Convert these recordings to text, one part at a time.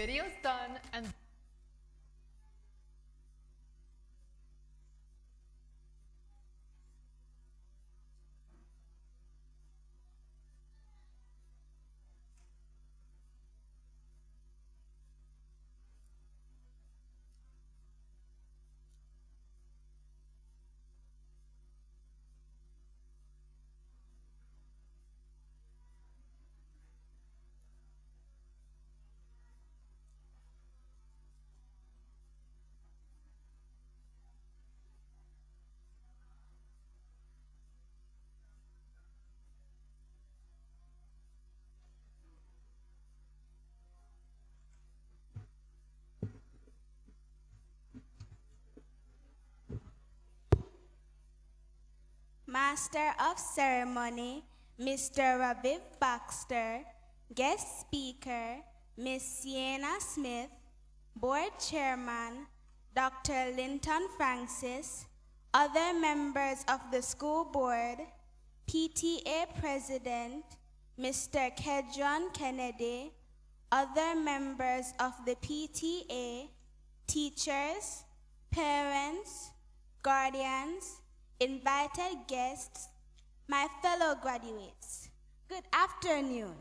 video's done and Master of Ceremony, Mr. Raviv Baxter, Guest Speaker, Ms. Sienna Smith, Board Chairman, Dr. Linton Francis, other members of the school board, PTA President, Mr. Kedron Kennedy, other members of the PTA, teachers, parents, guardians, invited guests, my fellow graduates, good afternoon.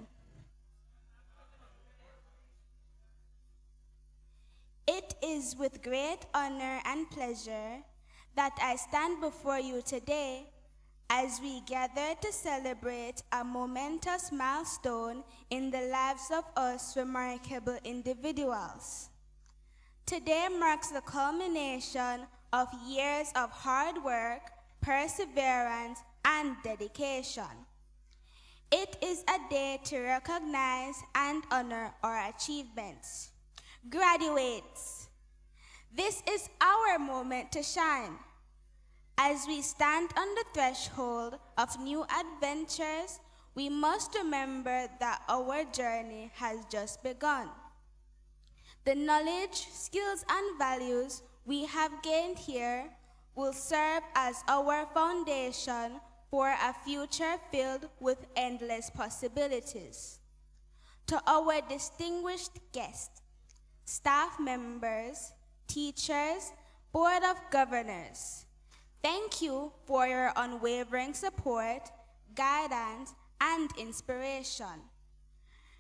It is with great honor and pleasure that I stand before you today as we gather to celebrate a momentous milestone in the lives of us remarkable individuals. Today marks the culmination of years of hard work, perseverance, and dedication. It is a day to recognize and honor our achievements. Graduates, this is our moment to shine. As we stand on the threshold of new adventures, we must remember that our journey has just begun. The knowledge, skills, and values we have gained here will serve as our foundation for a future filled with endless possibilities. To our distinguished guests, staff members, teachers, Board of Governors, thank you for your unwavering support, guidance, and inspiration.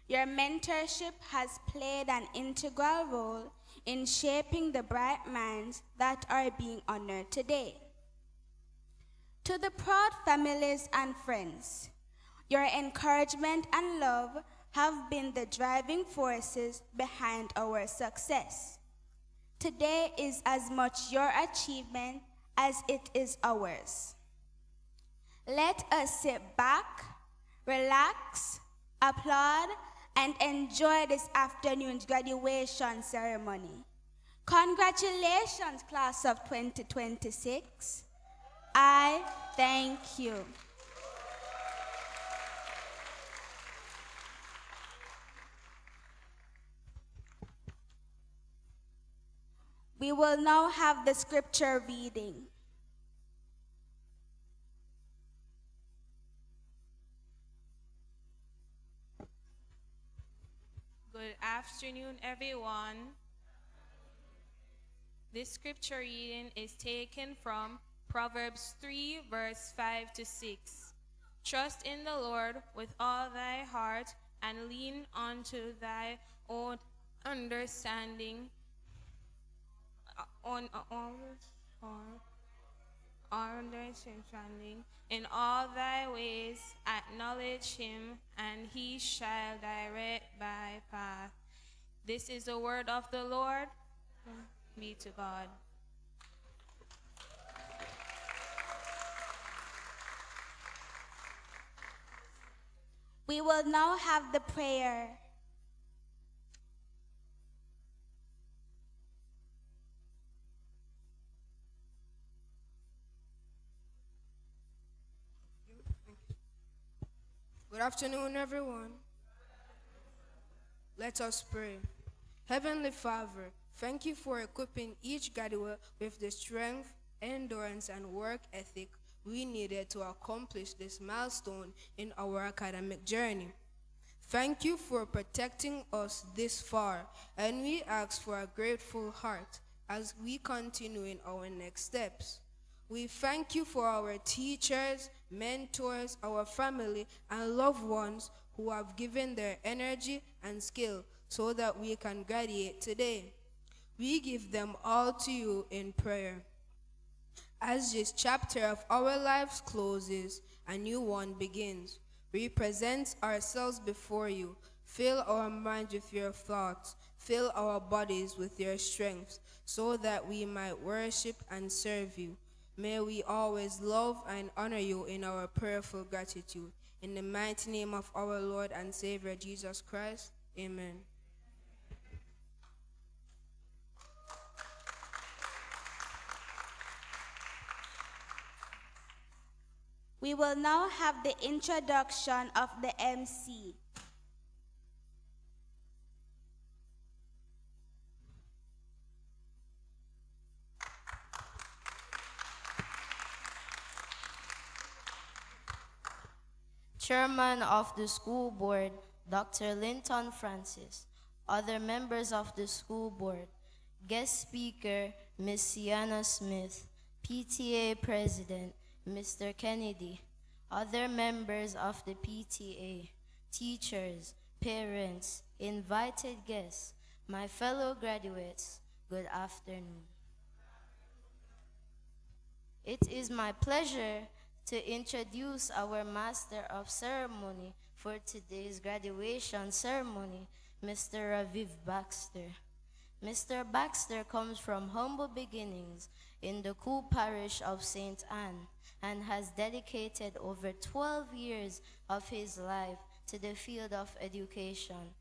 Your mentorship has played an integral role in shaping the bright minds that are being honored today. To the proud families and friends, your encouragement and love have been the driving forces behind our success. Today is as much your achievement as it is ours. Let us sit back, relax, applaud, and enjoy this afternoon's graduation ceremony. Congratulations, class of 2026. I thank you. We will now have the scripture reading. Good afternoon, everyone. This scripture reading is taken from Proverbs 3, verse 5 to 6. Trust in the Lord with all thy heart, and lean unto thy own understanding. In all thy ways acknowledge him, and he shall direct thy path. This is the word of the Lord. Be to God. We will now have the prayer. Good afternoon, everyone. Let us pray. Heavenly Father, thank you for equipping each graduate with the strength, endurance, and work ethic we needed to accomplish this milestone in our academic journey. Thank you for protecting us this far, and we ask for a grateful heart as we continue in our next steps. We thank you for our teachers, mentors, our family, and loved ones who have given their energy and skill so that we can graduate today. We give them all to you in prayer. As this chapter of our lives closes, a new one begins. We present ourselves before you. Fill our minds with your thoughts. Fill our bodies with your strength, so that we might worship and serve you. May we always love and honor you in our prayerful gratitude. In the mighty name of our Lord and Savior Jesus Christ, amen. We will now have the introduction of the MC. Chairman of the school board, Dr. Linton Francis. Other members of the school board, guest speaker, Ms. Sienna Smith. PTA president, Mr. Kennedy. Other members of the PTA, teachers, parents, invited guests, my fellow graduates, good afternoon. It is my pleasure to introduce our Master of Ceremony for today's graduation ceremony, Mr. Raviv Baxter. Mr. Baxter comes from humble beginnings in the cool parish of St. Anne and has dedicated over 12 years of his life to the field of education.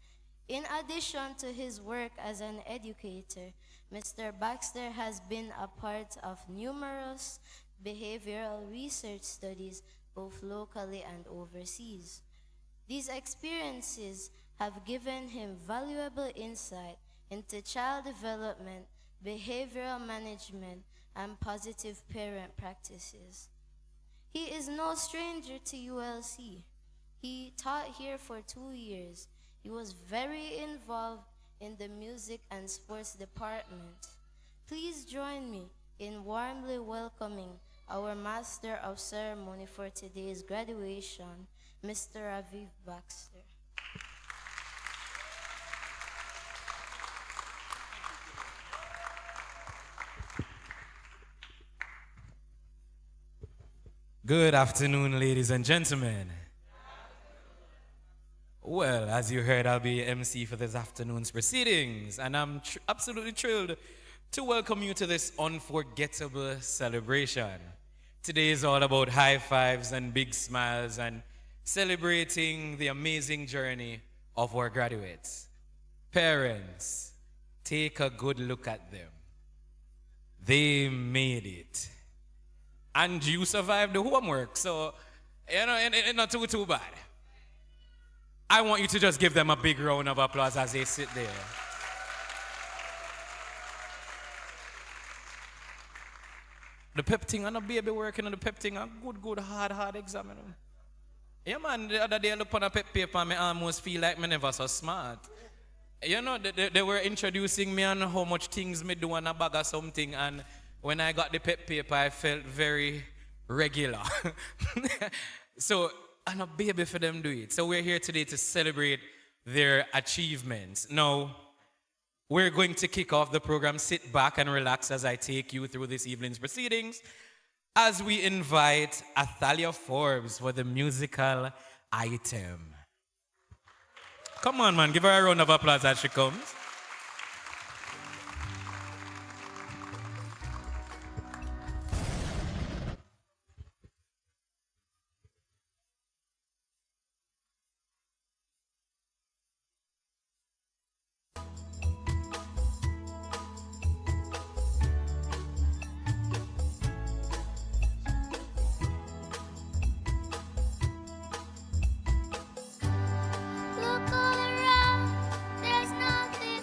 In addition to his work as an educator, Mr. Baxter has been a part of numerous behavioral research studies, both locally and overseas. These experiences have given him valuable insight into child development, behavioral management, and positive parent practices. He is no stranger to ULC. He taught here for 2 years. He was very involved in the music and sports department. Please join me in warmly welcoming our Master of Ceremony for today's graduation, Mr. Raviv Baxter. Good afternoon, ladies and gentlemen. Well, as you heard, I'll be MC for this afternoon's proceedings, and I'm absolutely thrilled to welcome you to this unforgettable celebration. Today is all about high fives and big smiles and celebrating the amazing journey of our graduates. Parents, take a good look at them. They made it. And you survived the homework, so, it's not too bad. I want you to just give them a big round of applause as they sit there. The pep thing and the baby working on the pep thing, a good, hard exam. Yeah, man, the other day I look on a pep paper and I almost feel like I never so smart. They were introducing me on how much things me do on a bag or something, and when I got the pep paper, I felt very regular. So, and a baby for them do it. So we're here today to celebrate their achievements. Now, we're going to kick off the program. Sit back and relax as I take you through this evening's proceedings as we invite Athalia Forbes for the musical item. Come on, man. Give her a round of applause as she comes. Look all around, there's nothing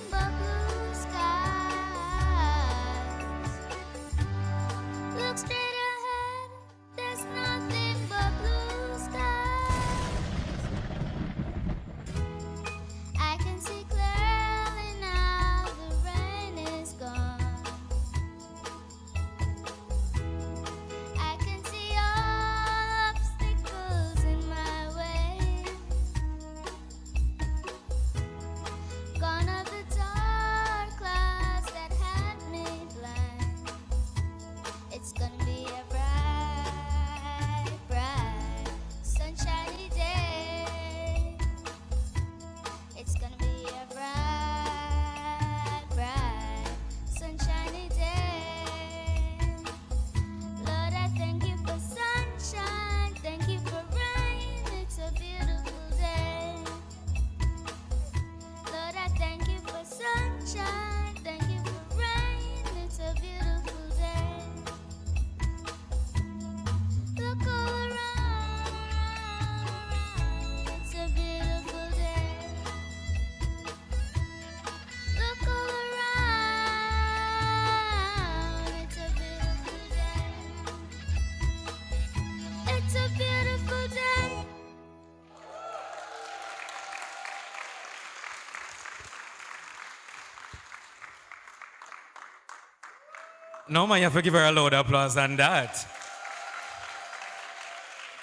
No, man, you have to give her a loud applause than that.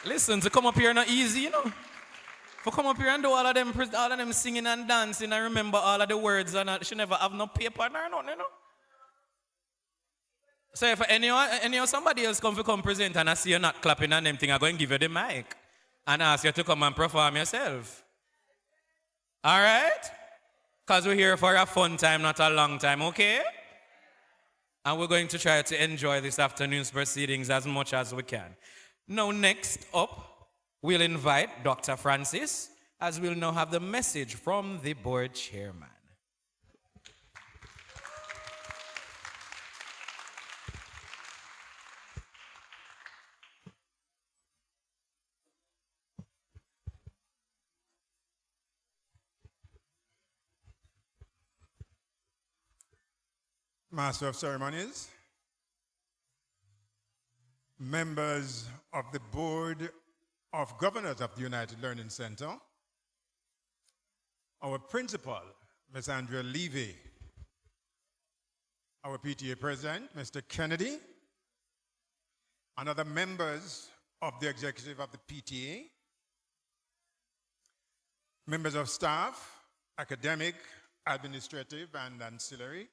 Listen, to come up here not easy, you know. To come up here and do all of them singing and dancing and remember all of the words and she never have no paper nor nothing, you know. So if any somebody else come present and I see you not clapping and them thing, I'm going to give you the mic and ask you to come and perform yourself. All right? Because we're here for a fun time, not a long time, okay? And we're going to try to enjoy this afternoon's proceedings as much as we can. Now, next up, we'll invite Dr. Francis, as we'll now have the message from the board chairman. Master of Ceremonies, members of the Board of Governors of the United Learning Center, our principal, Ms. Andrea Levy, our PTA president, Mr. Kennedy, and other members of the executive of the PTA, members of staff, academic, administrative, and ancillary,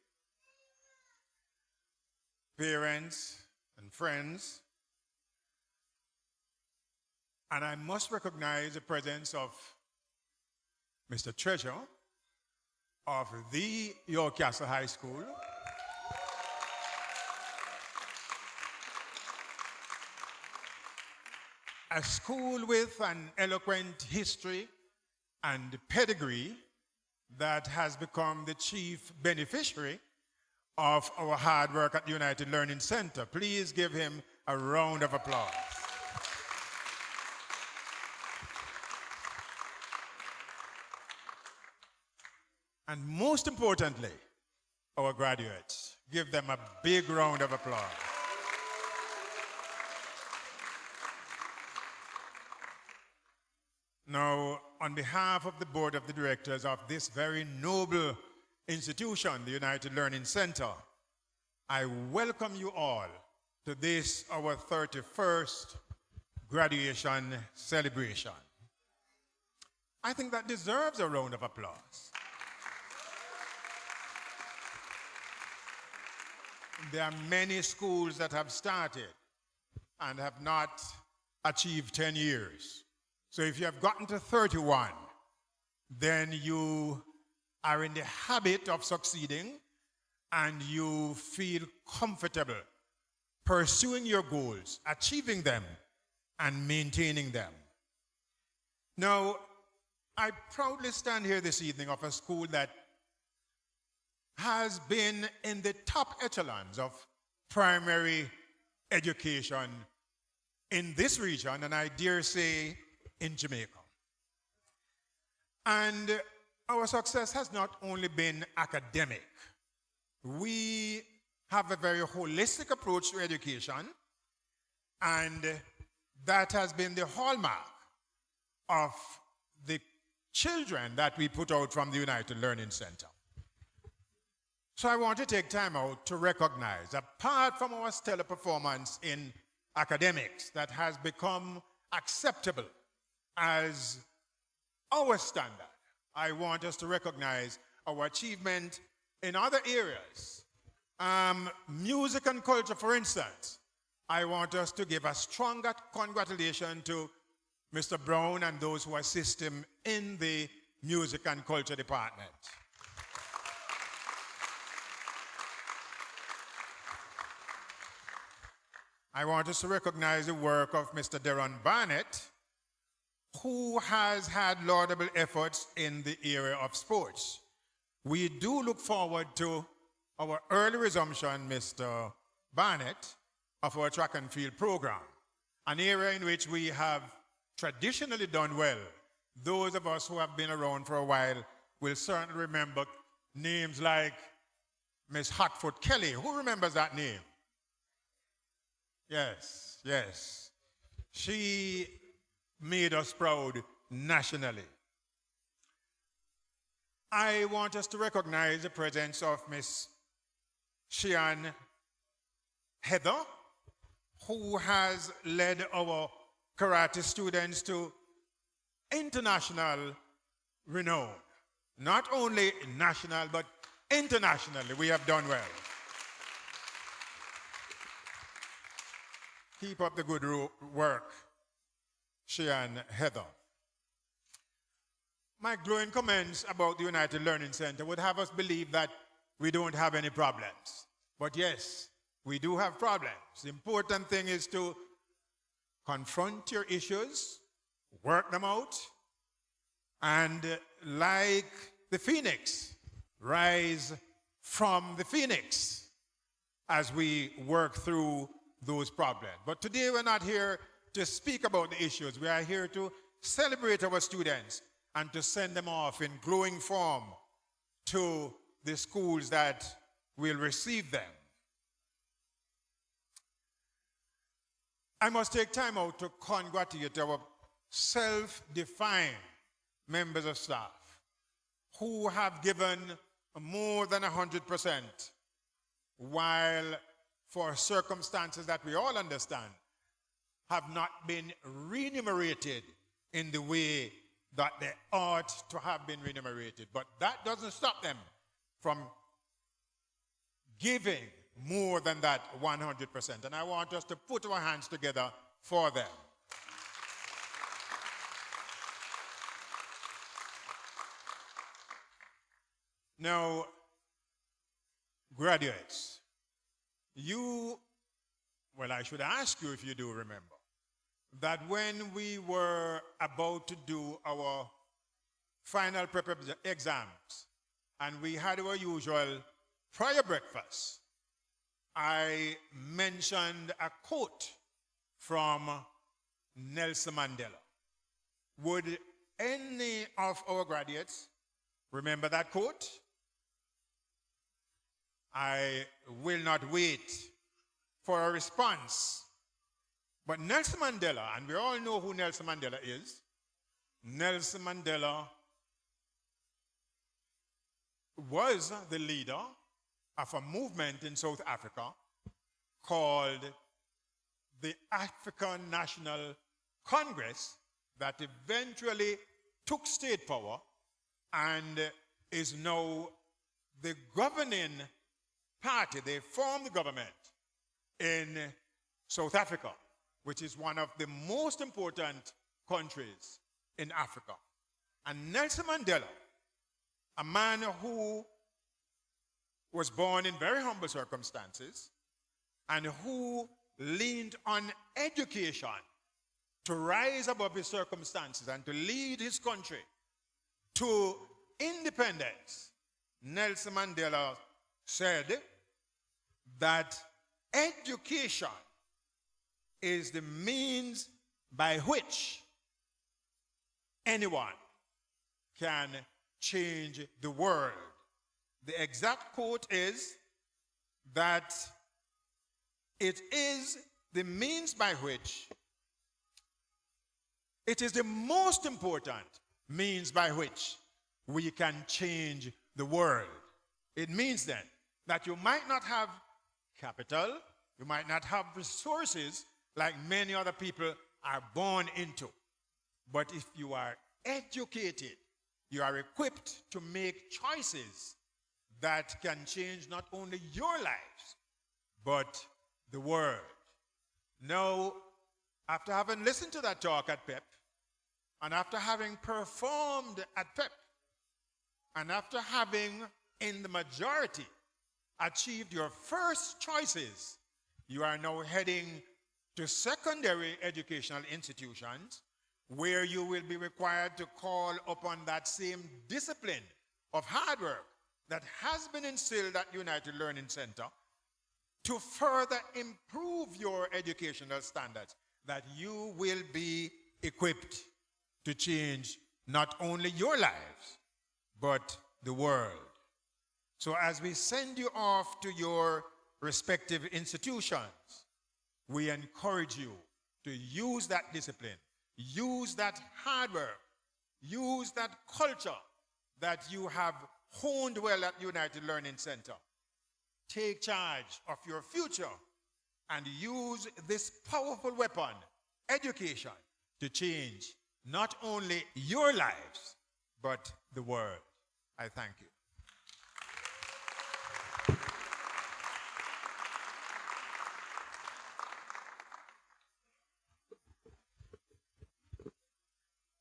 parents and friends, and I must recognize the presence of Mr. Treasure of the York Castle High School, a school with an eloquent history and pedigree that has become the chief beneficiary of our hard work at the United Learning Center. Please give him a round of applause. And most importantly, our graduates. Give them a big round of applause. Now, on behalf of the board of the directors of this very noble institution, the United Learning Center, I welcome you all to this, our 31st graduation celebration. I think that deserves a round of applause. There are many schools that have started and have not achieved 10 years. So if you have gotten to 31, then you are in the habit of succeeding and you feel comfortable pursuing your goals, achieving them, and maintaining them. Now, I proudly stand here this evening of a school that has been in the top echelons of primary education in this region, and I dare say in Jamaica. And our success has not only been academic. We have a very holistic approach to education, and that has been the hallmark of the children that we put out from the United Learning Center. So I want to take time out to recognize, apart from our stellar performance in academics that has become acceptable as our standard, I want us to recognize our achievement in other areas. Music and culture, for instance. I want us to give a strong congratulations to Mr. Brown and those who assist him in the music and culture department. I want us to recognize the work of Mr. Deron Barnett, who has had laudable efforts in the area of sports. We do look forward to our early resumption, Mr. Barnett, of our track and field program, an area in which we have traditionally done well. Those of us who have been around for a while will certainly remember names like Miss Hotfoot Kelly. Who remembers that name? Yes, yes. She made us proud nationally. I want us to recognize the presence of Miss Shian Heather, who has led our karate students to international renown. Not only national, but internationally, we have done well. Keep up the good work, she and Heather. My glowing comments about the United Learning Center would have us believe that we don't have any problems. But yes, we do have problems. The important thing is to confront your issues, work them out, and like the phoenix, rise from the phoenix as we work through those problems. But today we're not here to speak about the issues. We are here to celebrate our students and to send them off in glowing form to the schools that will receive them. I must take time out to congratulate our self-defined members of staff who have given more than 100%, while for circumstances that we all understand have not been remunerated in the way that they ought to have been remunerated. But that doesn't stop them from giving more than that 100%. And I want us to put our hands together for them. Now, graduates, I should ask you if you do remember, that when we were about to do our final prep exams and we had our usual prior breakfast, I mentioned a quote from Nelson Mandela. Would any of our graduates remember that quote? I will not wait for a response. But Nelson Mandela, and we all know who Nelson Mandela is, Nelson Mandela was the leader of a movement in South Africa called the African National Congress that eventually took state power and is now the governing party. They formed the government in South Africa, which is one of the most important countries in Africa. And Nelson Mandela, a man who was born in very humble circumstances and who leaned on education to rise above his circumstances and to lead his country to independence, Nelson Mandela said that education is the means by which anyone can change the world. The exact quote is that it is the means by which, it is the most important means by which we can change the world. It means then that you might not have capital, you might not have resources like many other people are born into. But if you are educated, you are equipped to make choices that can change not only your lives, but the world. Now, after having listened to that talk at PEP, and after having performed at PEP, and after having, in the majority, achieved your first choices, you are now heading to secondary educational institutions where you will be required to call upon that same discipline of hard work that has been instilled at United Learning Center to further improve your educational standards, that you will be equipped to change not only your lives, but the world. So as we send you off to your respective institutions, we encourage you to use that discipline, use that hard work, use that culture that you have honed well at United Learning Center. Take charge of your future and use this powerful weapon, education, to change not only your lives, but the world. I thank you.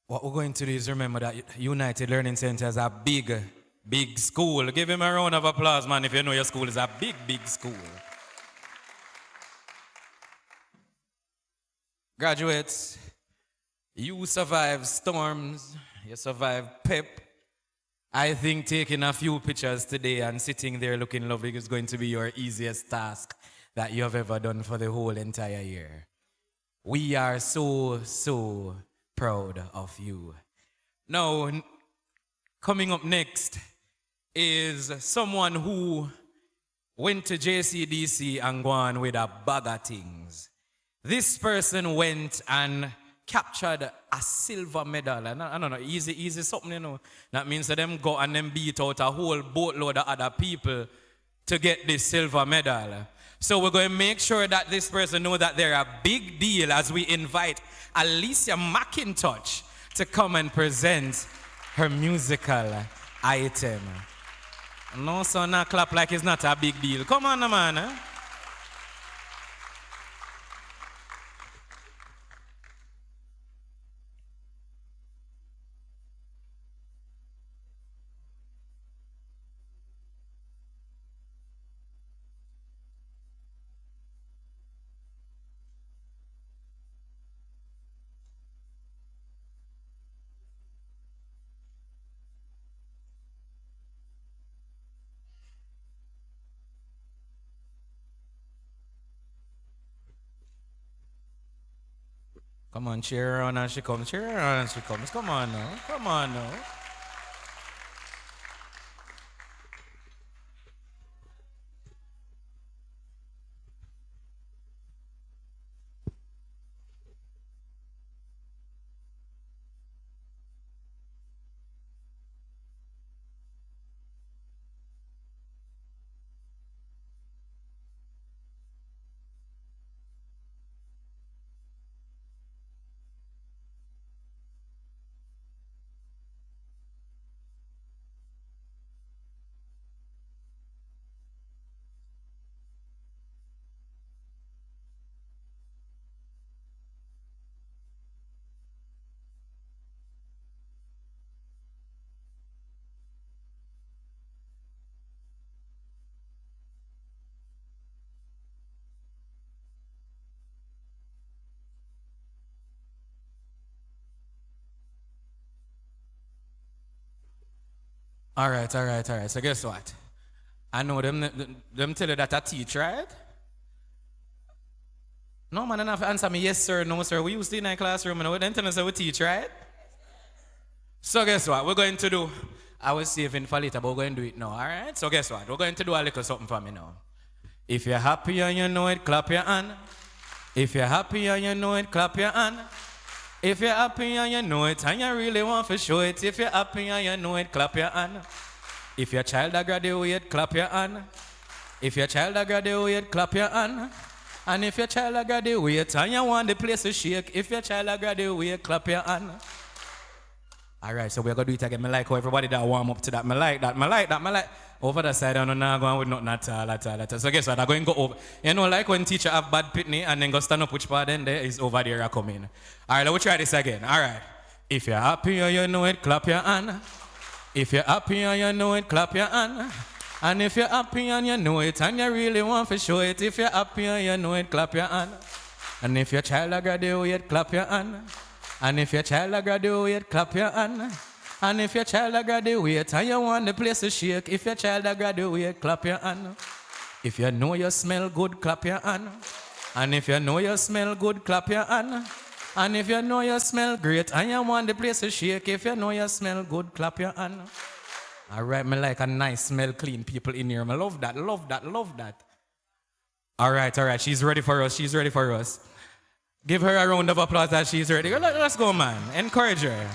What we're going to do is remember that United Learning Center is a big school. Give him a round of applause, man, if you know your school is a big school. Graduates, you survive storms, you survive pep. I think taking a few pictures today and sitting there looking lovely is going to be your easiest task that you have ever done for the whole entire year. We are so proud of you. Now, coming up next is someone who went to JCDC and gone with a bag of things. This person went and captured a silver medal. And I don't know, easy something, you know. That means that them go and them beat out a whole boatload of other people to get this silver medal. So we're going to make sure that this person knows that they're a big deal as we invite Alicia McIntosh to come and present her musical item. No, so now clap like it's not a big deal. Come on, man. Eh? Come on, cheer her on as she comes. Cheer her on as she comes. Come on now. Come on now. All right. So guess what? I know them tell you that I teach, right? No, man, don't have to answer me yes, sir, no, sir. We used to in a classroom and we then tell us that we teach, right? So guess what? We're going to do, I was saving for later, but we're going to do it now, all right? So guess what? We're going to do a little something for me now. If you're happy and you know it, clap your hand. If you're happy and you know it, clap your hand. If you're happy and you know it, and you really want to show it. If you're happy and you know it, clap your hand. If your child a graduate, clap your hand. If your child a graduate, clap your hand. And if your child a graduate and you want the place to shake, if your child a graduate, clap your hand. All right, so we're going to do it again. I like how everybody that warm up to that. I like that. Over the side, I'm not going with nothing at all. So guess what? I'm going to go over. You know, like when teacher have bad pitney and then go stand up which part then there is over there coming. All right, let's try this again. All right. If you're happy and you know it, clap your hand. If you're happy and you know it, clap your hand. And if you're happy and you know it and you really want to show it, if you're happy and you know it, clap your hand. And if your child a graduate, clap your hand. And if your child a graduate, clap your hand. And if your child a graduate and you want the place to shake, if your child a graduate, clap your hand. If you know you smell good, clap your hand. And if you know you smell good, clap your hand. And if you know you smell great and you want the place to shake, if you know you smell good, clap your hand. All right, me like a nice smell, clean people in here. I love that. All right, she's ready for us. Give her a round of applause that she's ready. Let's go, man. Encourage her.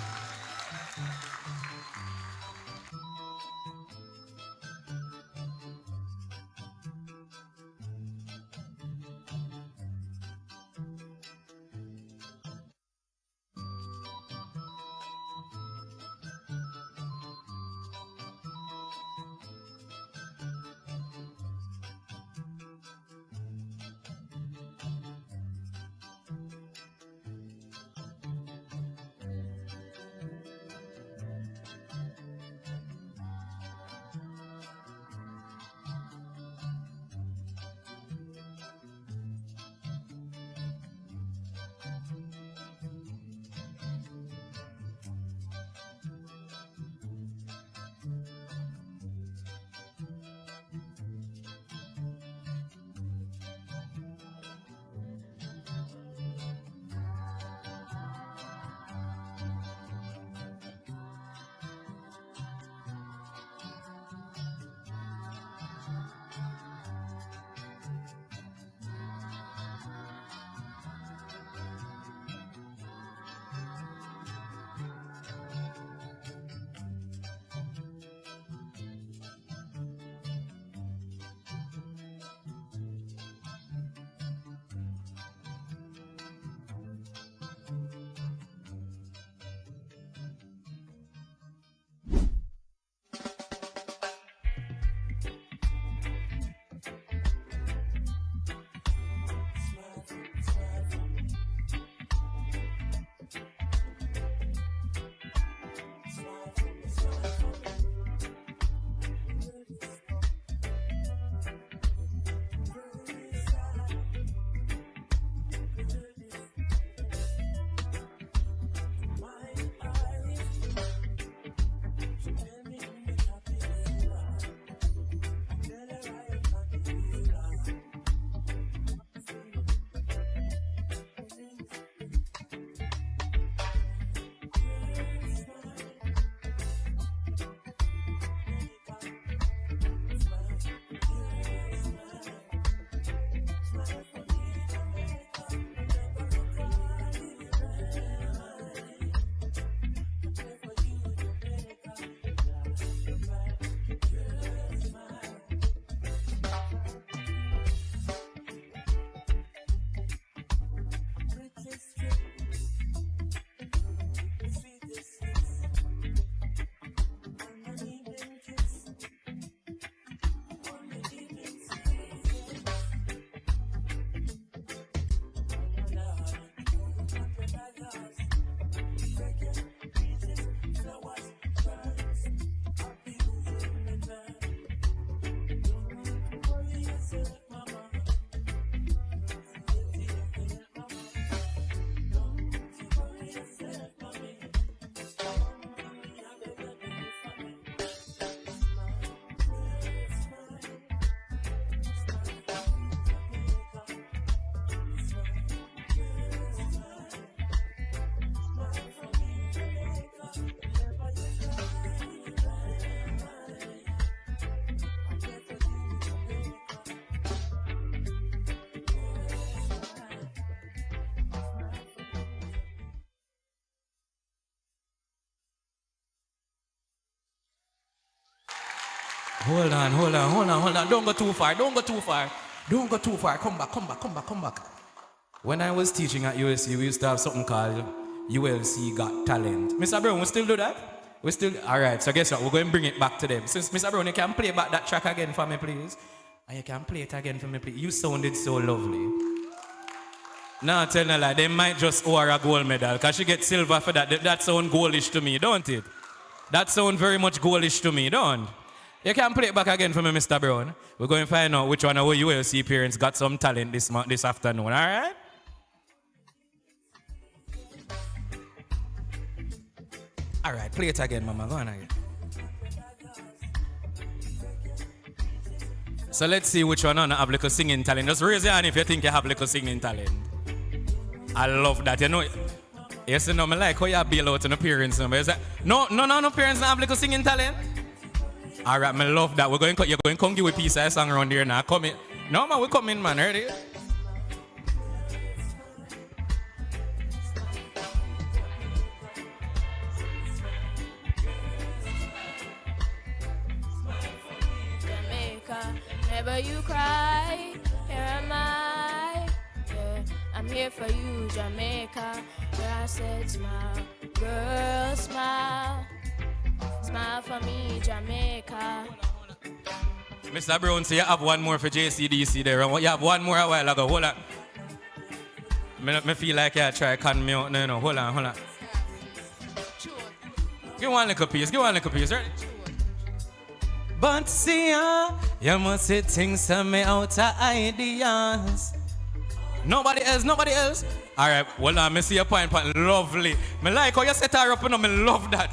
Hold on. Don't go too far. Don't go too far. Come back. When I was teaching at USC, we used to have something called ULC Got Talent. Mr. Brown, we still do that? All right, so guess what? We're going to bring it back to them. Since Mr. Brown, you can play back that track again for me, please. And you can play it again for me, please. You sounded so lovely. Now, tell me, like, they might just owe her a gold medal, because she gets silver for that. That sounds goalish to me, don't it? That sounds very much goalish to me, don't? You can play it back again for me, Mr. Brown. We're going to find out which one of our ULC parents got some talent this afternoon, all right? All right, play it again, Mama. Go on again. So let's see which one have little singing talent. Just raise your hand if you think you have little singing talent. I love that. You know, yes, you know, I like how you bail out on the parents. No parents have little singing talent. All right, I love that. You're going to come give a piece of a song around here now. Come in. No, man, we come in, man. Ready? Jamaica, never you cry. Here am I. Yeah, I'm here for you, Jamaica. Where I said smile, girl, smile. Smile for me, Jamaica. Mr. Brown, so you have one more for JCDC there. You have one more a while ago. Hold on. I feel like you try to con me out. No. Hold on. Give one little piece, right? But see you must say things to me out of ideas. Nobody else. All right, hold on, I see your point. Lovely. I like how you set her up, and I love that.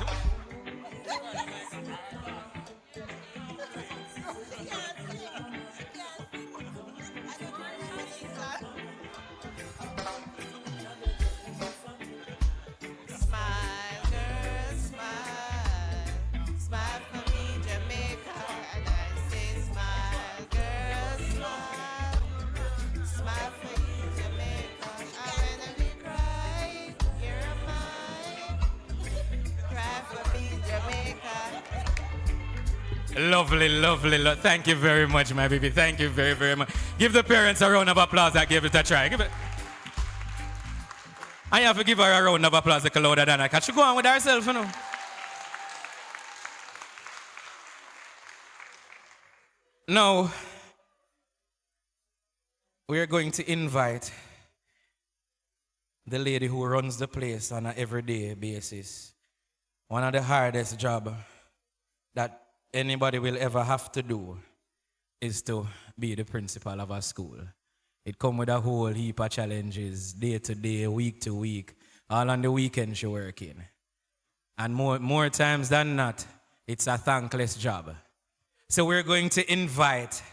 Lovely. Thank you very much, my baby. Thank you very, very much. Give the parents a round of applause that gave it a try. Give it. I have to give her a round of applause a louder than I can. She go on with herself, you know. Now, we are going to invite the lady who runs the place on an everyday basis. One of the hardest jobs that anybody will ever have to do is to be the principal of a school. It comes with a whole heap of challenges, day to day, week to week. All on the weekend she working. And more times than not, it's a thankless job. So we're going to invite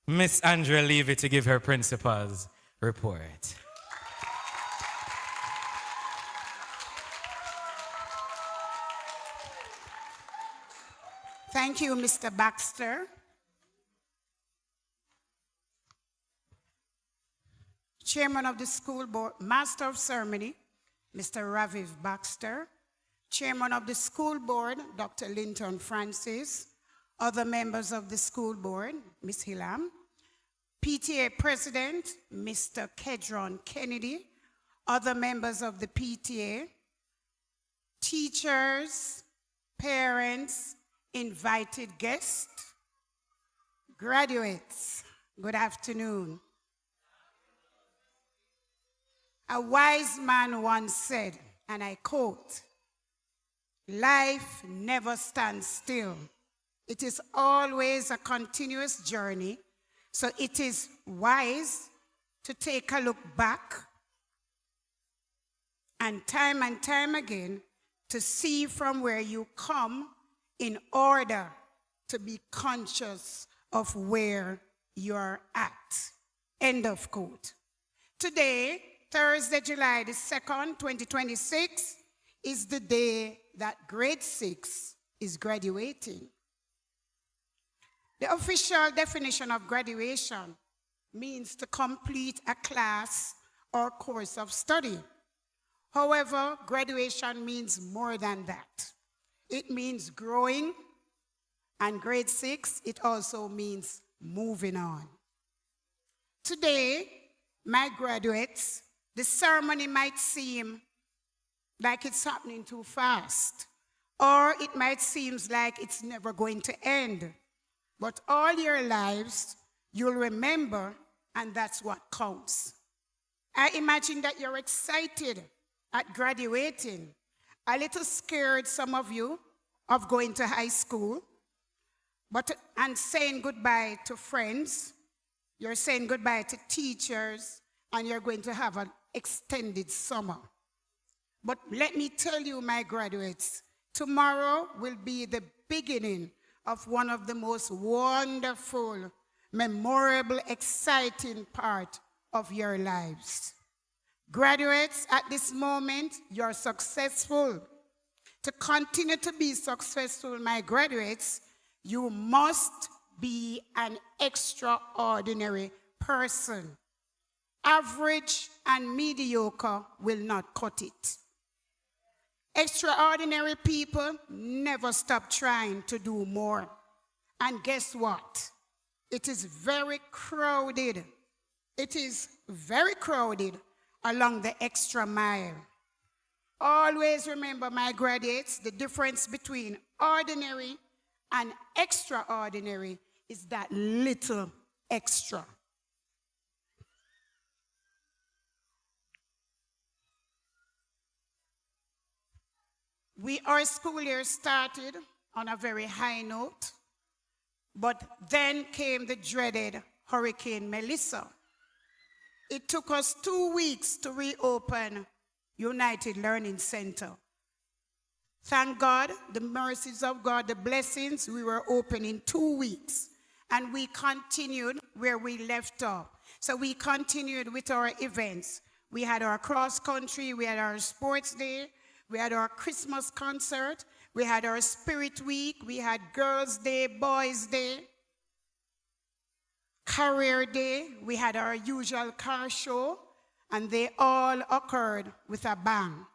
Miss Andrea Levy to give her principal's report. Thank you, Mr. Baxter. Chairman of the school board, Master of Ceremony, Mr. Raviv Baxter. Chairman of the school board, Dr. Linton Francis. Other members of the school board, Ms. Hillam. PTA President, Mr. Kedron Kennedy. Other members of the PTA. Teachers, parents, invited guests, graduates, good afternoon. A wise man once said, and I quote, "Life never stands still. It is always a continuous journey, so it is wise to take a look back and time again to see from where you come in order to be conscious of where you're at." End of quote. Today, Thursday, July the 2nd, 2026, is the day that grade 6 is graduating. The official definition of graduation means to complete a class or course of study. However, graduation means more than that. It means growing, And grade 6, it also means moving on. Today, my graduates, the ceremony might seem like it's happening too fast, or it might seem like it's never going to end. But all your lives, you'll remember, and that's what counts. I imagine that you're excited at graduating, a little scared, some of you, of going to high school, and saying goodbye to friends. You're saying goodbye to teachers, and you're going to have an extended summer. But let me tell you, my graduates, tomorrow will be the beginning of one of the most wonderful, memorable, exciting part of your lives. Graduates, at this moment, you're successful. To continue to be successful, my graduates, you must be an extraordinary person. Average and mediocre will not cut it. Extraordinary people never stop trying to do more. And guess what? It is very crowded. It is very crowded along the extra mile. Always remember, my graduates, the difference between ordinary and extraordinary is that little extra. Our school year started on a very high note, but then came the dreaded Hurricane Melissa. It took us 2 weeks to reopen United Learning Center. Thank God, the mercies of God, the blessings, we were open in 2 weeks. And we continued where we left off. So we continued with our events. We had our cross country, we had our sports day, we had our Christmas concert, we had our Spirit Week, we had Girls' Day, Boys' Day, Career Day, we had our usual car show, and they all occurred with a bang.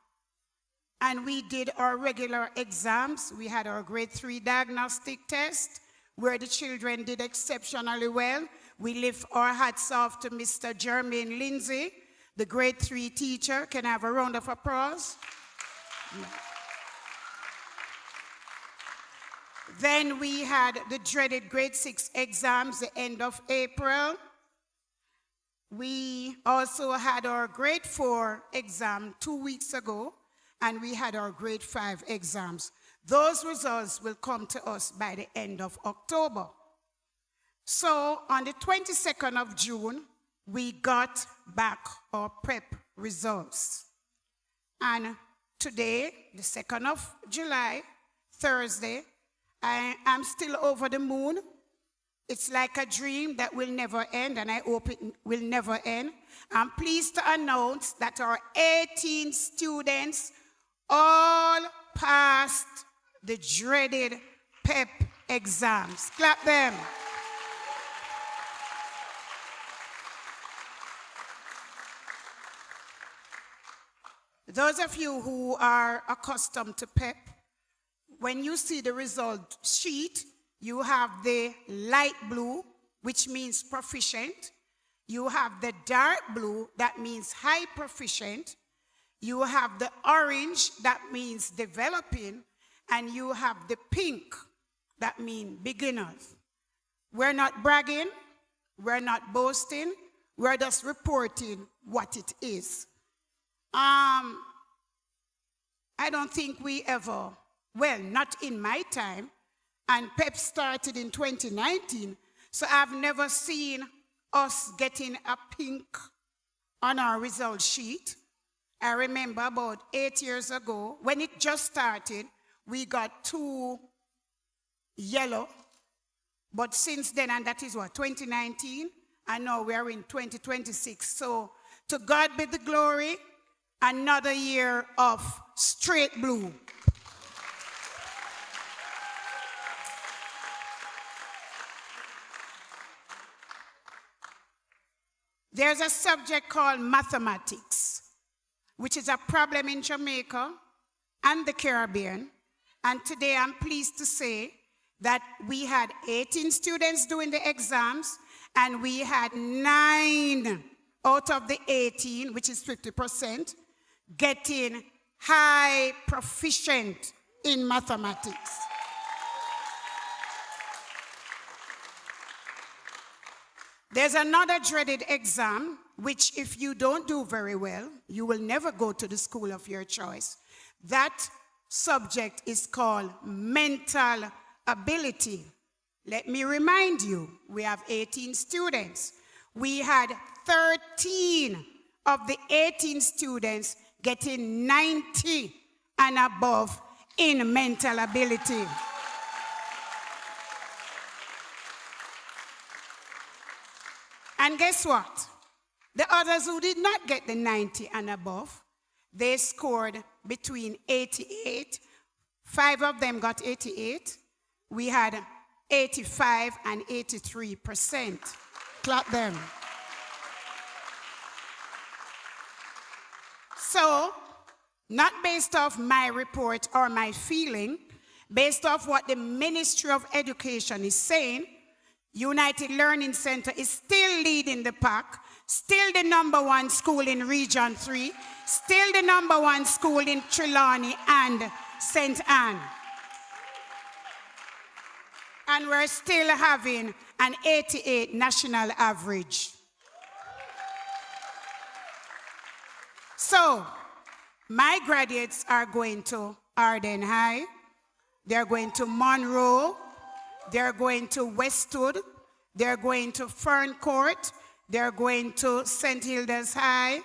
And we did our regular exams. We had our grade 3 diagnostic test, where the children did exceptionally well. We lift our hats off to Mr. Jermaine Lindsay, the grade 3 teacher. Can I have a round of applause? Yeah. Then we had the dreaded grade 6 exams the end of April. We also had our grade 4 exam 2 weeks ago, and we had our grade 5 exams. Those results will come to us by the end of October. So on the 22nd of June, we got back our prep results. And today, the 2nd of July, Thursday, I am still over the moon. It's like a dream that will never end, and I hope it will never end. I'm pleased to announce that our 18 students all passed the dreaded PEP exams. Clap them. Those of you who are accustomed to PEP, when you see the result sheet, you have the light blue, which means proficient. You have the dark blue, that means high proficient. You have the orange, that means developing. And you have the pink, that means beginners. We're not bragging. We're not boasting. We're just reporting what it is. I don't think we ever, well, not in my time, and PEP started in 2019, so I've never seen us getting a pink on our result sheet. I remember about 8 years ago, when it just started, we got 2 yellow, but since then, and that is what, 2019, and now we're in 2026. So to God be the glory, another year of straight blue. There's a subject called mathematics, which is a problem in Jamaica and the Caribbean. And today I'm pleased to say that we had 18 students doing the exams, and we had 9 out of the 18, which is 50%, getting high proficient in mathematics. There's another dreaded exam, which if you don't do very well, you will never go to the school of your choice. That subject is called mental ability. Let me remind you, we have 18 students. We had 13 of the 18 students getting 90 and above in mental ability. And guess what? The others who did not get the 90 and above, they scored between 88. 5 of them got 88. We had 85 and 83%. Clap them. So, not based off my report or my feeling, based off what the Ministry of Education is saying, United Learning Center is still leading the pack, still the #1 school in Region 3, still the #1 school in Trelawney and St. Anne. And we're still having an 88 national average. So, my graduates are going to Arden High, they're going to Monroe, they're going to Westwood, they're going to Fern Court, they're going to St. Hilda's High,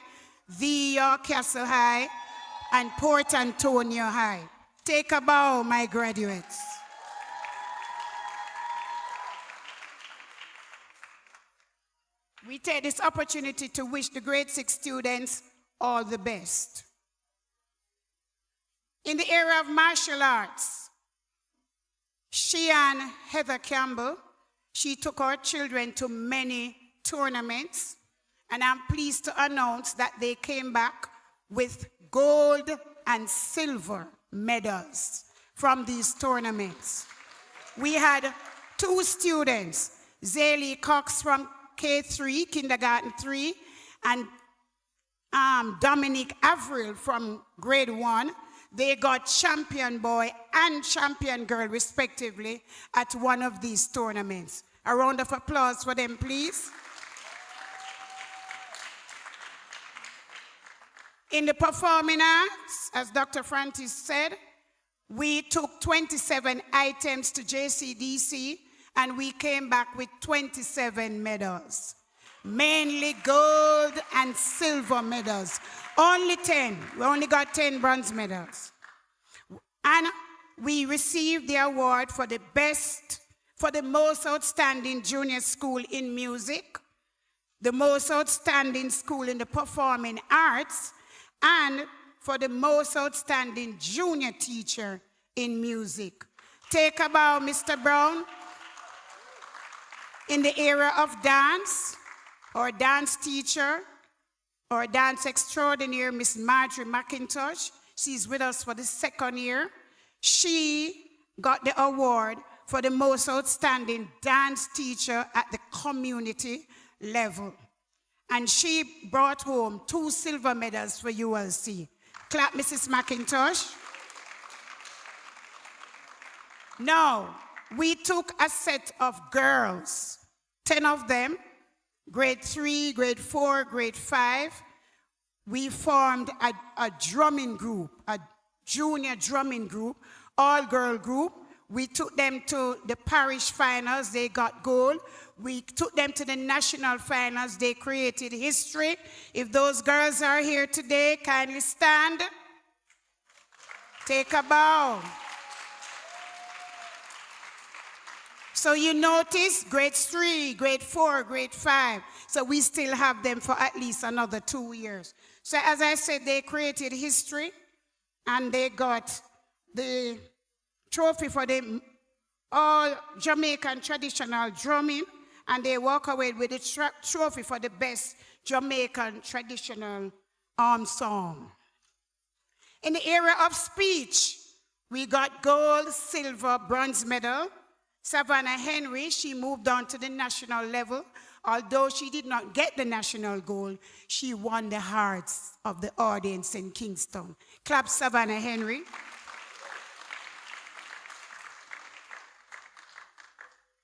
the York Castle High, and Port Antonio High. Take a bow, my graduates. We take this opportunity to wish the grade 6 students all the best. In the area of martial arts, Sheehan Heather Campbell, she took our children to many tournaments, and I'm pleased to announce that they came back with gold and silver medals from these tournaments. We had 2 students, Zaylee Cox from K3, Kindergarten 3, and Dominic Avril from grade 1. They got champion boy and champion girl, respectively, at one of these tournaments. A round of applause for them, please. In the performing arts, as Dr. Francis said, we took 27 items to JCDC, and we came back with 27 medals. Mainly gold and silver medals. Only 10. We only got 10 bronze medals. And we received the award for the most outstanding junior school in music, the most outstanding school in the performing arts, and for the most outstanding junior teacher in music. Take a bow, Mr. Brown. In the area of dance, our dance teacher, our dance extraordinaire, Miss Marjorie McIntosh, she's with us for the 2nd year. She got the award for the most outstanding dance teacher at the community level. And she brought home 2 silver medals for ULC. Clap, Mrs. McIntosh. Now, we took a set of girls, 10 of them, grade 3, grade 4, grade 5. We formed a drumming group, a junior drumming group, all-girl group. We took them to the parish finals. They got gold. We took them to the national finals. They created history. If those girls are here today, kindly stand. Take a bow. So you notice grades 3, grade 4, grade 5. So we still have them for at least another 2 years. So as I said, they created history, and they got the trophy for the all Jamaican traditional drumming, and they walk away with the trophy for the best Jamaican traditional song. In the area of speech, we got gold, silver, bronze medal, Savannah Henry, she moved on to the national level. Although she did not get the national goal, she won the hearts of the audience in Kingston. Clap Savannah Henry.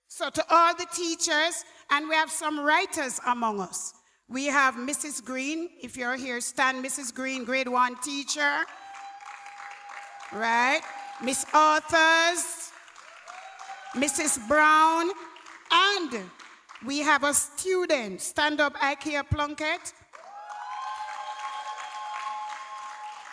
So to all the teachers, and we have some writers among us. We have Mrs. Green. If you're here, stand, Mrs. Green, grade 1 teacher. Right? Miss Authors, Mrs. Brown, and we have a student. Stand up, Ikea Plunkett.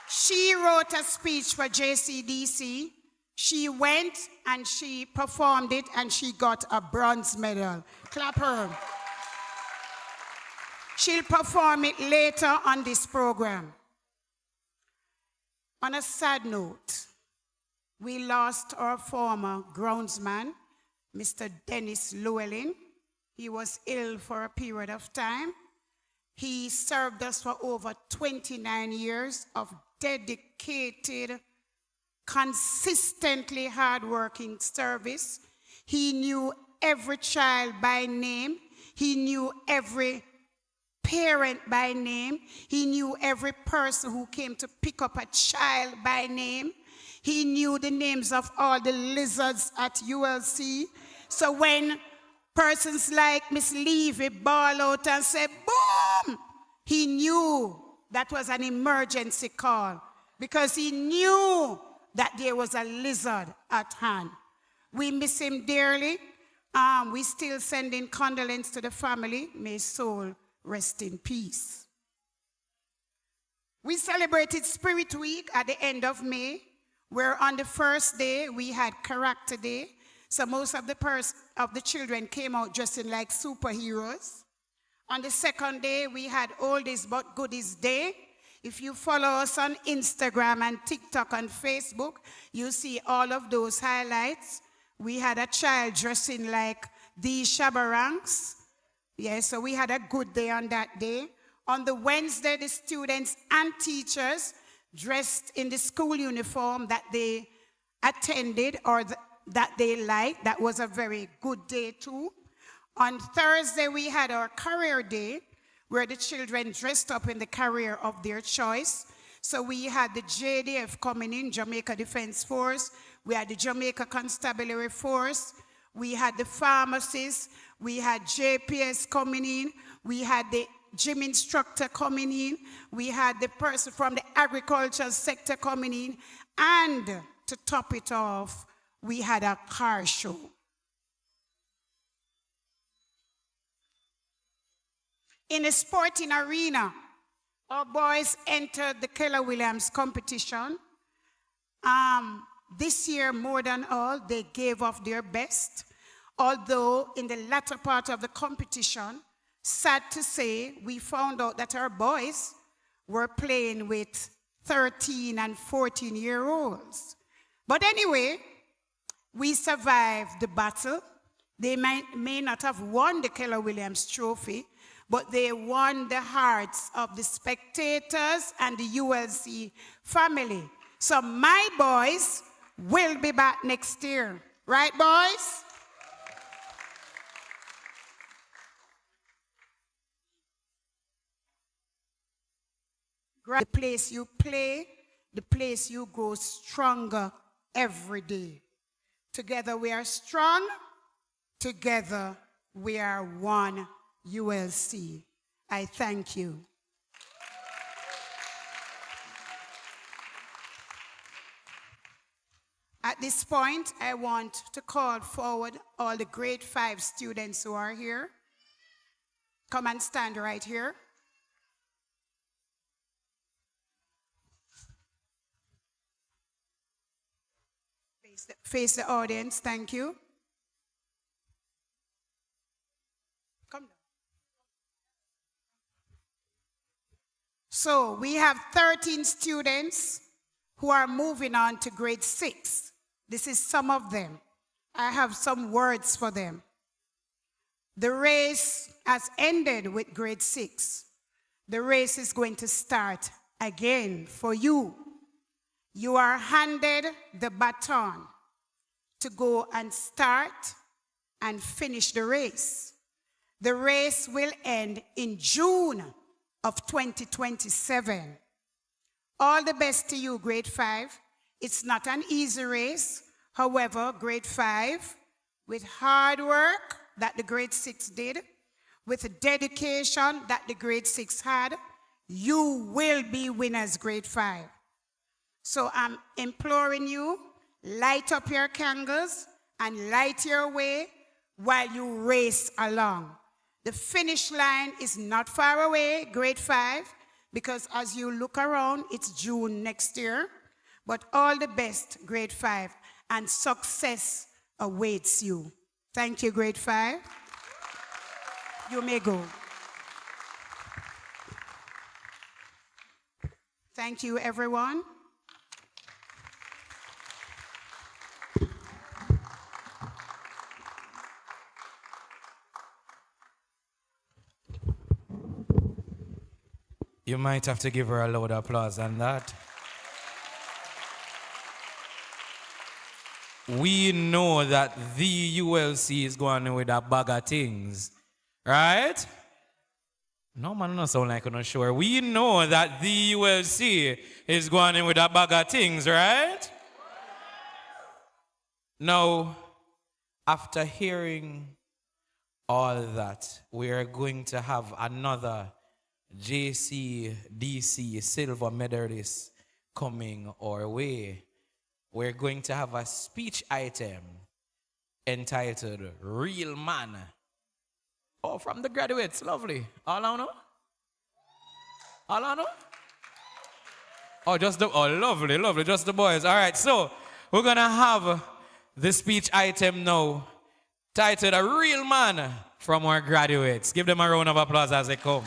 She wrote a speech for JCDC. She went and she performed it and she got a bronze medal. Clap her. She'll perform it later on this program. On a sad note, we lost our former groundsman, Mr. Dennis Llewellyn. He was ill for a period of time. He served us for over 29 years of dedicated, consistently hardworking service. He knew every child by name. He knew every parent by name. He knew every person who came to pick up a child by name. He knew the names of all the lizards at ULC. So when persons like Miss Levy ball out and say, boom, he knew that was an emergency call because he knew that there was a lizard at hand. We miss him dearly. We still sending condolence to the family. May his soul rest in peace. We celebrated Spirit Week at the end of May, where on the first day we had Character Day. So most of the children came out dressing like superheroes. On the second day, we had Oldies but Goodies Day. If you follow us on Instagram and TikTok and Facebook, you see all of those highlights. We had a child dressing like these Shabarangs. Yeah, so we had a good day on that day. On the Wednesday, the students and teachers dressed in the school uniform that they attended or that they liked. That was a very good day too. On Thursday, we had our career day, where the children dressed up in the career of their choice. So we had the JDF coming in, Jamaica Defense Force. We had the Jamaica Constabulary Force. We had the pharmacists. We had JPS coming in. We had the gym instructor coming in. We had the person from the agricultural sector coming in. And to top it off, we had a car show. In a sporting arena, our boys entered the Keller Williams competition. This year, more than all, they gave off their best. Although in the latter part of the competition, sad to say, we found out that our boys were playing with 13 and 14-year-olds. But anyway, we survived the battle. They may not have won the Keller Williams trophy, but they won the hearts of the spectators and the ULC family. So my boys will be back next year. Right, boys? The place you play, the place you grow stronger every day. Together we are strong. Together we are one ULC. I thank you. At this point, I want to call forward all the grade 5 students who are here. Come and stand right here. Face the audience, thank you. Come down. So we have 13 students who are moving on to grade 6. This is some of them. I have some words for them. The race has ended with grade 6. The race is going to start again for you. You are handed the baton. to go and start and finish the race. The race will end in June of 2027. All the best to you, grade 5. It's not an easy race. However, grade 5, with hard work that the grade 6 did, with the dedication that the grade 6 had, you will be winners, grade 5. So I'm imploring you, light up your candles and light your way while you race along. The finish line is not far away, grade 5, because as you look around, it's June next year. But all the best, grade 5, and success awaits you. Thank you, grade 5. You may go. Thank you, everyone. You might have to give her a loud applause on that. We know that the ULC is going with a bag of things, right? No, man, not sound like I'm not sure. We know that the ULC is going in with a bag of things, right? Now, after hearing all that, we are going to have another JCDC silver medalist coming our way. We're going to have a speech item entitled Real Man. Oh, from the graduates, lovely. All I know? All I know? Oh, lovely, lovely, just the boys. All right, so we're gonna have the speech item now titled A Real Man from our graduates. Give them a round of applause as they come.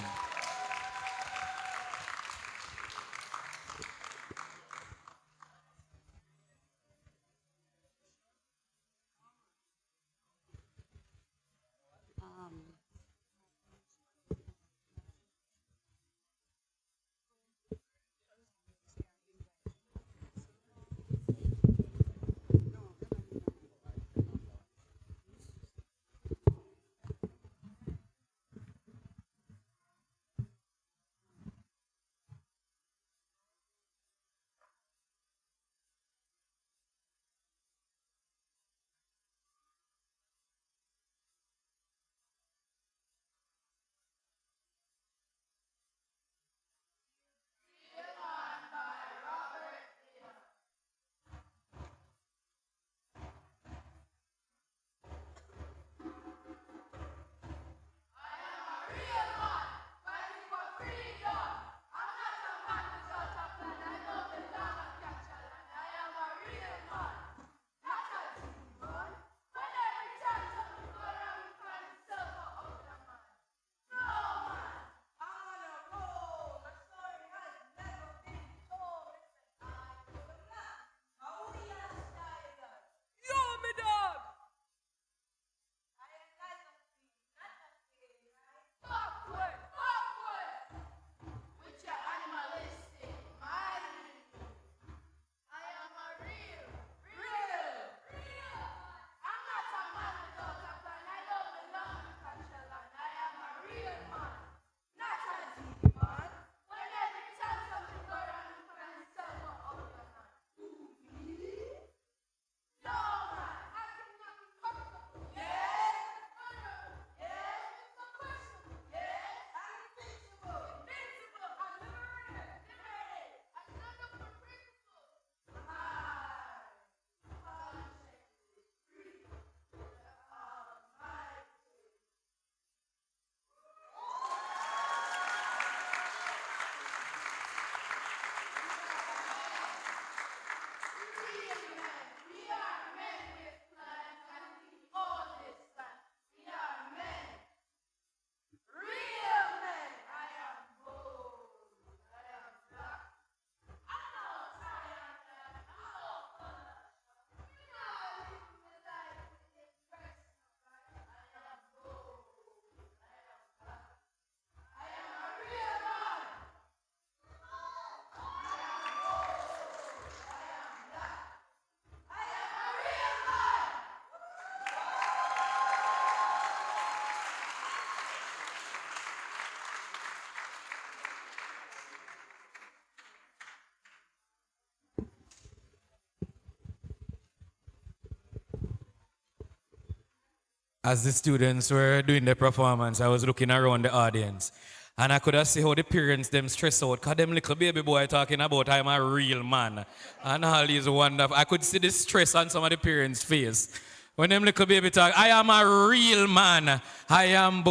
As the students were doing the performance, I was looking around the audience. And I could have seen how the parents them stress out. Because them little baby boy talking about I'm a real man. And all these wonderful. I could see the stress on some of the parents' face. When them little baby talk, I am a real man. I am...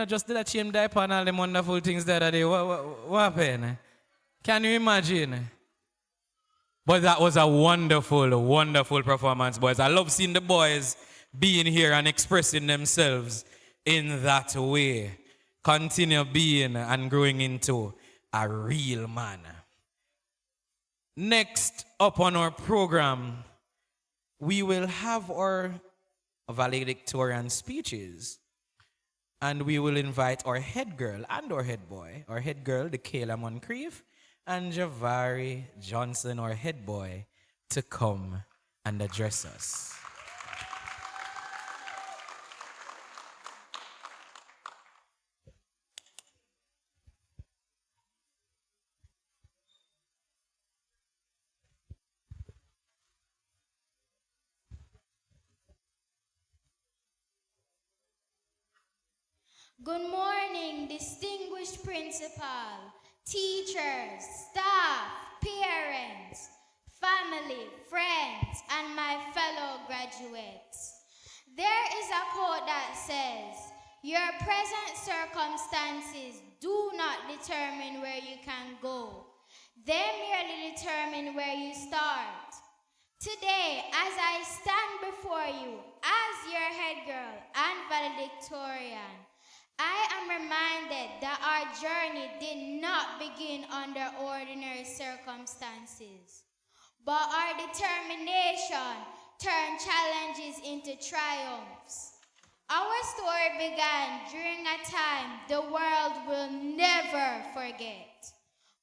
just did a change diaper and all them wonderful things the other day. What happened? Can you imagine? But that was a wonderful, wonderful performance, boys. I love seeing the boys being here and expressing themselves in that way. Continue being and growing into a real man. Next up on our program, we will have our valedictorian speeches. And we will invite our head girl and our head boy. Our head girl, the Kayla Moncrief, and Javari Johnson, our head boy, to come and address us. Good morning, distinguished principal, teachers, staff, parents, family, friends, and my fellow graduates. There is a quote that says, "Your present circumstances do not determine where you can go. They merely determine where you start." Today, as I stand before you as your head girl and valedictorian, I am reminded that our journey did not begin under ordinary circumstances, but our determination turned challenges into triumphs. Our story began during a time the world will never forget.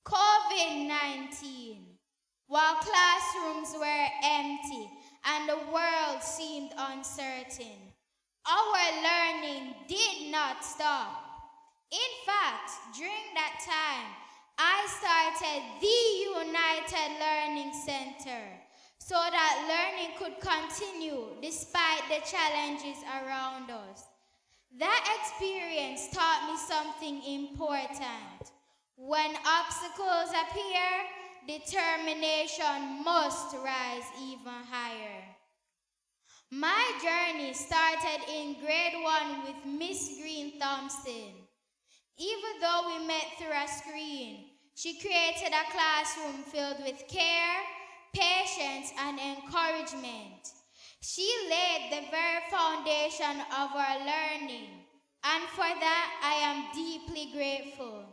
COVID-19. While classrooms were empty and the world seemed uncertain, our learning did not stop. In fact, during that time, I started the United Learning Center so that learning could continue despite the challenges around us. That experience taught me something important. When obstacles appear, determination must rise even higher. My journey started in grade 1 with Miss Green Thompson. Even though we met through a screen, she created a classroom filled with care, patience, and encouragement. She laid the very foundation of our learning, and for that I am deeply grateful.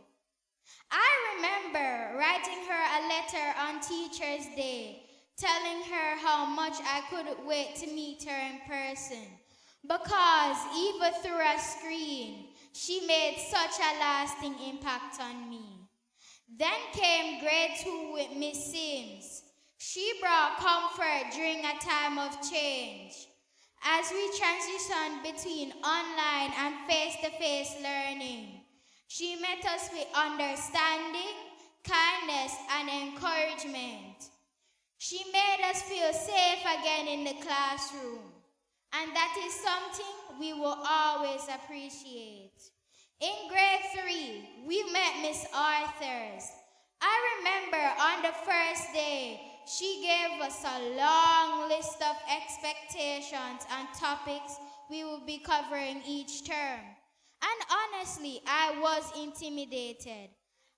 I remember writing her a letter on Teacher's Day, telling her how much I couldn't wait to meet her in person, because even through a screen, she made such a lasting impact on me. Then came grade 2 with Miss Sims. She brought comfort during a time of change. As we transitioned between online and face-to-face learning, she met us with understanding, kindness, and encouragement. She made us feel safe again in the classroom, and that is something we will always appreciate. In grade 3, we met Miss Arthurs. I remember on the first day, she gave us a long list of expectations and topics we will be covering each term. And honestly, I was intimidated.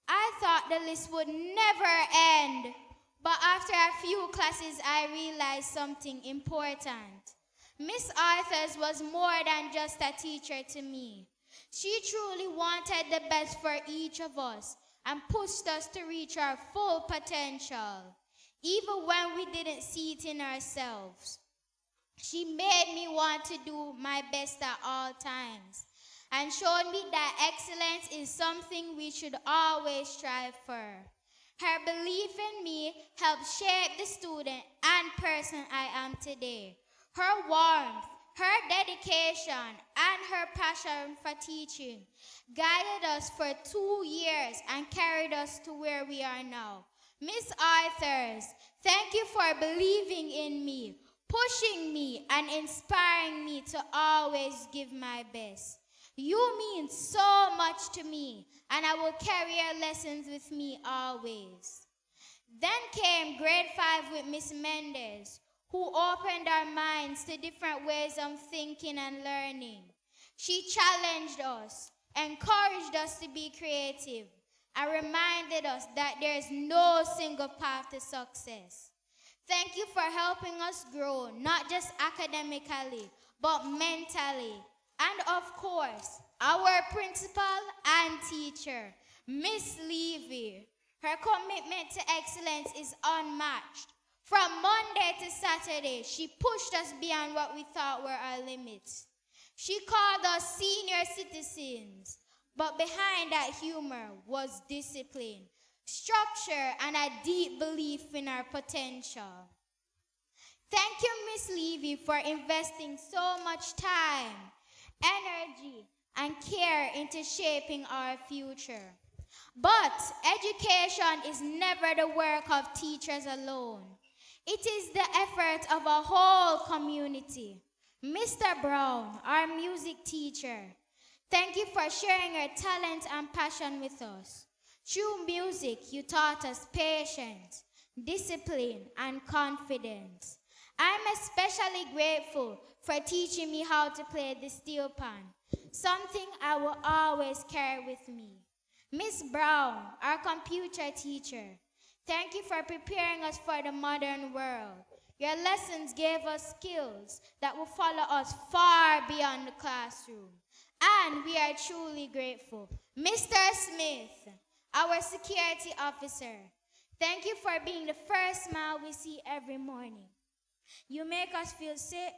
I thought the list would never end. But after a few classes, I realized something important. Miss Arthurs was more than just a teacher to me. She truly wanted the best for each of us and pushed us to reach our full potential, even when we didn't see it in ourselves. She made me want to do my best at all times and showed me that excellence is something we should always strive for. Her belief in me helped shape the student and person I am today. Her warmth, her dedication, and her passion for teaching guided us for 2 years and carried us to where we are now. Miss Arthurs, thank you for believing in me, pushing me and inspiring me to always give my best. You mean so much to me, and I will carry your lessons with me always. Then came grade 5 with Miss Mendez, who opened our minds to different ways of thinking and learning. She challenged us, encouraged us to be creative, and reminded us that there is no single path to success. Thank you for helping us grow, not just academically, but mentally. And of course, our principal and teacher, Miss Levy. Her commitment to excellence is unmatched. From Monday to Saturday, she pushed us beyond what we thought were our limits. She called us senior citizens, but behind that humor was discipline, structure, and a deep belief in our potential. Thank you, Miss Levy, for investing so much time, energy, and care into shaping our future. But education is never the work of teachers alone. It is the effort of a whole community. Mr. Brown, our music teacher, thank you for sharing your talent and passion with us. Through music, you taught us patience, discipline, and confidence. I'm especially grateful for teaching me how to play the steel pan, something I will always carry with me. Miss Brown, our computer teacher, thank you for preparing us for the modern world. Your lessons gave us skills that will follow us far beyond the classroom. And we are truly grateful. Mr. Smith, our security officer, thank you for being the first smile we see every morning. You make us feel safe.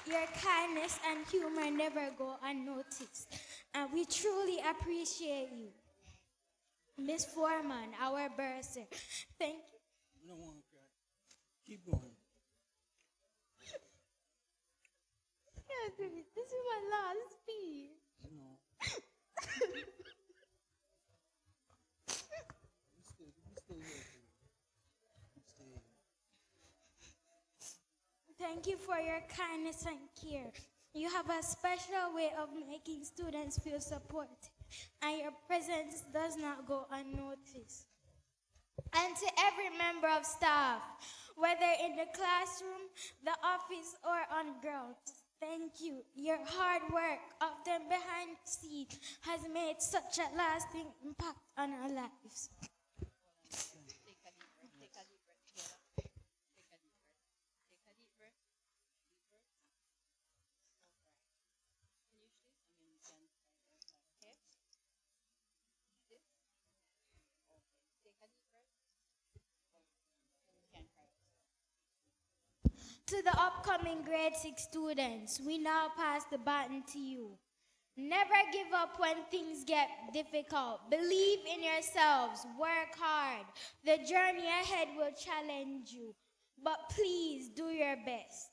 Your kindness and humor never go unnoticed, and we truly appreciate you. Miss Foreman, our bursar, thank you. You don't want to cry. Keep going. This is my last speech. I know. You stay here. You stay here. Thank you for your kindness and care. You have a special way of making students feel supported, and your presence does not go unnoticed. And to every member of staff, whether in the classroom, the office, or on ground, thank you. Your hard work, often behind the scenes, has made such a lasting impact on our lives. To the upcoming grade 6 students, we now pass the baton to you. Never give up when things get difficult. Believe in yourselves. Work hard. The journey ahead will challenge you, but please do your best.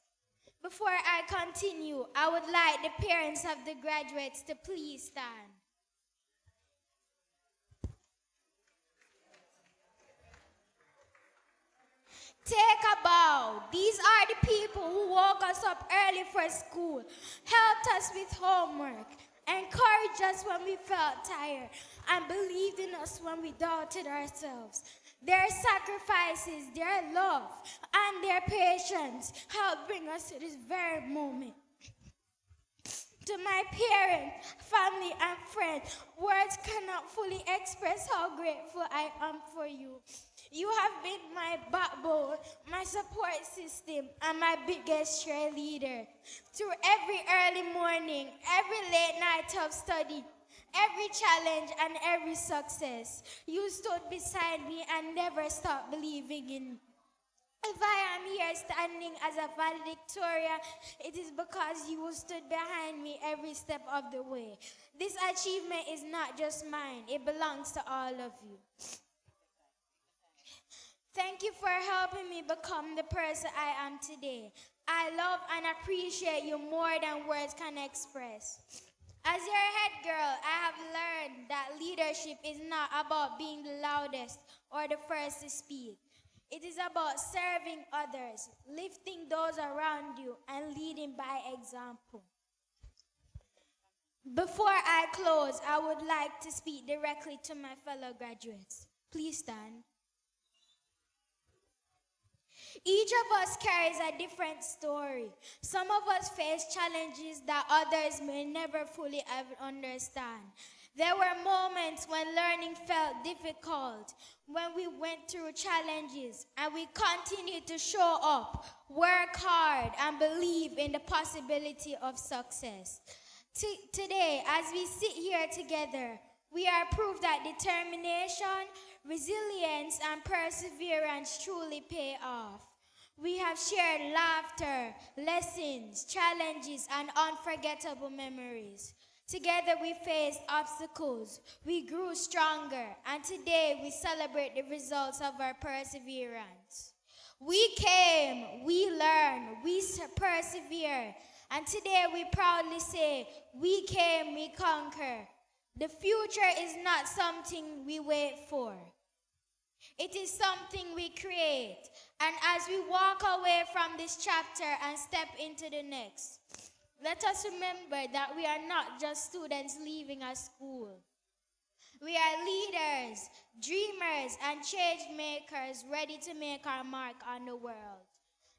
Before I continue, I would like the parents of the graduates to please stand. Take a bow. These are the people who woke us up early for school, helped us with homework, encouraged us when we felt tired, and believed in us when we doubted ourselves. Their sacrifices, their love, and their patience helped bring us to this very moment. To my parents, family, and friends, words cannot fully express how grateful I am for you. You have been my backbone, my support system, and my biggest cheerleader. Through every early morning, every late night of study, every challenge and every success, you stood beside me and never stopped believing in me. If I am here standing as a valedictorian, it is because you stood behind me every step of the way. This achievement is not just mine, it belongs to all of you. Thank you for helping me become the person I am today. I love and appreciate you more than words can express. As your head girl, I have learned that leadership is not about being the loudest or the first to speak. It is about serving others, lifting those around you, and leading by example. Before I close, I would like to speak directly to my fellow graduates. Please stand. Each of us carries a different story. Some of us face challenges that others may never fully understand. There were moments when learning felt difficult, when we went through challenges, and we continued to show up, work hard, and believe in the possibility of success. Today, as we sit here together, we are proof that determination, resilience, and perseverance truly pay off. We have shared laughter, lessons, challenges, and unforgettable memories. Together we faced obstacles, we grew stronger, and today we celebrate the results of our perseverance. We came, we learned, we persevered, and today we proudly say, we came, we conquer. The future is not something we wait for. It is something we create. And as we walk away from this chapter and step into the next, let us remember that we are not just students leaving a school. We are leaders, dreamers, and change makers ready to make our mark on the world.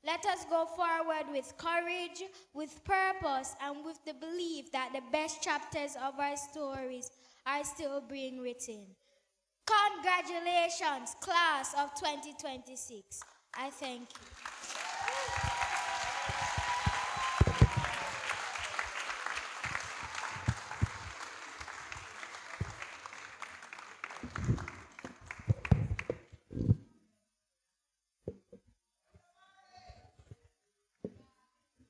Let us go forward with courage, with purpose, and with the belief that the best chapters of our stories are still being written. Congratulations, class of 2026. I thank you.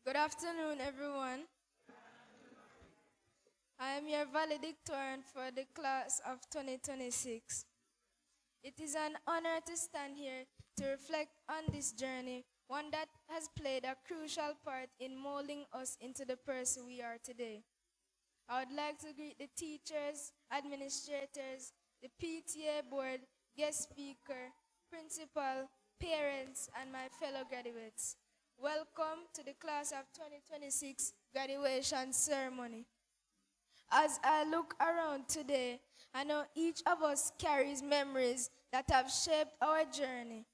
Good afternoon, everyone. I am your valedictorian for the class of 2026. It is an honor to stand here to reflect on this journey, one that has played a crucial part in molding us into the person we are today. I would like to greet the teachers, administrators, the PTA board, guest speaker, principal, parents, and my fellow graduates. Welcome to the class of 2026 graduation ceremony. As I look around today, I know each of us carries memories that have shaped our journey.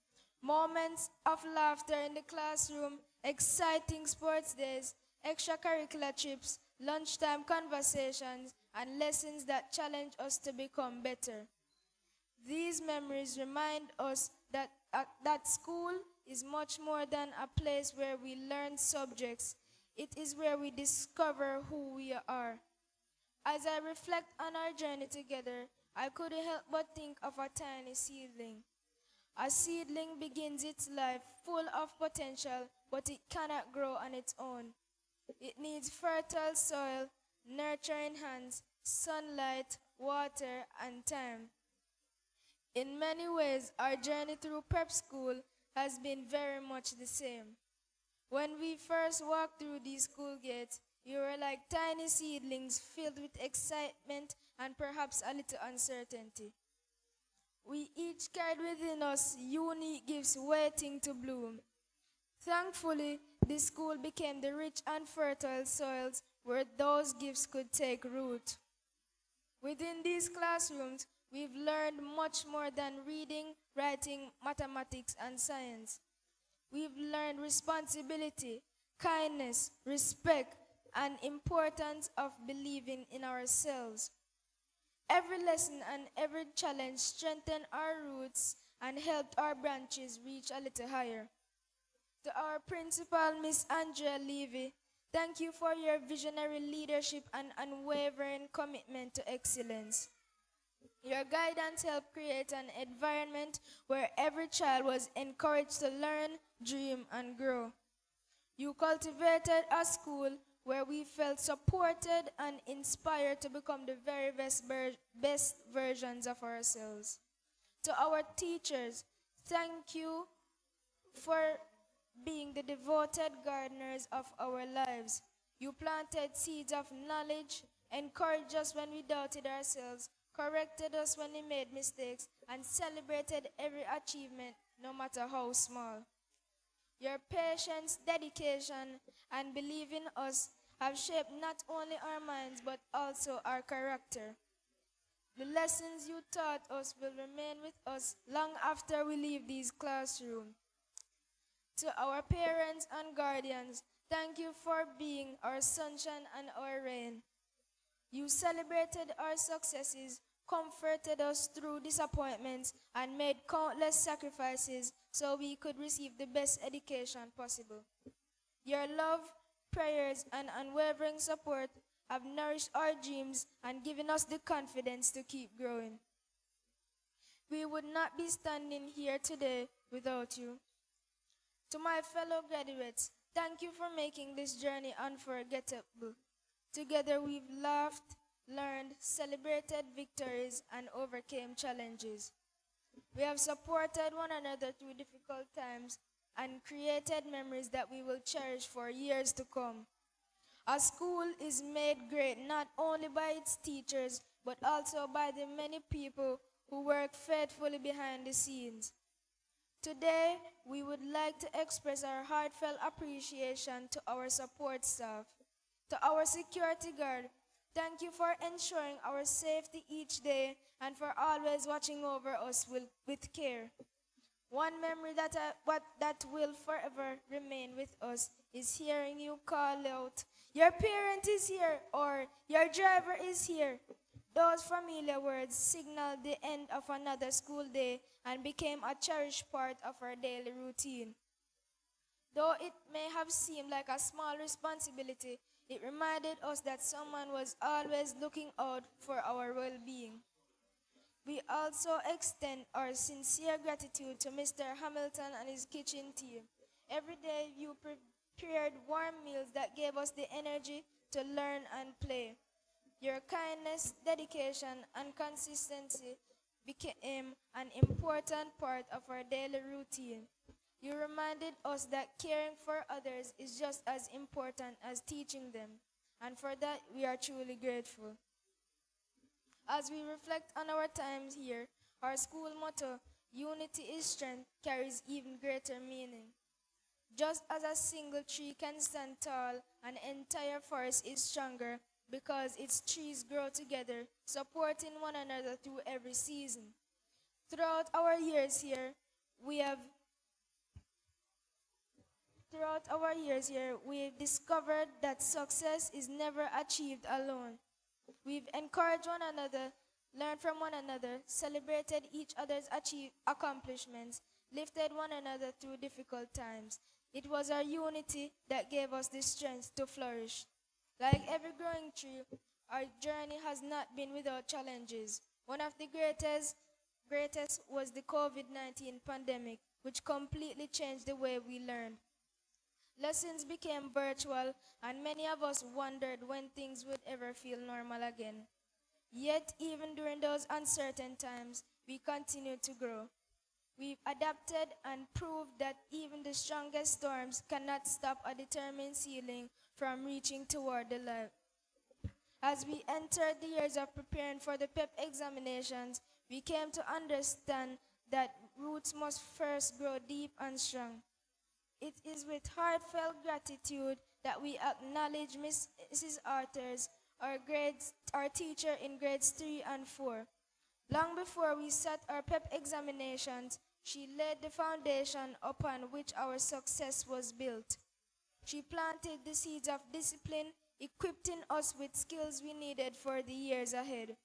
Moments of laughter in the classroom, exciting sports days, extracurricular trips, lunchtime conversations, and lessons that challenge us to become better. These memories remind us that school is much more than a place where we learn subjects. It is where we discover who we are. As I reflect on our journey together, I couldn't help but think of a tiny seedling. A seedling begins its life full of potential, but it cannot grow on its own. It needs fertile soil, nurturing hands, sunlight, water, and time. In many ways, our journey through prep school has been very much the same. When we first walked through these school gates, we were like tiny seedlings filled with excitement and perhaps a little uncertainty. We each carried within us unique gifts waiting to bloom. Thankfully, this school became the rich and fertile soils where those gifts could take root. Within these classrooms, we've learned much more than reading, writing, mathematics, and science. We've learned responsibility, kindness, respect, and importance of believing in ourselves. Every lesson and every challenge strengthened our roots and helped our branches reach a little higher. To our principal, Miss Andrea Levy, thank you for your visionary leadership and unwavering commitment to excellence. Your guidance helped create an environment where every child was encouraged to learn, dream, and grow. You cultivated a school where we felt supported and inspired to become the very best versions of ourselves. To our teachers, thank you for being the devoted gardeners of our lives. You planted seeds of knowledge, encouraged us when we doubted ourselves, corrected us when we made mistakes, and celebrated every achievement, no matter how small. Your patience, dedication, and belief in us have shaped not only our minds but also our character. The lessons you taught us will remain with us long after we leave these classrooms. To our parents and guardians, thank you for being our sunshine and our rain. You celebrated our successes, comforted us through disappointments, and made countless sacrifices so we could receive the best education possible. Your love, prayers, and unwavering support have nourished our dreams and given us the confidence to keep growing. We would not be standing here today without you. To my fellow graduates, thank you for making this journey unforgettable. Together we've laughed, learned, celebrated victories, and overcame challenges. We have supported one another through difficult times and created memories that we will cherish for years to come. Our school is made great not only by its teachers, but also by the many people who work faithfully behind the scenes. Today, we would like to express our heartfelt appreciation to our support staff. To our security guard, thank you for ensuring our safety each day and for always watching over us with care. One memory that will forever remain with us is hearing you call out, "Your parent is here," or "Your driver is here." Those familiar words signaled the end of another school day and became a cherished part of our daily routine. Though it may have seemed like a small responsibility, it reminded us that someone was always looking out for our well-being. We also extend our sincere gratitude to Mr. Hamilton and his kitchen team. Every day you prepared warm meals that gave us the energy to learn and play. Your kindness, dedication, and consistency became an important part of our daily routine. You reminded us that caring for others is just as important as teaching them, and for that we are truly grateful. As we reflect on our times here, our school motto, "Unity is strength," carries even greater meaning. Just as a single tree can stand tall, an entire forest is stronger because its trees grow together, supporting one another through every season. Throughout our years here, we've discovered that success is never achieved alone. We've encouraged one another, learned from one another, celebrated each other's accomplishments, lifted one another through difficult times. It was our unity that gave us the strength to flourish. Like every growing tree, our journey has not been without challenges. One of the greatest was the COVID-19 pandemic, which completely changed the way we learned. Lessons became virtual, and many of us wondered when things would ever feel normal again. Yet, even during those uncertain times, we continued to grow. We've adapted and proved that even the strongest storms cannot stop a determined ceiling from reaching toward the light. As we entered the years of preparing for the PEP examinations, we came to understand that roots must first grow deep and strong. It is with heartfelt gratitude that we acknowledge Mrs. Arthurs, our teacher in grades 3 and 4. Long before we sat our PEP examinations, she laid the foundation upon which our success was built. She planted the seeds of discipline, equipping us with skills we needed for the years ahead.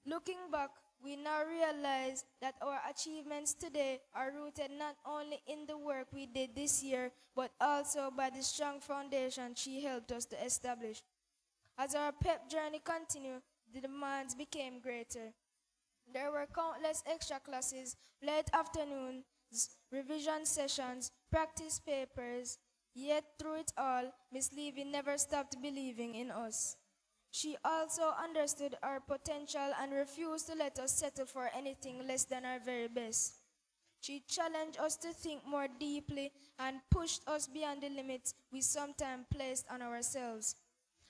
Looking back, We now realize that our achievements today are rooted not only in the work we did this year, but also by the strong foundation she helped us to establish. As our PEP journey continued, the demands became greater. There were countless extra classes, late afternoons, revision sessions, practice papers. Yet through it all, Miss Levy never stopped believing in us. She also understood our potential and refused to let us settle for anything less than our very best. She challenged us to think more deeply and pushed us beyond the limits we sometimes placed on ourselves.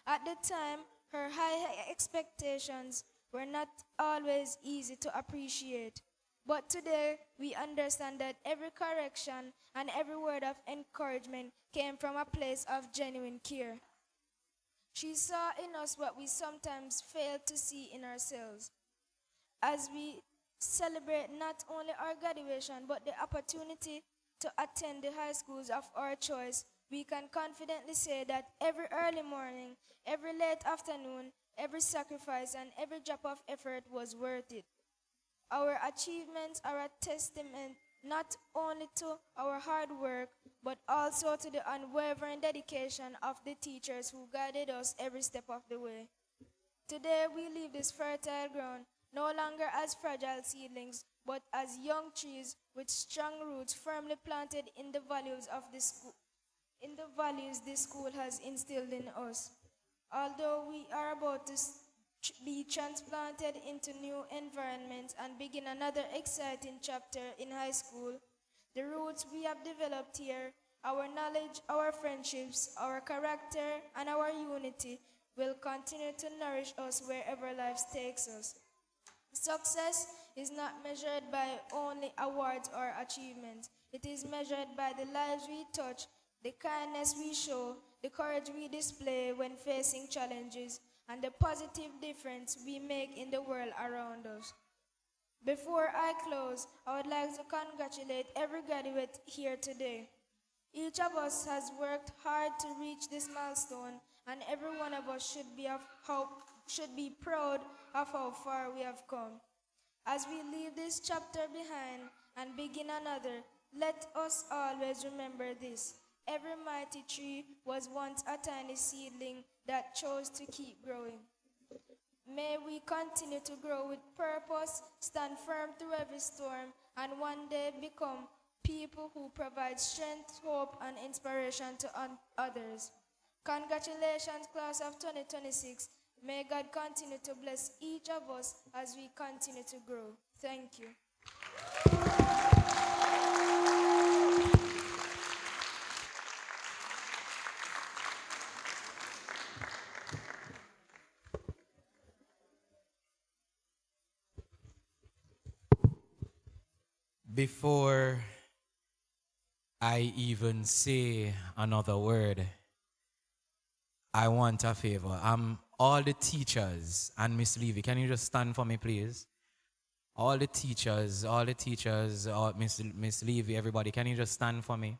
At the time, her high expectations were not always easy to appreciate. But today, we understand that every correction and every word of encouragement came from a place of genuine care. She saw in us what we sometimes fail to see in ourselves. As we celebrate not only our graduation, but the opportunity to attend the high schools of our choice, we can confidently say that every early morning, every late afternoon, every sacrifice, and every drop of effort was worth it. Our achievements are a testament not only to our hard work, but also to the unwavering dedication of the teachers who guided us every step of the way. Today we leave this fertile ground no longer as fragile seedlings, but as young trees with strong roots firmly planted in the values of the school, in the values this school has instilled in us. Although we are about to be transplanted into new environments and begin another exciting chapter in high school, the roots we have developed here, our knowledge, our friendships, our character, and our unity will continue to nourish us wherever life takes us. Success is not measured by only awards or achievements. It is measured by the lives we touch, the kindness we show, the courage we display when facing challenges, and the positive difference we make in the world around us. Before I close, I would like to congratulate every graduate here today. Each of us has worked hard to reach this milestone, and every one of us should be proud of how far we have come. As we leave this chapter behind and begin another, let us always remember this. Every mighty tree was once a tiny seedling that chose to keep growing. May we continue to grow with purpose, stand firm through every storm, and one day become people who provide strength, hope, and inspiration to others. Congratulations, class of 2026. May God continue to bless each of us as we continue to grow. Thank you. Before I even say another word, I want a favor. All the teachers and Miss Levy, can you just stand for me, please? All the teachers, Miss Levy, everybody, can you just stand for me?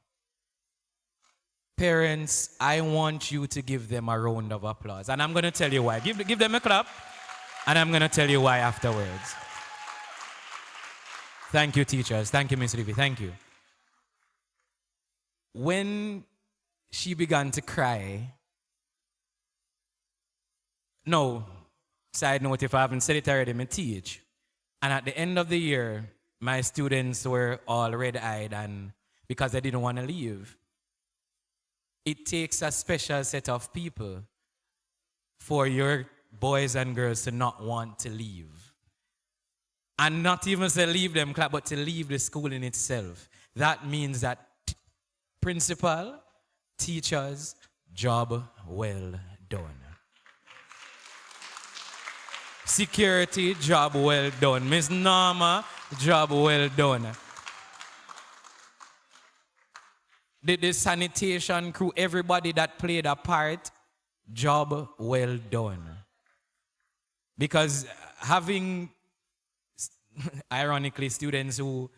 Parents, I want you to give them a round of applause. And I'm going to tell you why. Give them a clap. And I'm going to tell you why afterwards. Thank you, teachers. Thank you, Miss Levy. Thank you. When she began to cry, no, side note, if I haven't said it already, I teach. And at the end of the year, my students were all red-eyed and because they didn't want to leave. It takes a special set of people for your boys and girls to not want to leave. And not even to leave them, but to leave the school in itself. That means that principal, teachers, job well done. Security, job well done. Miss Norma, job well done. The sanitation crew, everybody that played a part, job well done. Because having, ironically, students who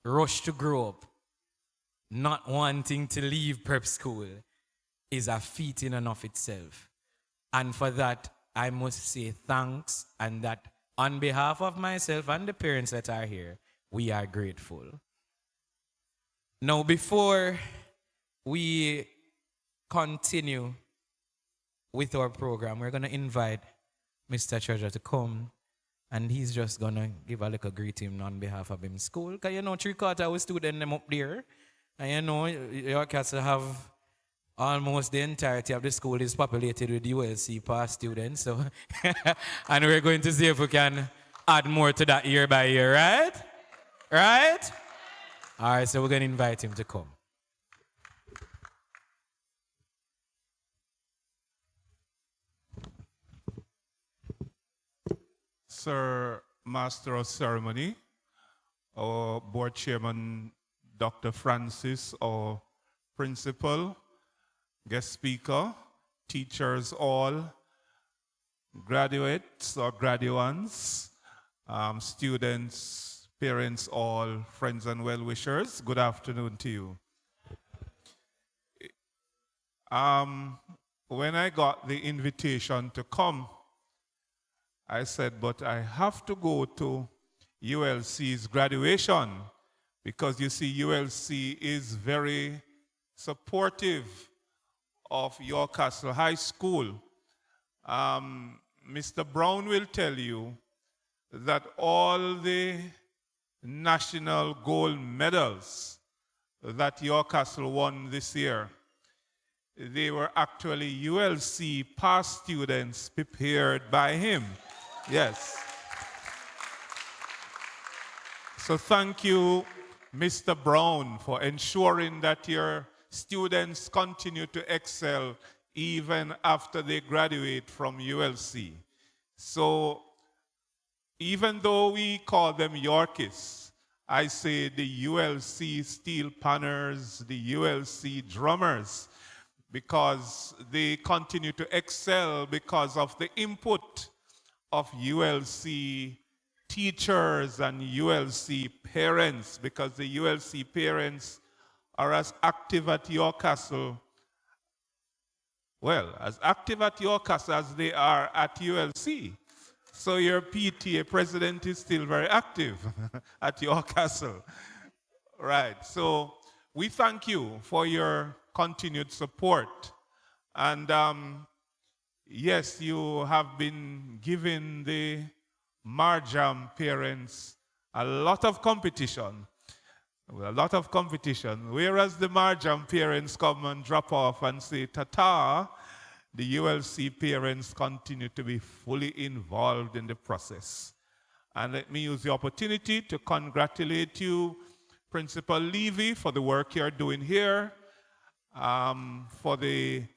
rush to grow up, not wanting to leave prep school, is a feat in and of itself. And for that, I must say thanks, and that On behalf of myself and the parents that are here, we are grateful. Now, before we continue with our program, we're going to invite Mr. Treasure to come, and he's just going to give a little greeting on behalf of his school. Because you know, 3/4 of students them up there, and you know, your castle have almost the entirety of the school is populated with ULC past students. So, and we're going to see if we can add more to that year by year, right? Right? All right, so we're going to invite him to come. Sir, Master of Ceremony, our Board Chairman, Dr. Francis, our Principal, guest speaker, teachers all, graduates or graduands, students, parents all, friends and well-wishers, good afternoon to you. When I got the invitation to come, I said, but I have to go to ULC's graduation because you see, ULC is very supportive of York Castle High School. Mr. Brown will tell you that all the national gold medals that York Castle won this year, they were actually ULC past students prepared by him. Yes. So thank you, Mr. Brown, for ensuring that your students continue to excel even after they graduate from ULC. So even though we call them Yorkists, I say the ULC steel panners, the ULC drummers, because they continue to excel because of the input of ULC teachers and ULC parents, because the ULC parents are as active at York Castle, well, as active at York Castle as they are at ULC. So your PTA president is still very active at York Castle. Right, so we thank you for your continued support. And yes, you have been giving the Marjam parents a lot of competition. Whereas the Marjam parents come and drop off and say, "Tata," the ULC parents continue to be fully involved in the process. And let me use the opportunity to congratulate you, Principal Levy, for the work you're doing here, for the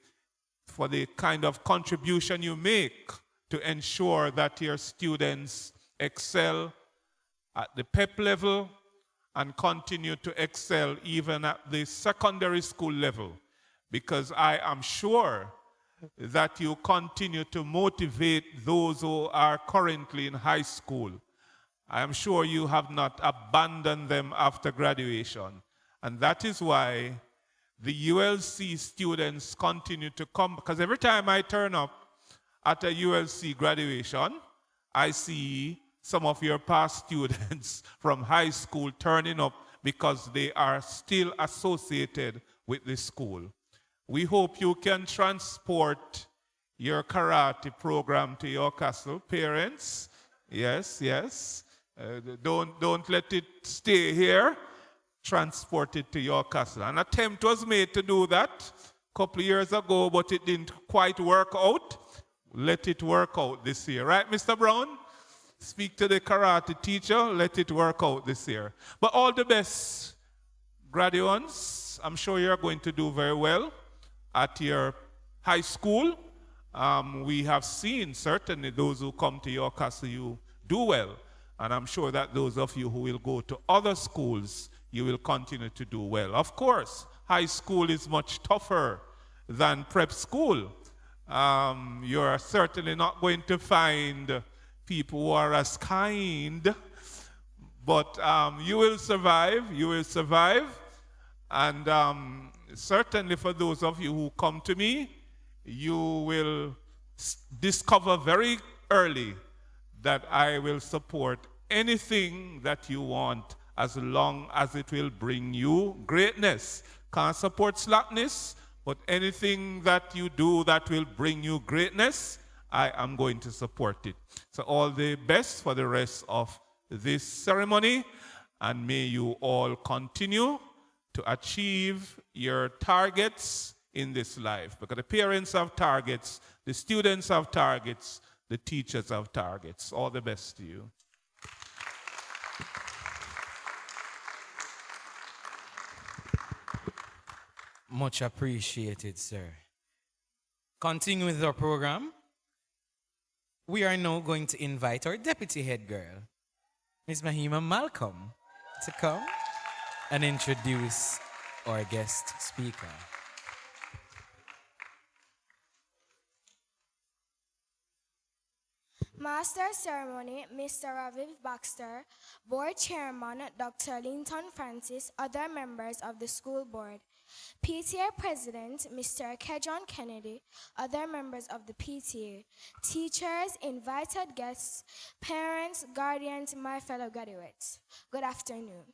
kind of contribution you make to ensure that your students excel at the PEP level and continue to excel even at the secondary school level, because I am sure that you continue to motivate those who are currently in high school. I am sure you have not abandoned them after graduation. And that is why the ULC students continue to come, because every time I turn up at a ULC graduation, I see some of your past students from high school turning up because they are still associated with the school. We hope you can transport your karate program to York Castle. Parents, yes. Don't let it stay here. Transport it to York Castle. An attempt was made to do that a couple of years ago, but it didn't quite work out. Let it work out this year. Right, Mr. Brown? Speak to the karate teacher. Let it work out this year. But all the best, graduates. I'm sure you're going to do very well at your high school. We have seen certainly those who come to York Castle, you do well. And I'm sure that those of you who will go to other schools, you will continue to do well. Of course, high school is much tougher than prep school. You're certainly not going to find people who are as kind, but you will survive. And certainly for those of you who come to me, you will discover very early that I will support anything that you want as long as it will bring you greatness. Can't support slackness, but anything that you do that will bring you greatness, I am going to support it. So all the best for the rest of this ceremony, and may you all continue to achieve your targets in this life, because the parents have targets, the students have targets, the teachers have targets. All the best to you. Much appreciated, sir. Continuing with our program, we are now going to invite our deputy head girl, Ms. Mahima Malcolm, to come and introduce our guest speaker. Master of Ceremony, Mr. Raviv Baxter, Board Chairman, Dr. Linton Francis, other members of the school board, PTA President, Mr. Kejon Kennedy, other members of the PTA, teachers, invited guests, parents, guardians, my fellow graduates. Good afternoon.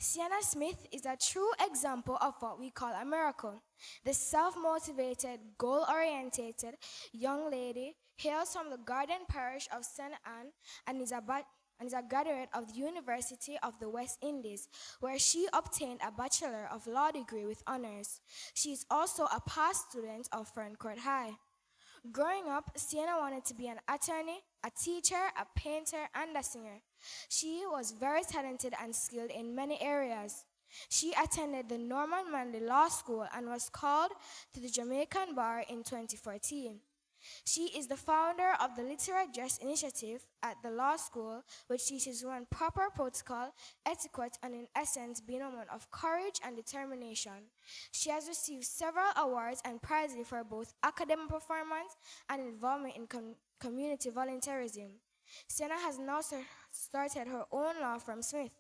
Sienna Smith is a true example of what we call a miracle. The self-motivated, goal-orientated young lady hails from the Garden Parish of St. Anne and is a graduate of the University of the West Indies, where she obtained a Bachelor of Law degree with honors. She is also a past student of Ferncourt High. Growing up, Sienna wanted to be an attorney, a teacher, a painter, and a singer. She was very talented and skilled in many areas. She attended the Norman Manley Law School and was called to the Jamaican Bar in 2014. She is the founder of the Literate Dress Initiative at the law school, which teaches one proper protocol, etiquette, and in essence, being a woman of courage and determination. She has received several awards and prizes for both academic performance and involvement in community volunteerism. Sienna has now started her own law firm, Smith,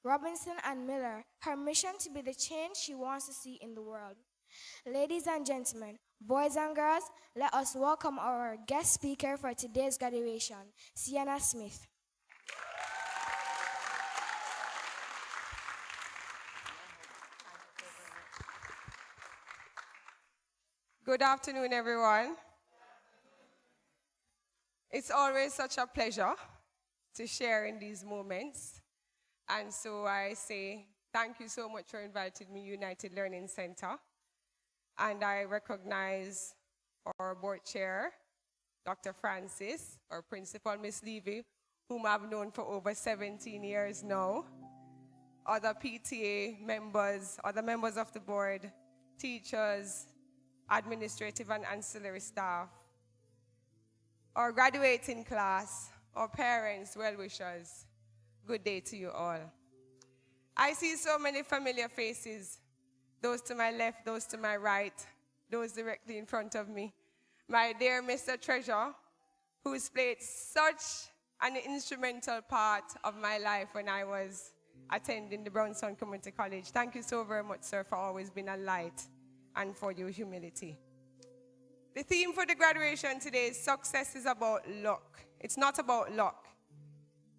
Robinson, and Miller, her mission to be the change she wants to see in the world. Ladies and gentlemen, boys and girls, let us welcome our guest speaker for today's graduation, Sienna Smith. Good afternoon, everyone. It's always such a pleasure to share in these moments. And so I say thank you so much for inviting me, United Learning Center. And I recognize our board chair, Dr. Francis, our principal, Miss Levy, whom I've known for over 17 years now, other PTA members, other members of the board, teachers, administrative and ancillary staff, our graduating class, our parents, well-wishers, good day to you all. I see so many familiar faces, those to my left, those to my right, those directly in front of me. My dear Mr. Treasure, who's played such an instrumental part of my life when I was attending the Brownstown Community College. Thank you so very much, sir, for always being a light and for your humility. The theme for the graduation today is success is about luck. It's not about luck.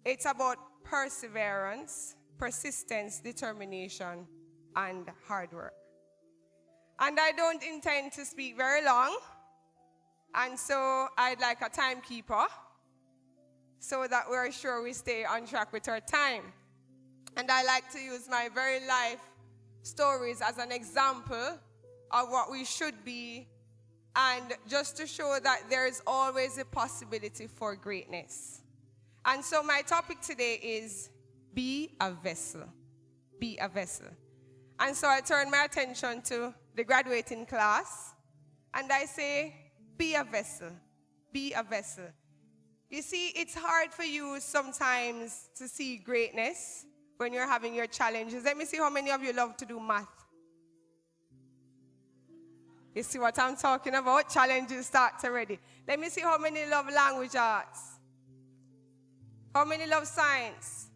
It's about perseverance, persistence, determination, and hard work. And I don't intend to speak very long, and so I'd like a timekeeper so that we're sure we stay on track with our time. And I like to use my very life stories as an example of what we should be, and just to show that there is always a possibility for greatness. And so my topic today is be a vessel. Be a vessel. And so I turn my attention to the graduating class, and I say, be a vessel. Be a vessel. You see, it's hard for you sometimes to see greatness when you're having your challenges. Let me see how many of you love to do math. You see what I'm talking about? Challenges start already. Let me see how many love language arts. How many love science?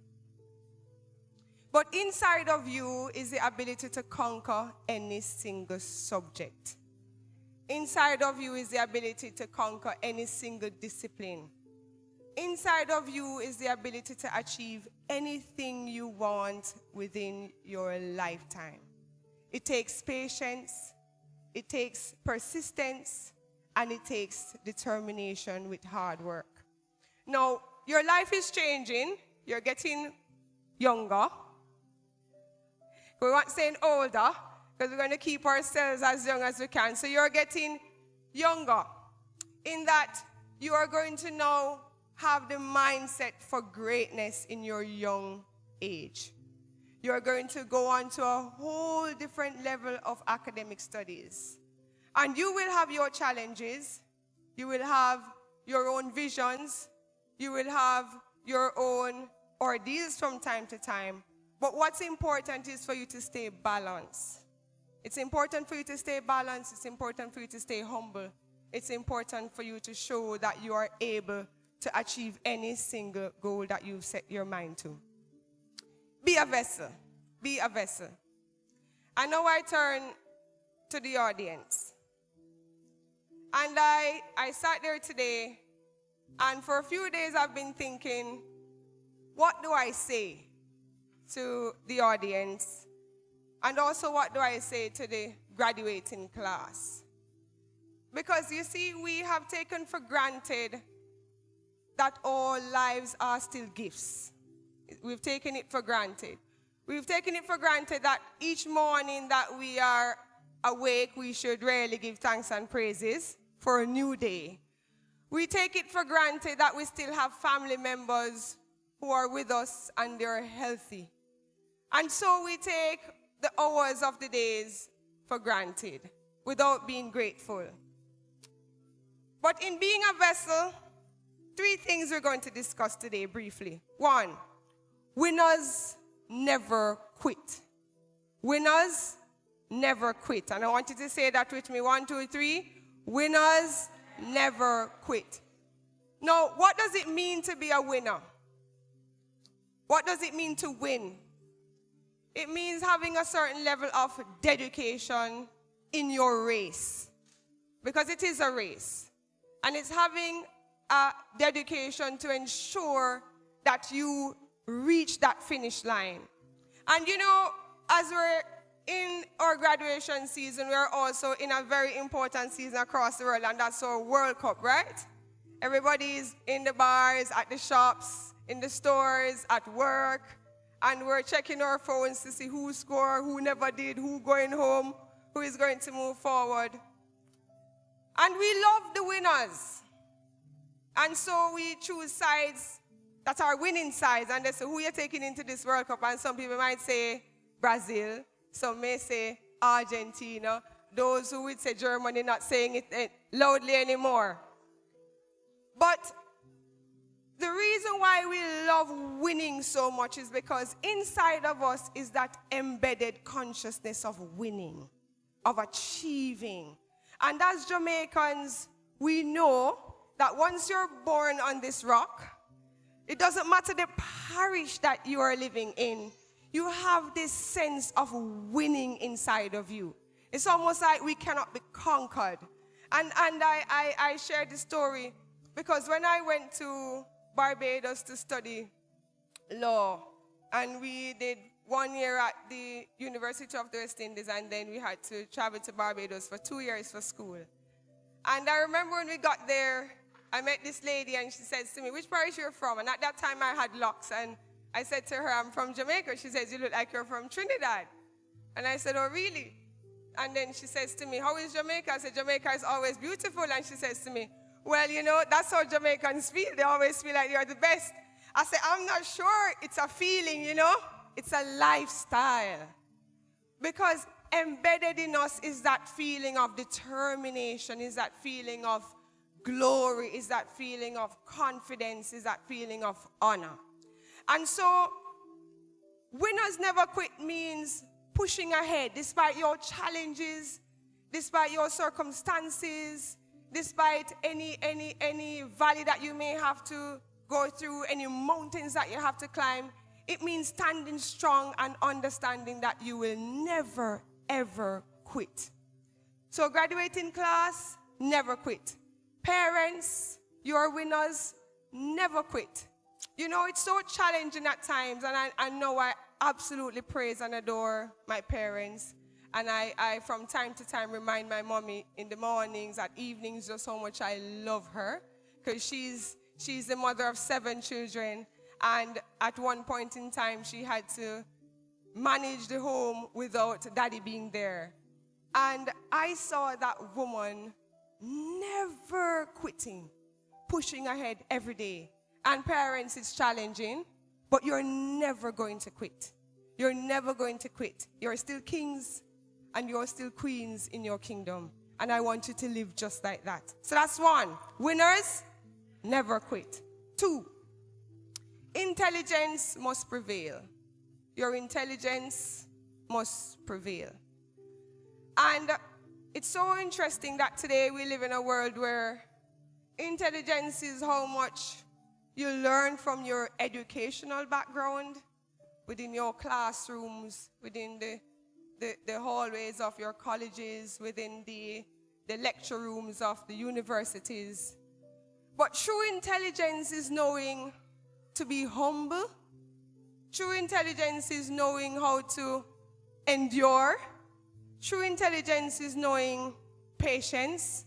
But inside of you is the ability to conquer any single subject. Inside of you is the ability to conquer any single discipline. inside of you is the ability to achieve anything you want within your lifetime. It takes patience, it takes persistence, and it takes determination with hard work. Now, your life is changing. You're getting younger. We weren't saying older, because we're going to keep ourselves as young as we can. So you're getting younger in that you are going to now have the mindset for greatness in your young age. You're going to go on to a whole different level of academic studies. And you will have your challenges. You will have your own visions. You will have your own ordeals from time to time. But what's important is for you to stay balanced. It's important for you to stay balanced. It's important for you to stay humble. It's important for you to show that you are able to achieve any single goal that you've set your mind to. Be a vessel. Be a vessel. And now I turn to the audience. And I sat there today, and for a few days I've been thinking, what do I say to the audience? And also, what do I say to the graduating class? Because you see, we have taken for granted that all lives are still gifts. We've taken it for granted. We've taken it for granted that each morning that we are awake, we should really give thanks and praises for a new day. We take it for granted that we still have family members who are with us and they're healthy. And so we take the hours of the days for granted without being grateful. But in being a vessel, 3 things we're going to discuss today briefly. 1, winners never quit. Winners never quit. And I want you to say that with me. 1, 2, 3. Winners never quit. Now, what does it mean to be a winner? What does it mean to win? It means having a certain level of dedication in your race. Because it is a race. And it's having a dedication to ensure that you reach that finish line. And you know, as we're in our graduation season, we're also in a very important season across the world, and that's our World Cup, right? Everybody's in the bars, at the shops, in the stores, at work, and we're checking our phones to see who scored, who never did, who going home, who is going to move forward. And we love the winners. And so we choose sides that are winning sides, and they say, who you're taking into this World Cup? And some people might say Brazil, some may say Argentina, those who would say Germany, not saying it loudly anymore. But the reason why we love winning so much is because inside of us is that embedded consciousness of winning, of achieving. And as Jamaicans, we know that once you're born on this rock, it doesn't matter the parish that you are living in, you have this sense of winning inside of you. It's almost like we cannot be conquered. And I shared the story because when I went to Barbados to study law, and we did 1 year at the University of the West Indies, and then we had to travel to Barbados for 2 years for school. And I remember when we got there, I met this lady, and she says to me, which parish you're from? And at that time, I had locks, and I said to her, I'm from Jamaica. She says, you look like you're from Trinidad. And I said, oh, really? And then she says to me, how is Jamaica? I said, Jamaica is always beautiful. And she says to me, well, you know, that's how Jamaicans feel. They always feel like you're the best. I said, I'm not sure. It's a feeling, you know. It's a lifestyle. Because embedded in us is that feeling of determination, is that feeling of glory, is that feeling of confidence, is that feeling of honor. And so, winners never quit means pushing ahead despite your challenges, despite your circumstances, despite any valley that you may have to go through, any mountains that you have to climb. It means standing strong and understanding that you will never, ever quit. So graduating class, never quit. Parents, you're winners. never quit. You know, it's so challenging at times, and I know I absolutely praise and adore my parents. And I, from time to time, remind my mommy in the mornings, at evenings, just how much I love her. Because she's the mother of 7 children. And at one point in time, she had to manage the home without daddy being there. And I saw that woman never quitting, pushing ahead every day. And parents, it's challenging, but you're never going to quit. You're never going to quit. You're still kings and you're still queens in your kingdom. And I want you to live just like that. So that's 1. Winners never quit. 2, intelligence must prevail. Your intelligence must prevail. And it's so interesting that today we live in a world where intelligence is how much you learn from your educational background, within your classrooms, within the hallways of your colleges, within the lecture rooms of the universities. But true intelligence is knowing to be humble. True intelligence is knowing how to endure. True intelligence is knowing patience.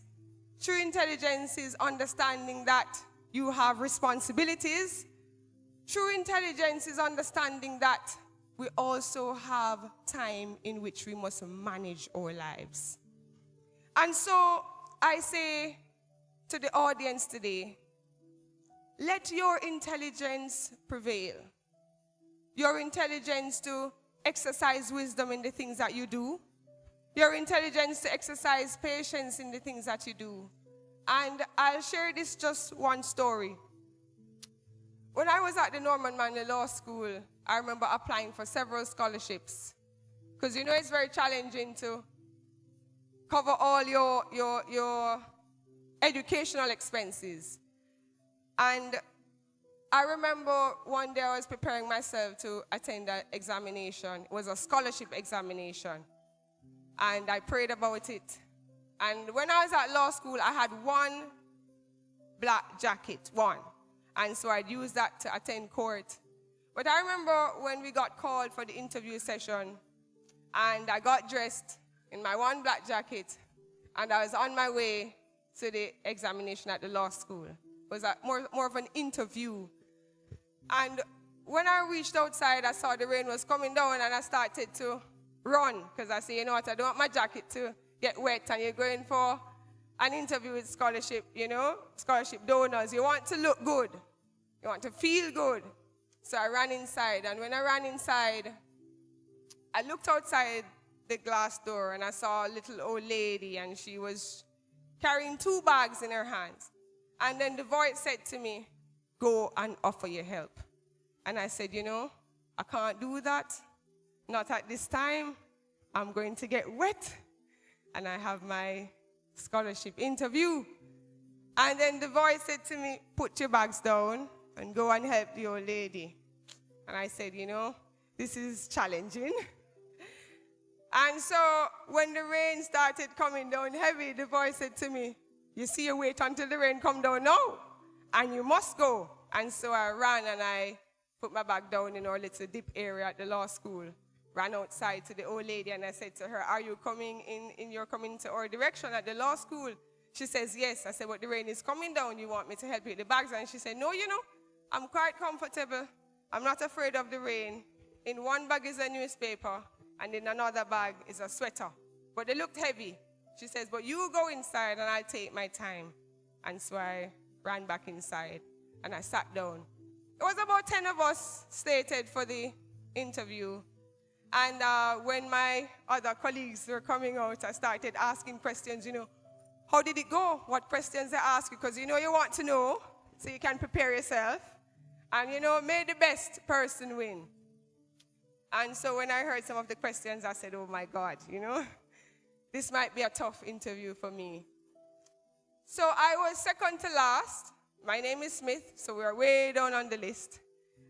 True intelligence is understanding that you have responsibilities. True intelligence is understanding that we also have time in which we must manage our lives. And so I say to the audience today, let your intelligence prevail. Your intelligence to exercise wisdom in the things that you do. Your intelligence to exercise patience in the things that you do. And I'll share this just one story. When I was at the Norman Manley Law School, I remember applying for several scholarships. Because you know it's very challenging to cover all your educational expenses. And I remember one day I was preparing myself to attend an examination. It was a scholarship examination. And I prayed about it. And when I was at law school, I had 1 black jacket, 1. And so I'd use that to attend court. But I remember when we got called for the interview session, and I got dressed in my 1 black jacket, and I was on my way to the examination at the law school. It was more of an interview. And when I reached outside, I saw the rain was coming down, and I started to run, because I said, you know what, I don't want my jacket to get wet, and you're going for an interview with scholarship, you know, scholarship donors. You want to look good. You want to feel good. So I ran inside, and when I ran inside, I looked outside the glass door, and I saw a little old lady, and she was carrying 2 bags in her hands. And then the voice said to me, go and offer your help. And I said, you know, I can't do that. Not at this time. I'm going to get wet. And I have my scholarship interview. And then the voice said to me, put your bags down and go and help the old lady. And I said, you know, this is challenging. And so when the rain started coming down heavy, the voice said to me, you see, you wait until the rain come down now, and you must go. And so I ran and I put my bag down in our little dip area at the law school, ran outside to the old lady, and I said to her, are you coming you're coming to our direction at the law school? She says, yes. I said, but the rain is coming down. You want me to help you with the bags? And she said, no, you know, I'm quite comfortable. I'm not afraid of the rain. In 1 bag is a newspaper, and in another bag is a sweater. But they looked heavy. She says, but you go inside and I'll take my time. And so I ran back inside and I sat down. It was about 10 of us slated for the interview. And when my other colleagues were coming out, I started asking questions, you know, how did it go? What questions they ask you? Because you know you want to know, so you can prepare yourself. And you know, may the best person win. And so when I heard some of the questions, I said, oh my God, you know, this might be a tough interview for me. So I was second to last. My name is Smith, so we are way down on the list.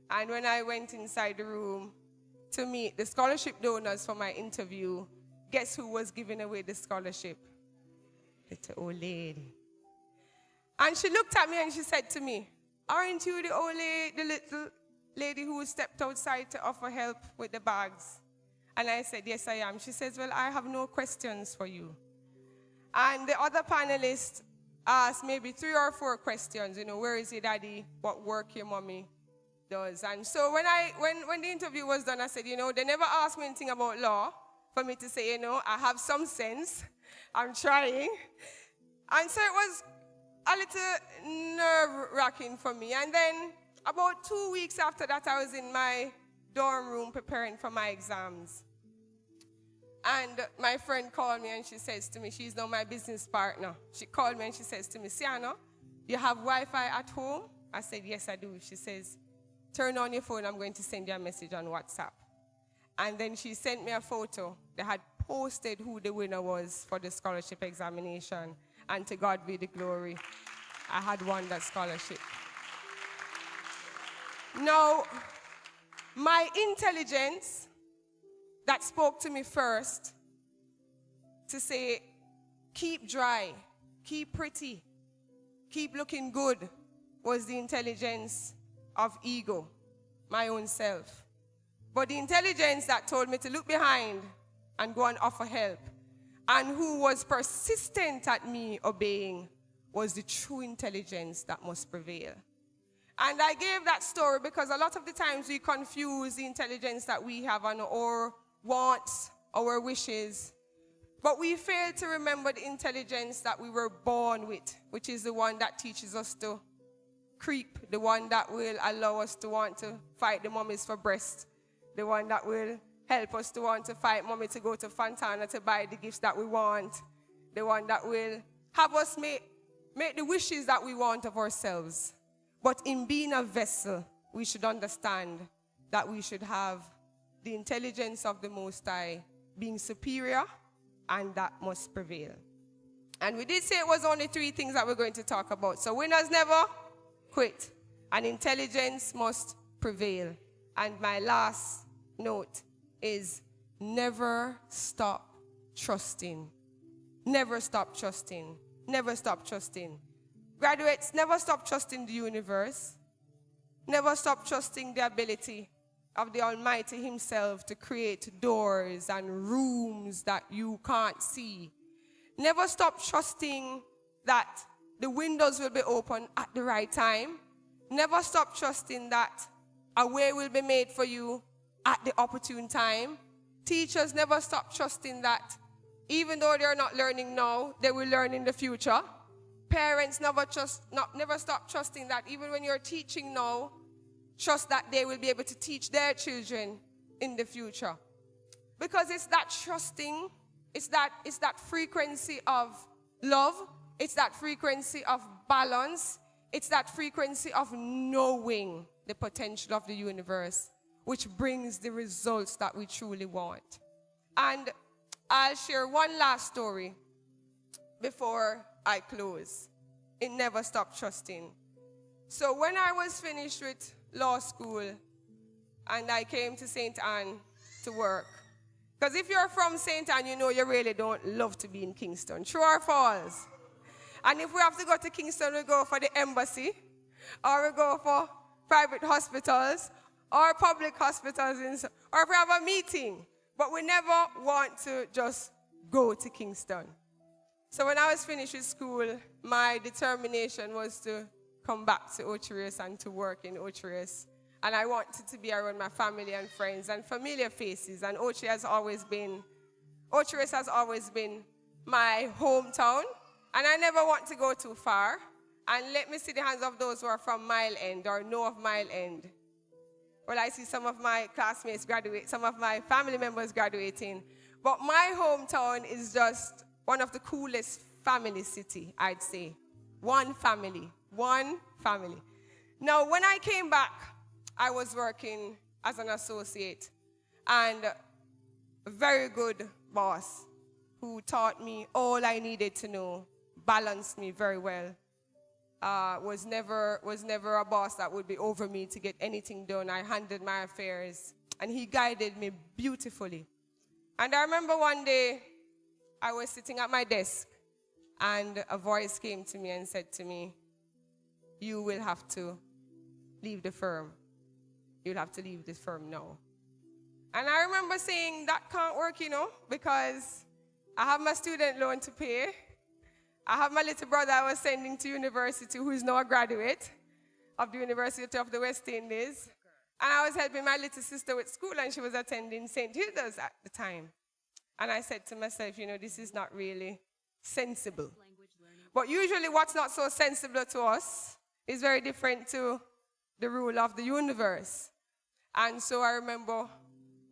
And when I went inside the room to meet the scholarship donors for my interview, guess who was giving away the scholarship? Little old lady. And she looked at me and she said to me, aren't you the little lady who stepped outside to offer help with the bags? And I said, yes, I am. She says, well, I have no questions for you. And the other panelists asked maybe 3 or 4 questions. Where is your daddy? What work your mommy does? And so when the interview was done, I said, they never asked me anything about law for me to say, I have some sense. I'm trying. And so it was a little nerve-wracking for me. And then about 2 weeks after that, I was in my dorm room preparing for my exams. And my friend called me and she says to me, she's now my business partner. She called me and she says to me, Sienna, you have Wi-Fi at home? I said, yes, I do. She says, turn on your phone. I'm going to send you a message on WhatsApp. And then she sent me a photo. They had posted who the winner was for the scholarship examination. And to God be the glory. I had won that scholarship. Now, my intelligence that spoke to me first to say, keep dry, keep pretty, keep looking good, was the intelligence of ego, my own self. But the intelligence that told me to look behind and go and offer help, and who was persistent at me obeying, was the true intelligence that must prevail. And I gave that story because a lot of the times we confuse the intelligence that we have and our wants, our wishes, but we fail to remember the intelligence that we were born with, which is the one that teaches us to creep, the one that will allow us to want to fight the mummies for breast, the one that will help us to want to fight mommy to go to Fontana to buy the gifts that we want, the one that will have us make the wishes that we want of ourselves. But in being a vessel, we should understand that we should have the intelligence of the Most High being superior, and that must prevail. And we did say it was only 3 things that we're going to talk about. So winners never quit, and intelligence must prevail. And my last note is never stop trusting. Never stop trusting. Never stop trusting. Graduates, never stop trusting the universe. Never stop trusting the ability of the Almighty Himself to create doors and rooms that you can't see. Never stop trusting that the windows will be open at the right time. Never stop trusting that a way will be made for you at the opportune time. Teachers, never stop trusting that even though they're not learning now, they will learn in the future. Parents, never stop trusting that even when you're teaching now, trust that they will be able to teach their children in the future. Because it's that trusting, it's that frequency of love, it's that frequency of balance, it's that frequency of knowing the potential of the universe, which brings the results that we truly want. And I'll share one last story before I close. It never stopped trusting. So when I was finished with law school and I came to St. Anne to work, because if you're from St. Anne, you know you really don't love to be in Kingston. True or false? And if we have to go to Kingston, we go for the embassy, or we go for private hospitals, or public hospitals, or if we have a meeting. But we never want to just go to Kingston. So when I was finished with school, my determination was to come back to Ocho and to work in Ocho. And I wanted to be around my family and friends and familiar faces. And Ocho has always been my hometown. And I never want to go too far. And let me see the hands of those who are from Mile End or know of Mile End. Well, I see some of my classmates graduate, some of my family members graduating. But my hometown is just one of the coolest family city, I'd say. One family. Now, when I came back, I was working as an associate. And a very good boss who taught me all I needed to know, balanced me very well. Was never a boss that would be over me to get anything done. I handled my affairs, and he guided me beautifully. And I remember one day, I was sitting at my desk, and a voice came to me and said to me, you will have to leave the firm. You'll have to leave this firm now. And I remember saying, that can't work, because I have my student loan to pay. I have my little brother I was sending to university, who is now a graduate of the University of the West Indies. And I was helping my little sister with school, and she was attending St. Hilda's at the time. And I said to myself, this is not really sensible. But usually what's not so sensible to us is very different to the rule of the universe. And so I remember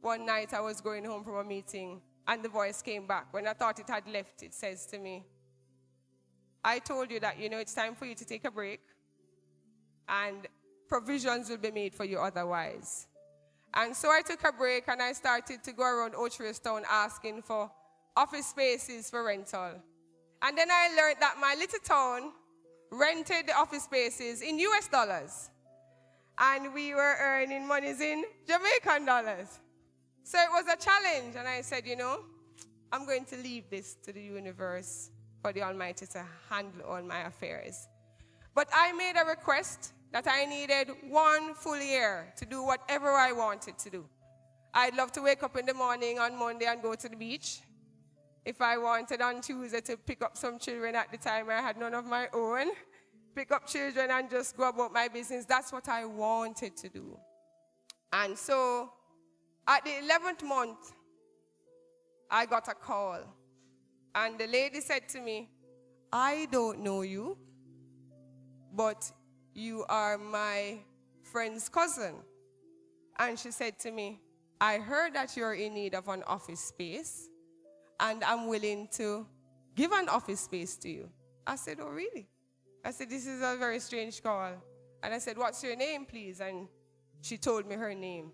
one night I was going home from a meeting, and the voice came back. When I thought it had left, it says to me, I told you that, it's time for you to take a break, and provisions will be made for you otherwise. And so I took a break, and I started to go around Ocho town asking for office spaces for rental. And then I learned that my little town rented the office spaces in US dollars. And we were earning monies in Jamaican dollars. So it was a challenge. And I said, I'm going to leave this to the universe for the Almighty to handle all my affairs. But I made a request that I needed 1 full year to do whatever I wanted to do. I'd love to wake up in the morning on Monday and go to the beach. If I wanted on Tuesday to pick up some children, at the time I had none of my own, pick up children and just go about my business. That's what I wanted to do. And so at the 11th month, I got a call. And the lady said to me, I don't know you, but you are my friend's cousin. And she said to me, I heard that you're in need of an office space, and I'm willing to give an office space to you. I said, oh, really? I said, this is a very strange call. And I said, what's your name, please? And she told me her name.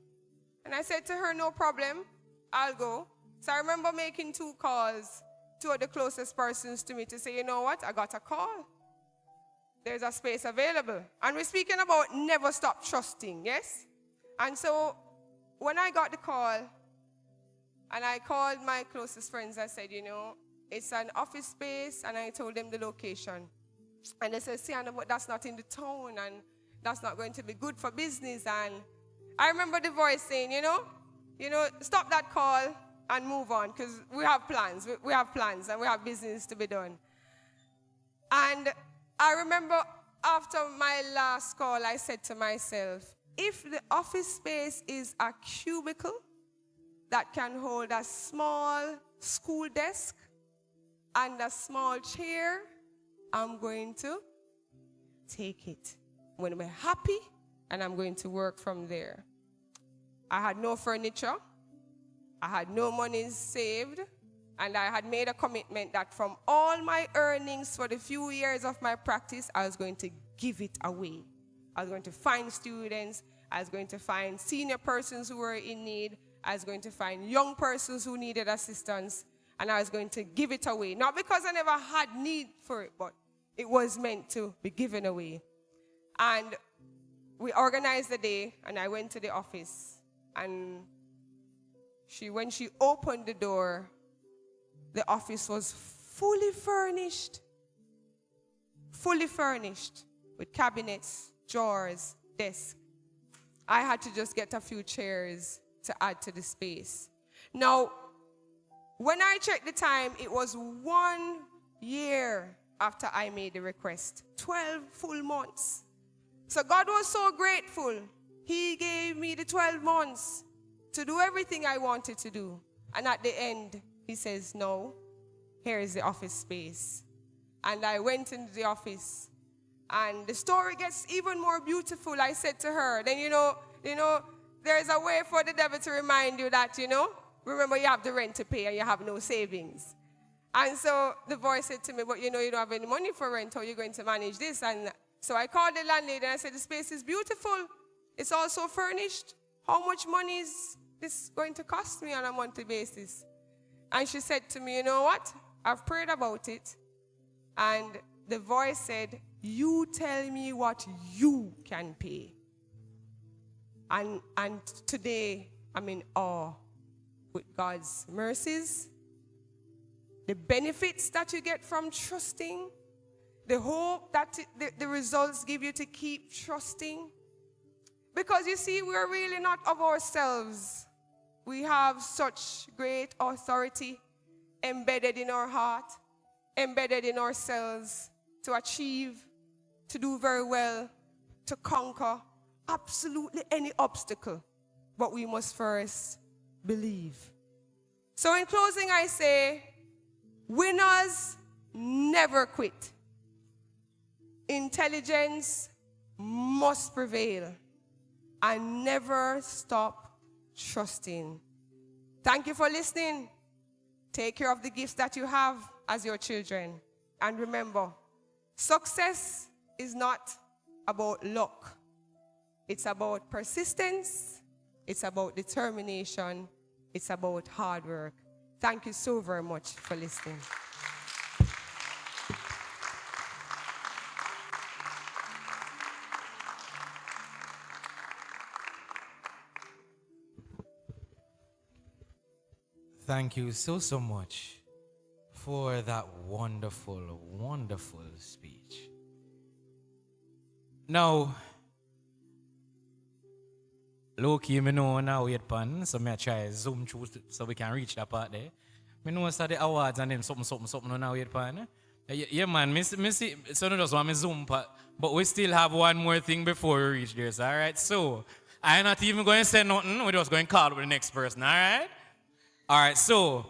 And I said to her, no problem, I'll go. So I remember making 2 calls, 2 of the closest persons to me, to say, you know what, I got a call. There's a space available. And we're speaking about never stop trusting, yes? And so when I got the call, and I called my closest friends, I said, it's an office space, and I told them the location. And they said, Sienna, but that's not in the town, and that's not going to be good for business. And I remember the voice saying, stop that call and move on, because we have plans. We have plans, and we have business to be done. And I remember after my last call, I said to myself, if the office space is a cubicle that can hold a small school desk and a small chair, I'm going to take it. I'm going to be happy, and I'm going to work from there. I had no furniture. I had no money saved. And I had made a commitment that from all my earnings for the few years of my practice, I was going to give it away. I was going to find students. I was going to find senior persons who were in need. I was going to find young persons who needed assistance. And I was going to give it away. Not because I never had need for it, but it was meant to be given away. And we organized the day, and I went to the office. And when she opened the door, the office was fully furnished with cabinets, drawers, desks. I had to just get a few chairs to add to the space. Now, when I checked the time, it was 1 year after I made the request, 12 full months. So God was so grateful. He gave me the 12 months to do everything I wanted to do. And at the end, he says, no, here is the office space. And I went into the office, and the story gets even more beautiful. I said to her, then there's a way for the devil to remind you that, remember you have the rent to pay and you have no savings. And so the voice said to me, but you don't have any money for rent, how are you going to manage this? And so I called the landlady and I said, the space is beautiful. It's also furnished. How much money is this going to cost me on a monthly basis? And she said to me, you know what? I've prayed about it. And the voice said, you tell me what you can pay. And today, I'm in awe with God's mercies, the benefits that you get from trusting, the hope that the results give you to keep trusting. Because you see, we're really not of ourselves. We have such great authority embedded in our heart, embedded in ourselves to achieve, to do very well, to conquer absolutely any obstacle. But we must first believe. So in closing, I say, winners never quit. Intelligence must prevail and never stop trusting. Thank you for listening. Take care of the gifts that you have as your children. And remember, success is not about luck. It's about persistence. It's about determination. It's about hard work. Thank you so very much for listening. Thank you so much for that wonderful, wonderful speech. Now, low-key, me know now wait pan, so me try zoom through so we can reach that part there. Me know that the awards and them something now wait pan. Yeah, man, me see, so no just want me zoom part, but we still have one more thing before we reach there, all right? So, I'm not even going to say nothing, we're just going to call with the next person, all right? All right, so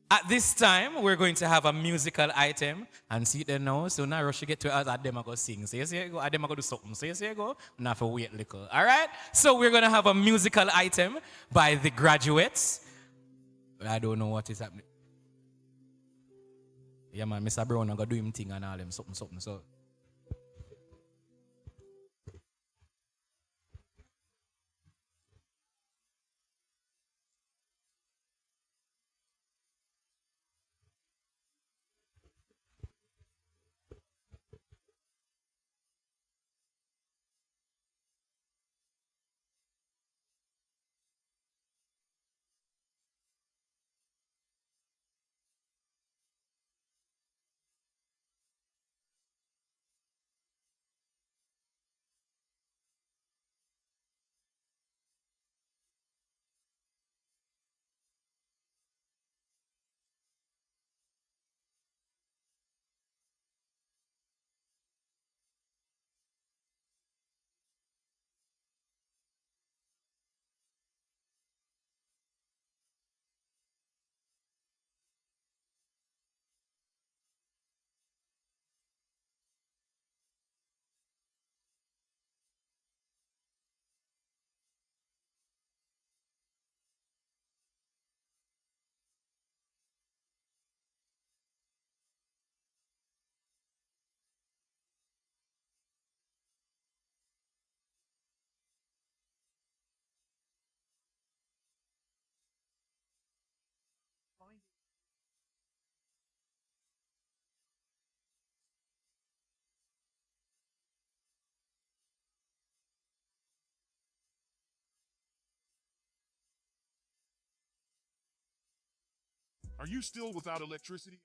at this time, we're going to have a musical item. And see them now, so now rush to get to us, at them I go sing. So you see, go, at them I go do something. So you see, go, now for wait little. All right? So we're going to have a musical item by the graduates. I don't know what is happening. Yeah, man, Mr. Brown, I'm going to do him thing and all them, something. So. Are you still without electricity?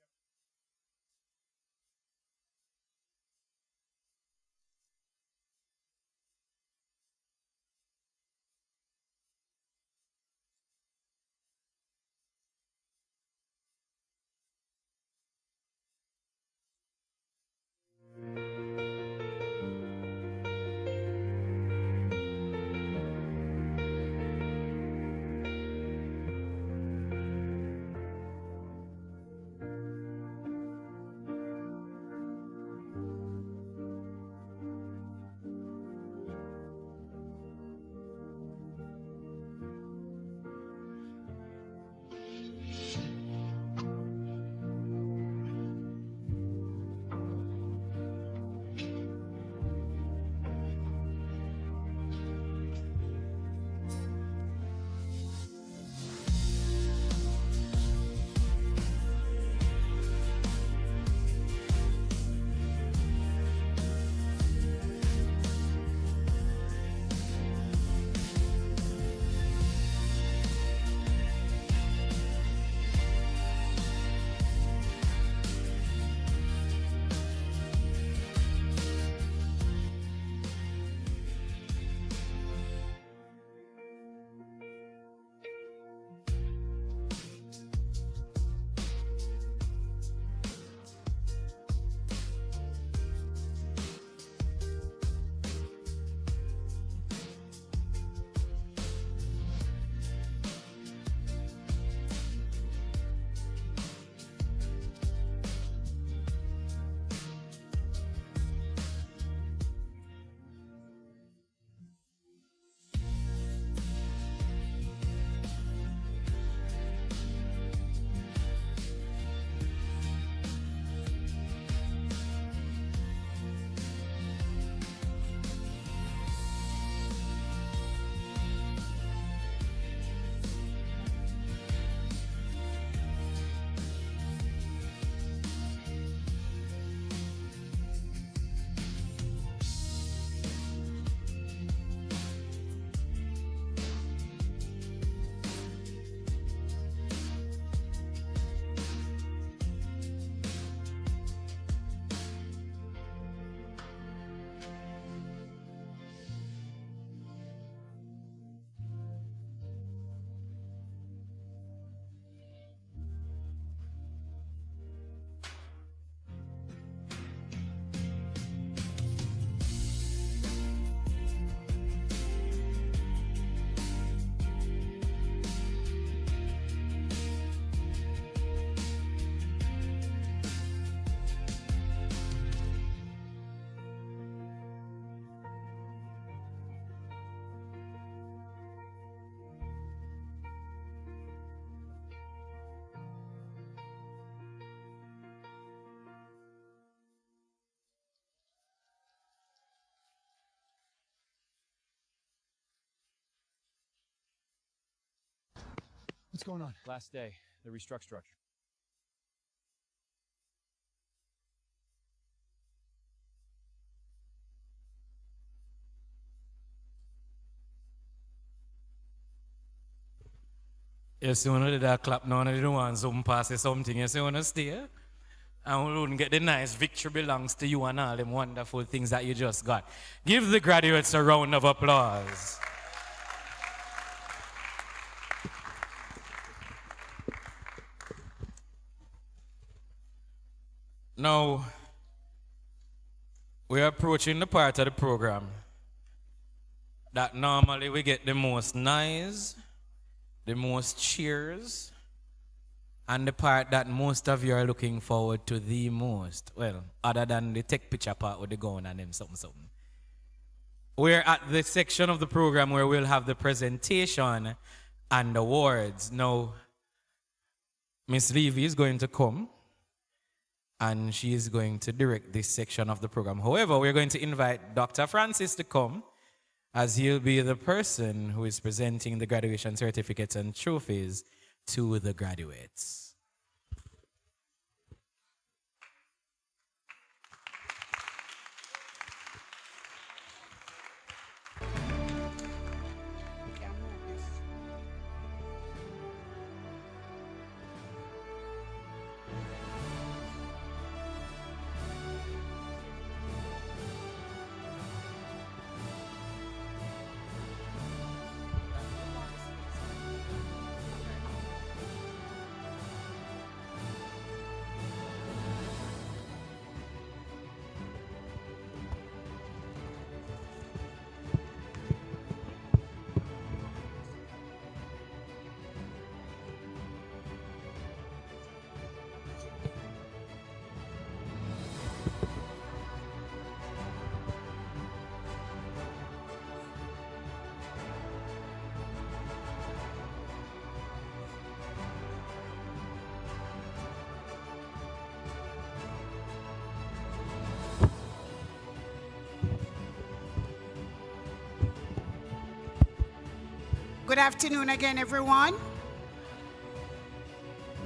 What's going on? Last day, the restructure. You see, when I did that clap now, I didn't want to zoom past something. You see, when I stay, and we wouldn't get the nice victory belongs to you and all them wonderful things that you just got. Give the graduates a round of applause. Now, we're approaching the part of the program that normally we get the most noise, the most cheers, and the part that most of you are looking forward to the most. Well, other than the take picture part with the gun and them something. We're at the section of the program where we'll have the presentation and awards. Now, Miss Levy is going to come and she is going to direct this section of the program. However, we're going to invite Dr. Francis to come, as he'll be the person who is presenting the graduation certificates and trophies to the graduates. Good afternoon again, everyone.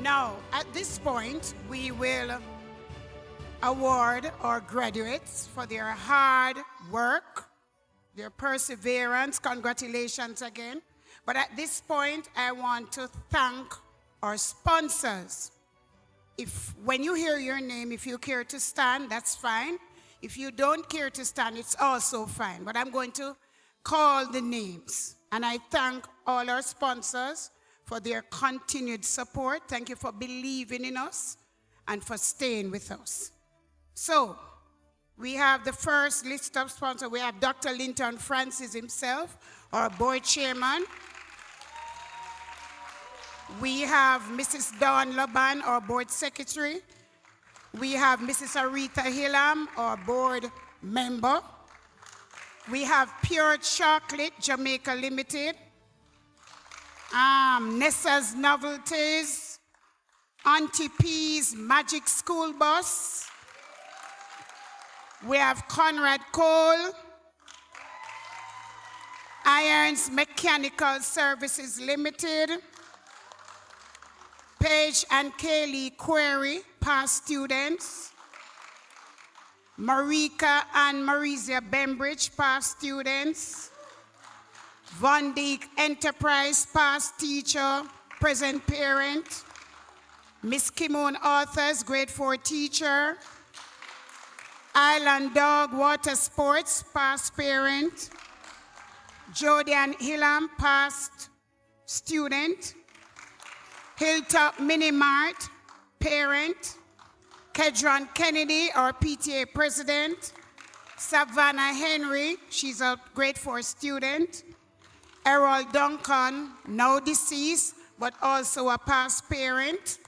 Now, at this point, we will award our graduates for their hard work, their perseverance. Congratulations again. But at this point, I want to thank our sponsors. When you hear your name, if you care to stand, that's fine. If you don't care to stand, it's also fine. But I'm going to call the names. And I thank all our sponsors for their continued support. Thank you for believing in us and for staying with us. So, we have the first list of sponsors. We have Dr. Linton Francis himself, our board chairman. We have Mrs. Dawn Laban, our board secretary. We have Mrs. Aretha Hillam, our board member. We have Pure Chocolate, Jamaica Limited. Nessa's Novelties. Auntie P's Magic School Bus. We have Conrad Cole. Irons Mechanical Services Limited. Paige and Kaylee Query, past students. Marika and Marisia Bembridge, past students. Von Dijk Enterprise, past teacher, present parent. Miss Kimon Authors, grade 4 teacher. Island Dog Water Sports, past parent. Jodian Hillam, past student. Hilltop Mini Mart, parent. Kedron Kennedy, our PTA president. Savannah Henry, she's a grade 4 student. Errol Duncan, now deceased, but also a past parent.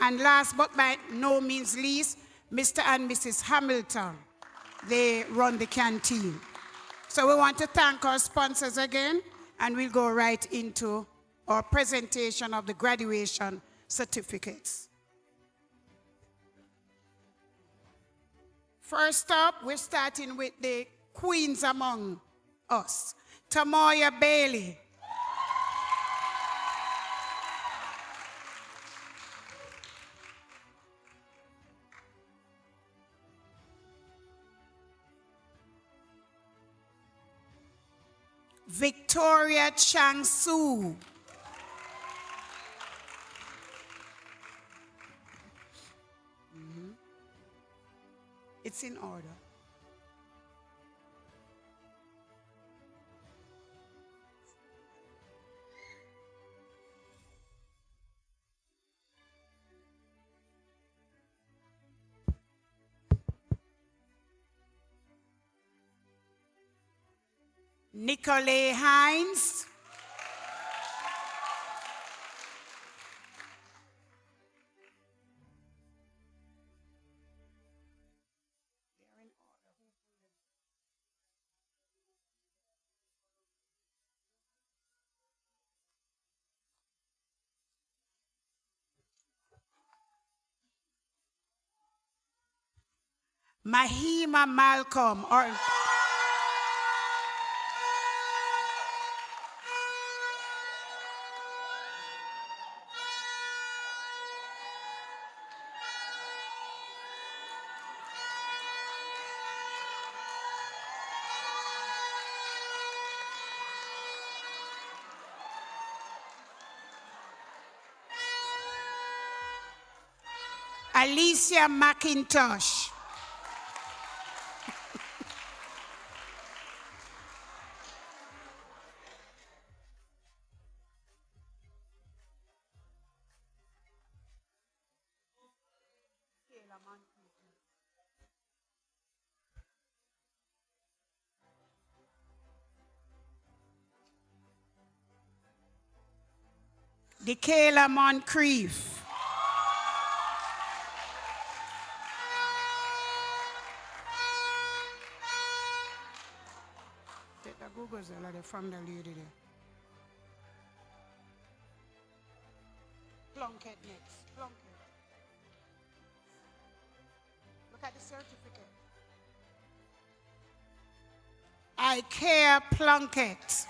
And last but by no means least, Mr. and Mrs. Hamilton. They run the canteen. So we want to thank our sponsors again, and we'll go right into our presentation of the graduation certificates. First up, we're starting with the queens among us. Tamoya Bailey. Victoria Chang-Su. It's in order. Nicolay Hines. Mahima Malcolm. Alicia McIntosh. Dekayla Moncrief. Take the Googles from the lady there. Plunkett next. Plunkett. Look at the certificate. I care Plunkett.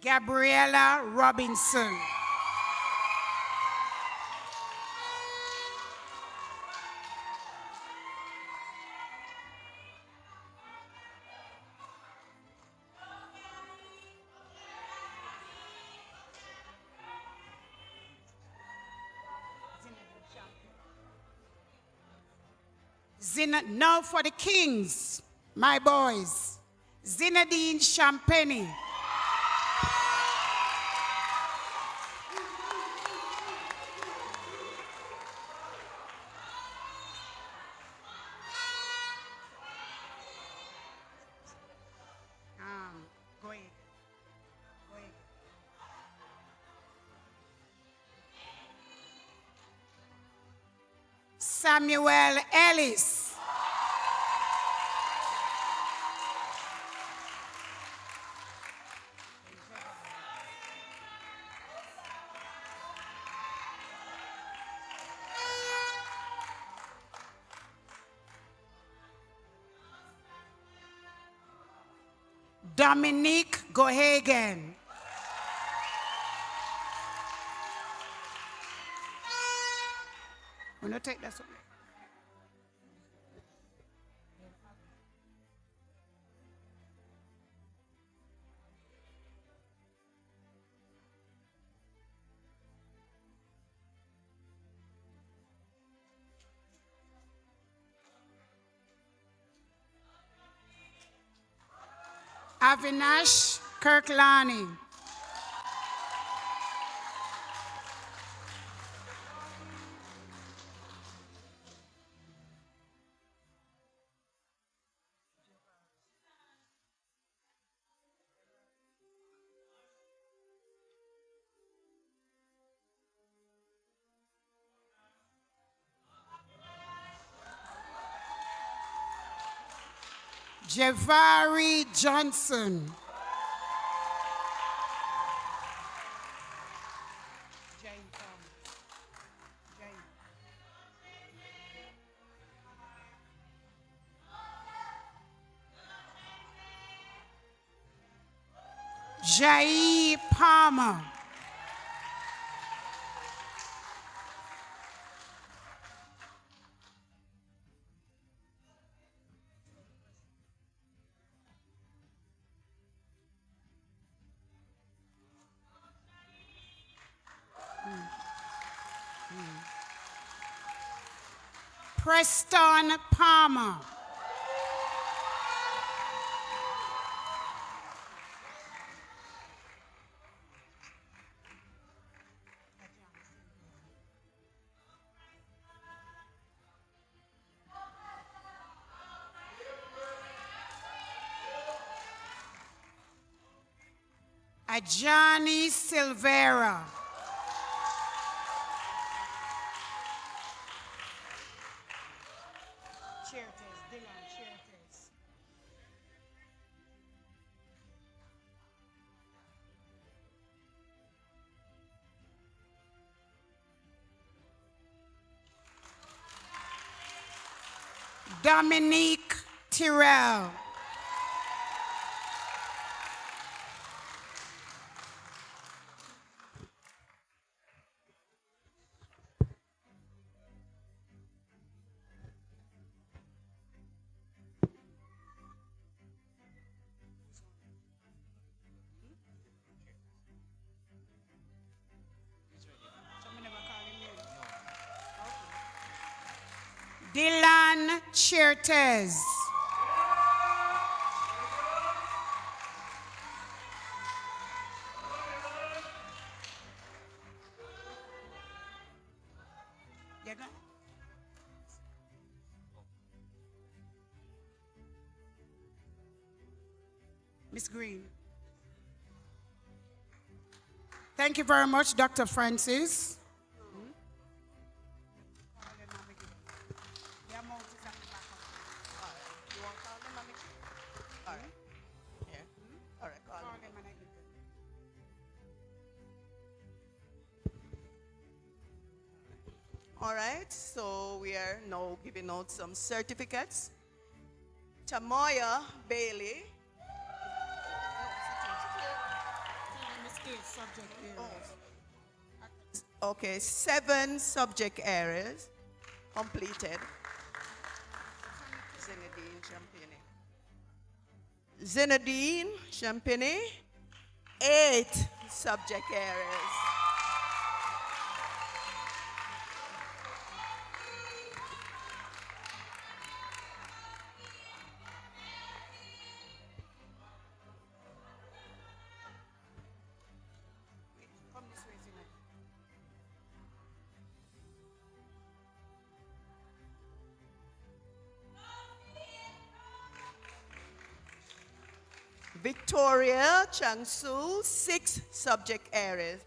Gabriella Robinson. Now for the Kings, my boys. Zinedine Champagne. Go ahead. Go ahead. Samuel Ellis. Dominique Gohagen. I'm going to take that one. Avinash Kirklani. Javari Johnson. Jai Palmer. Preston Palmer. Ajani Silvera. Dominique Tyrrell. Dylan Chertes. Miss Green. Thank you very much, Dr. Francis. All right, so we are now giving out some certificates. Tamoya Bailey. Okay, 7 subject areas completed. Zenadine Champini, 8 subject areas. Victoria Changsu, 6 subject areas.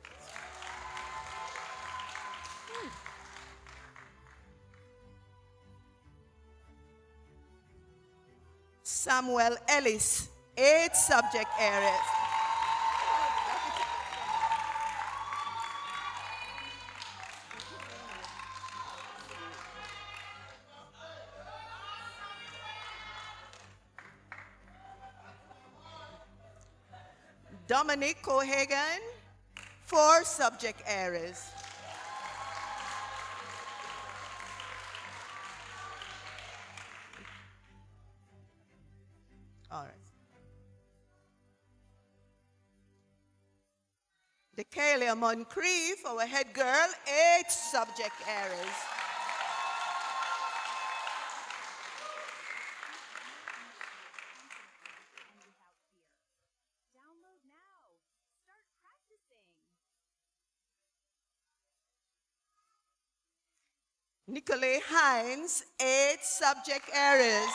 Samuel Ellis, 8 subject areas. Dominic Cohagan, 4 subject areas. All right. Decalia Moncrief, our head girl, 8 subject areas. Nicolay Hines, 8 subject areas.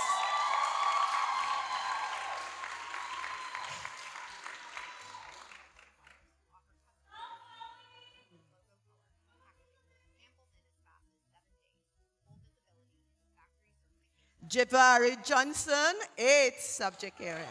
Javari Johnson, 8 subject areas.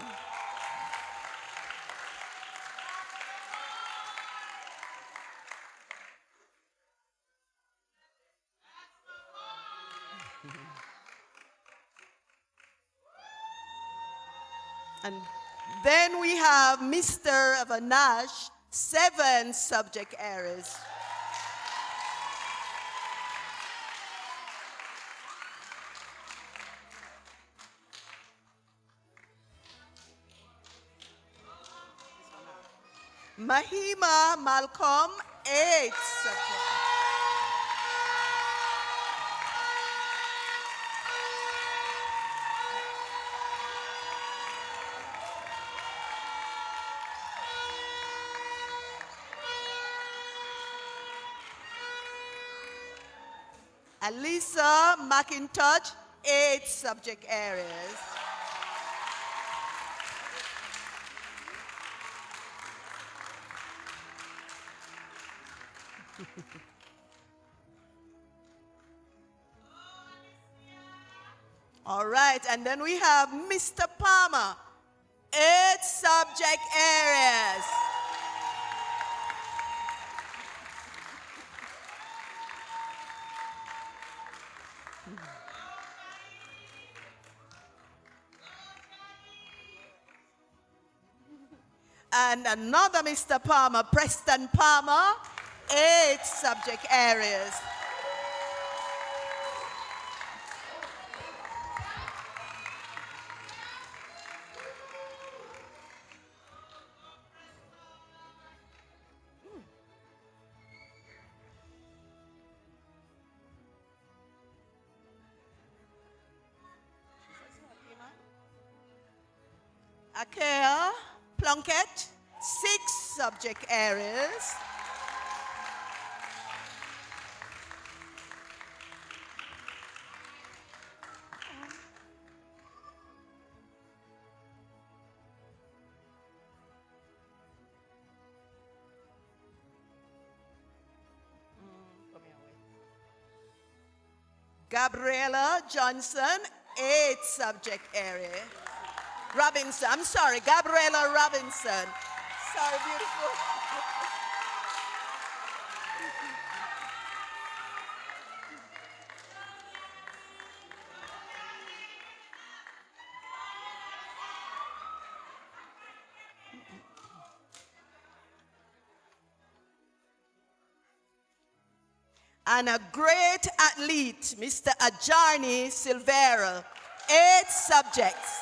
And Then we have Mr. Vanash, 7 subject areas. Mahima Malcolm, 8 subject. Alisa McIntosh, 8 subject areas. All right, and then we have Mr. Palmer, 8 subject areas. And another Mr. Palmer, Preston Palmer, 8 subject areas. Akea Plunkett, 6 subject areas. Gabriella Johnson, 8 subject area. Robinson, I'm sorry, Gabriella Robinson. Sorry, beautiful. And a great athlete, Mr. Ajarni Silvera, 8 subjects.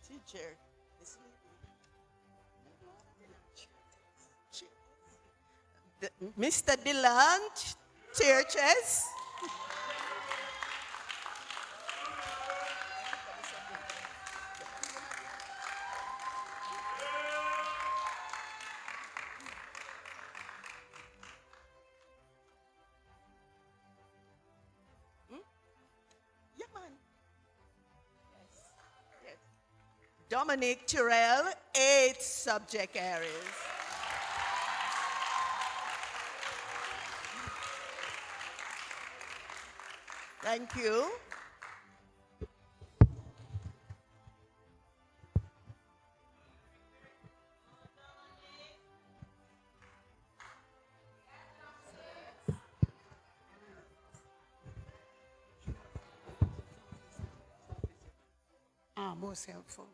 Teacher. Mr. Dylan Churches. Yeah, man. Yes. Dominic Terrell, 8 subject areas. Thank you. Most helpful.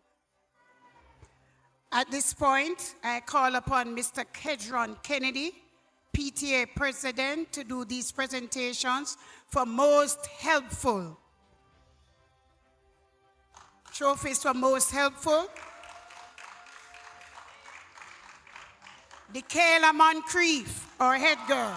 At this point, I call upon Mr. Kedron Kennedy, PTA President, to do these presentations for most helpful. Trophies for most helpful. Dekayla Moncrief, our head girl.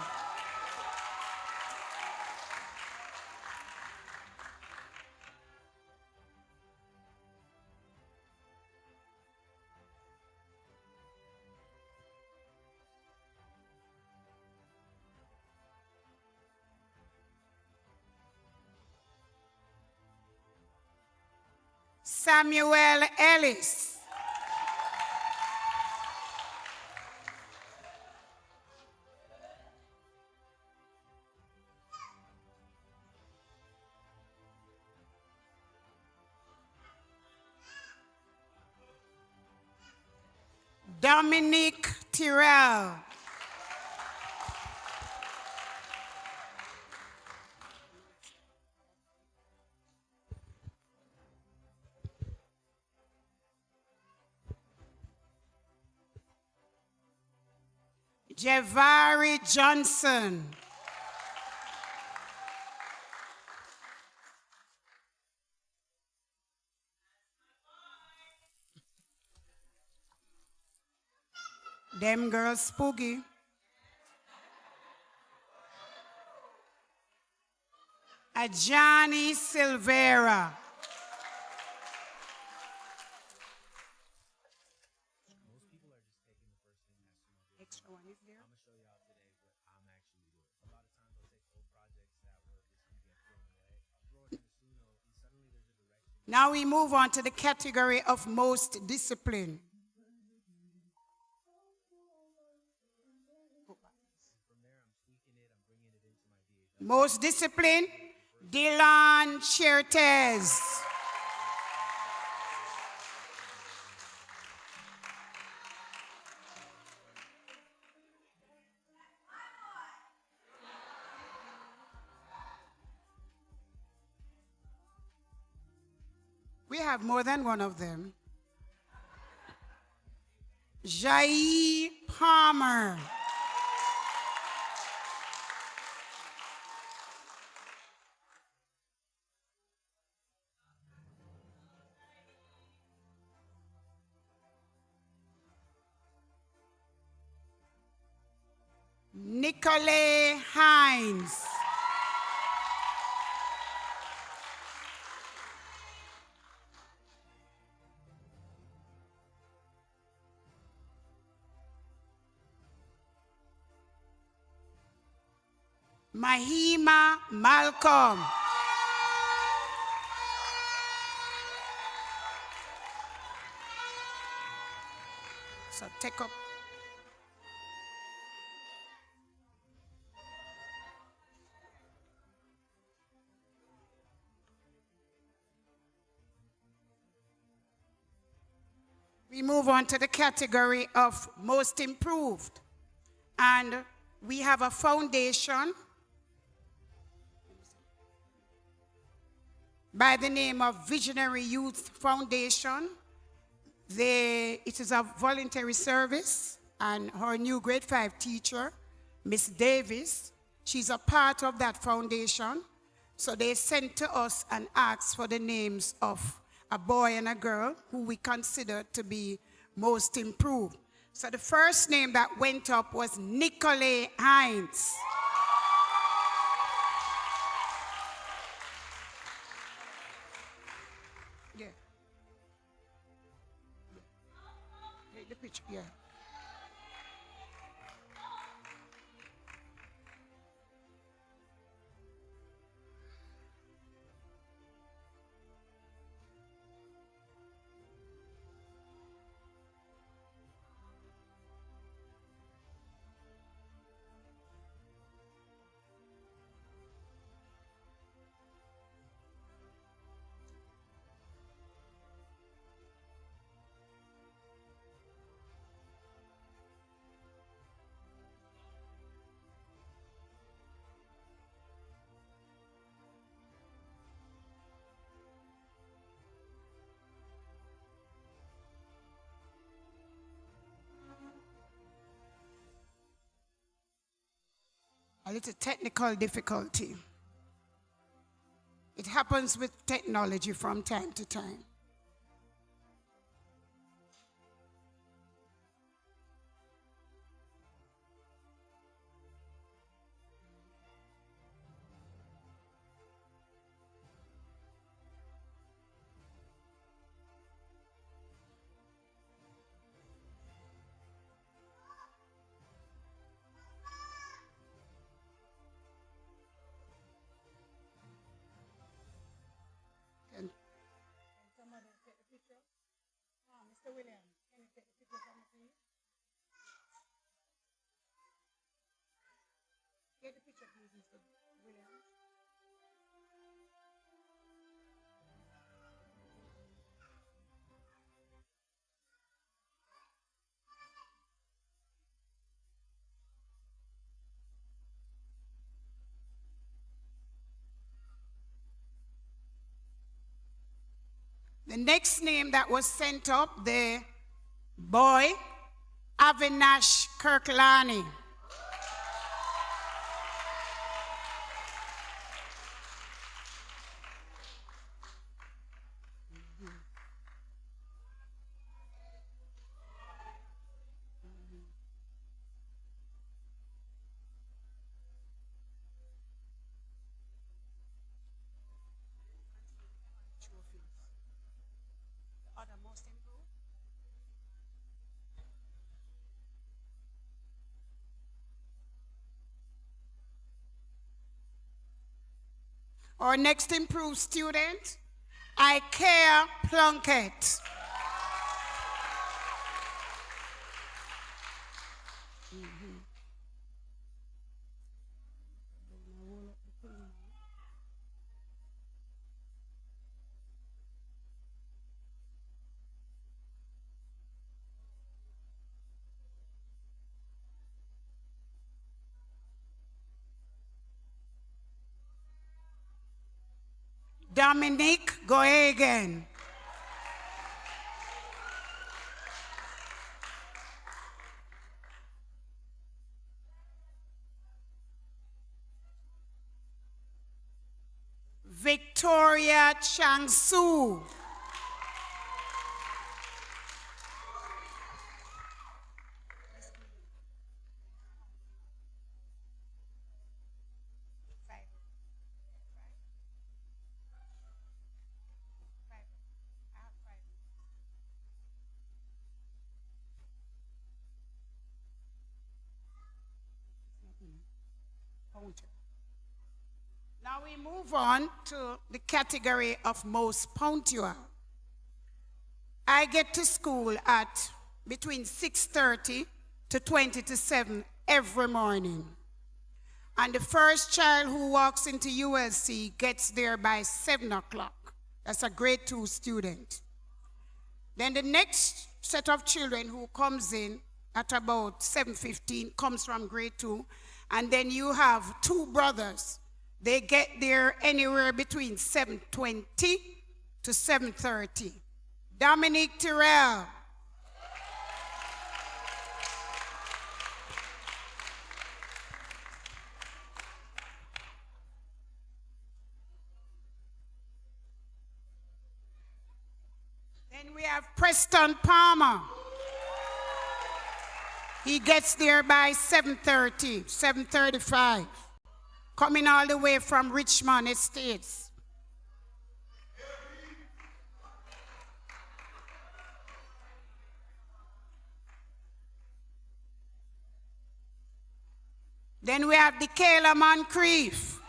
Samuel Ellis. Dominic Tyrrell. Javari Johnson. Them girls spooky. Ajani Silvera. Extra one is there. Now we move on to the category of most discipline. Most discipline, Dylan Chertes. We have more than one of them. Jai Palmer. Nicolay Hines. Mahima Malcolm. So take up. We move on to the category of most improved. And we have a foundation by the name of Visionary Youth Foundation. It is a voluntary service, and her new grade 5 teacher, Miss Davis, she's a part of that foundation. So they sent to us and asked for the names of a boy and a girl who we consider to be most improved. So the first name that went up was Nicolay Hines. Yeah. Take the picture, yeah. A little technical difficulty. It happens with technology from time to time. Mr. Williams, can you take the picture for me, please? Get the picture, please, Mr. Williams. The next name that was sent up, the boy, Avinash Kirklani. Our next improved student, Ikea Plunkett. Dominique Gohagen. Victoria Changsu. Now we move on to the category of most punctual. I get to school at between 6:30 to 20 to 7 every morning. And the first child who walks into ULC gets there by 7 o'clock. That's a grade 2 student. Then the next set of children who comes in at about 7:15 comes from grade 2. And then you have 2 brothers. They get there anywhere between 7:20 to 7:30. Dominique Terrell. Then we have Preston Palmer. He gets there by 7:30, 7:35. Coming all the way from Richmond Estates. Then we have Kayla Moncrief.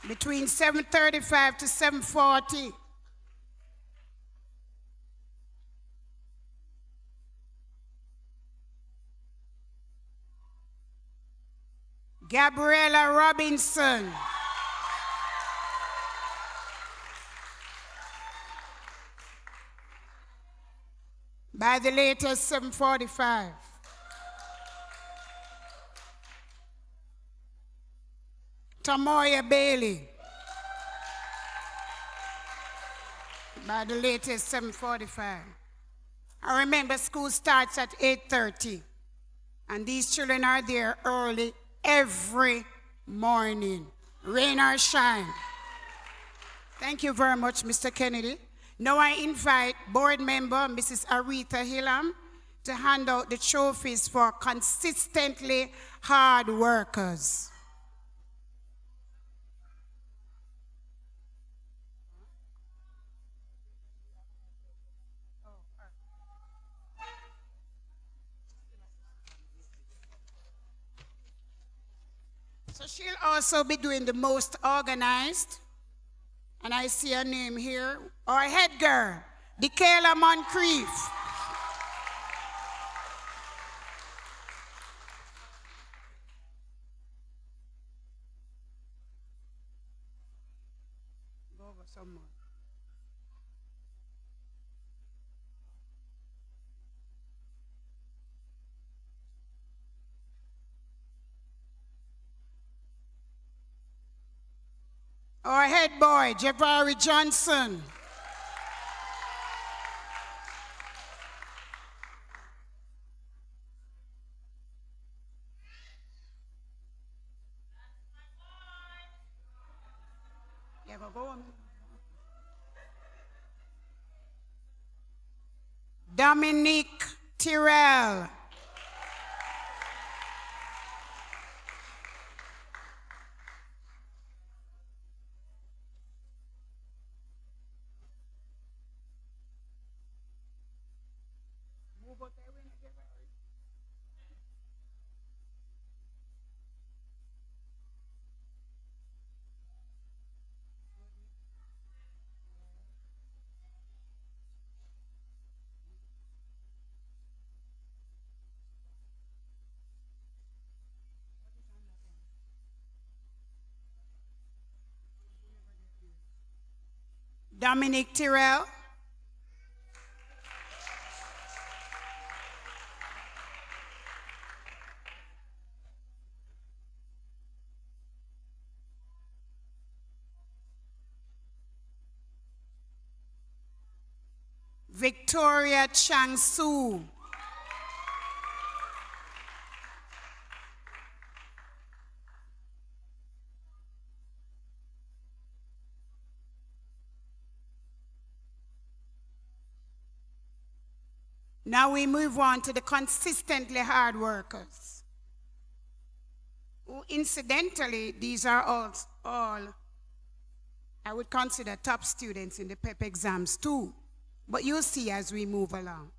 Between 7:35 to 7:40. Gabriella Robinson. By the latest 7:45. Tamoya Bailey. By the latest 7:45. I remember school starts at 8:30. And these children are there early every morning, rain or shine. Thank you very much, Mr. Kennedy. Now I invite board member Mrs. Aretha Hillam to hand out the trophies for consistently hard workers. So she'll also be doing the most organized. And I see her name here. Our head girl, Kayla Moncrief. Go over some more. Our head boy, Javari Johnson. Dominique Tyrrell. Dominique Tyrrell. Victoria Chang-Su. Now we move on to the consistently hard workers. Who, incidentally, these are all I would consider top students in the PEP exams too. But you'll see as we move along.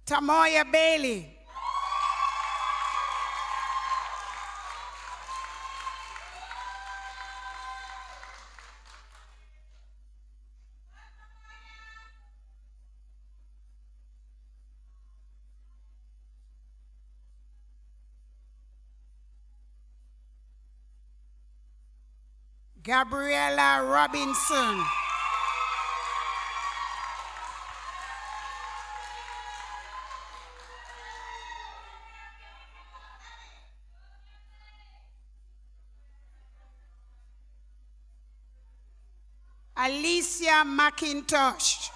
Tamoya Bailey. Gabriella Robinson. Alicia McIntosh.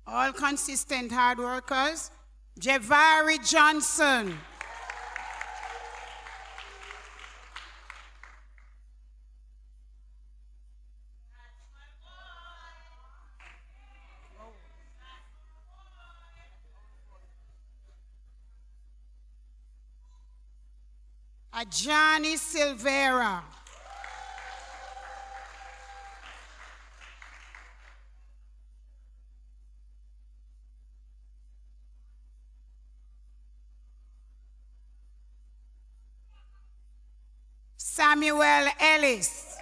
All consistent hard workers. Javari Johnson. Ajani Silvera. Samuel Ellis.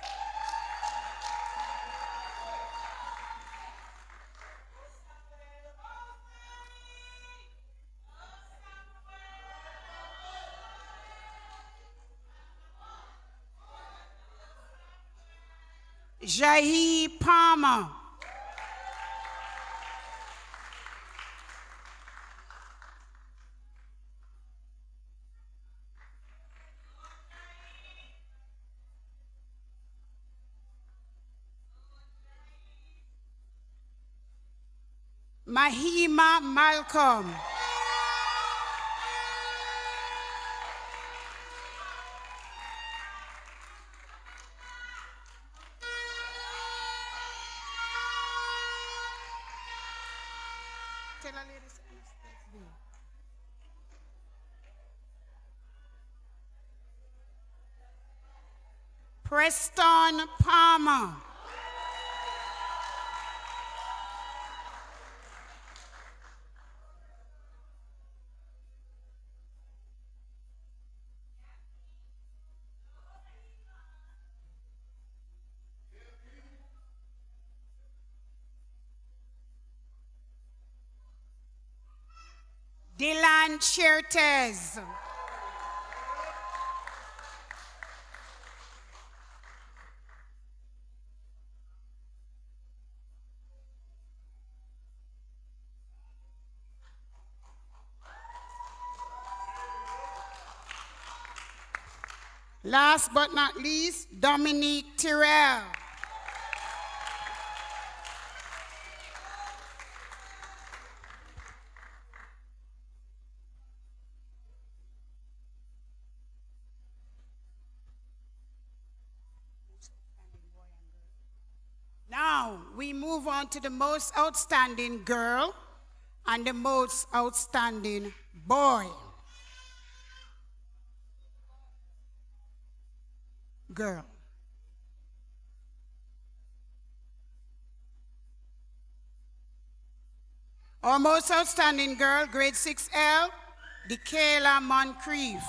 Jahi Palmer. Mahima Malcolm. Preston Palmer. Dylan Chertes. Last but not least, Dominique Tyrrell. Now, we move on to the most outstanding girl and the most outstanding boy. Girl. Our most outstanding girl, grade 6L, Dekayla Moncrief.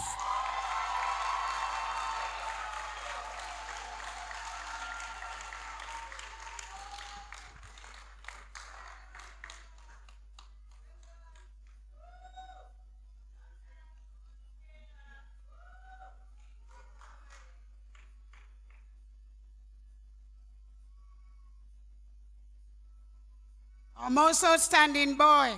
Our most outstanding boy,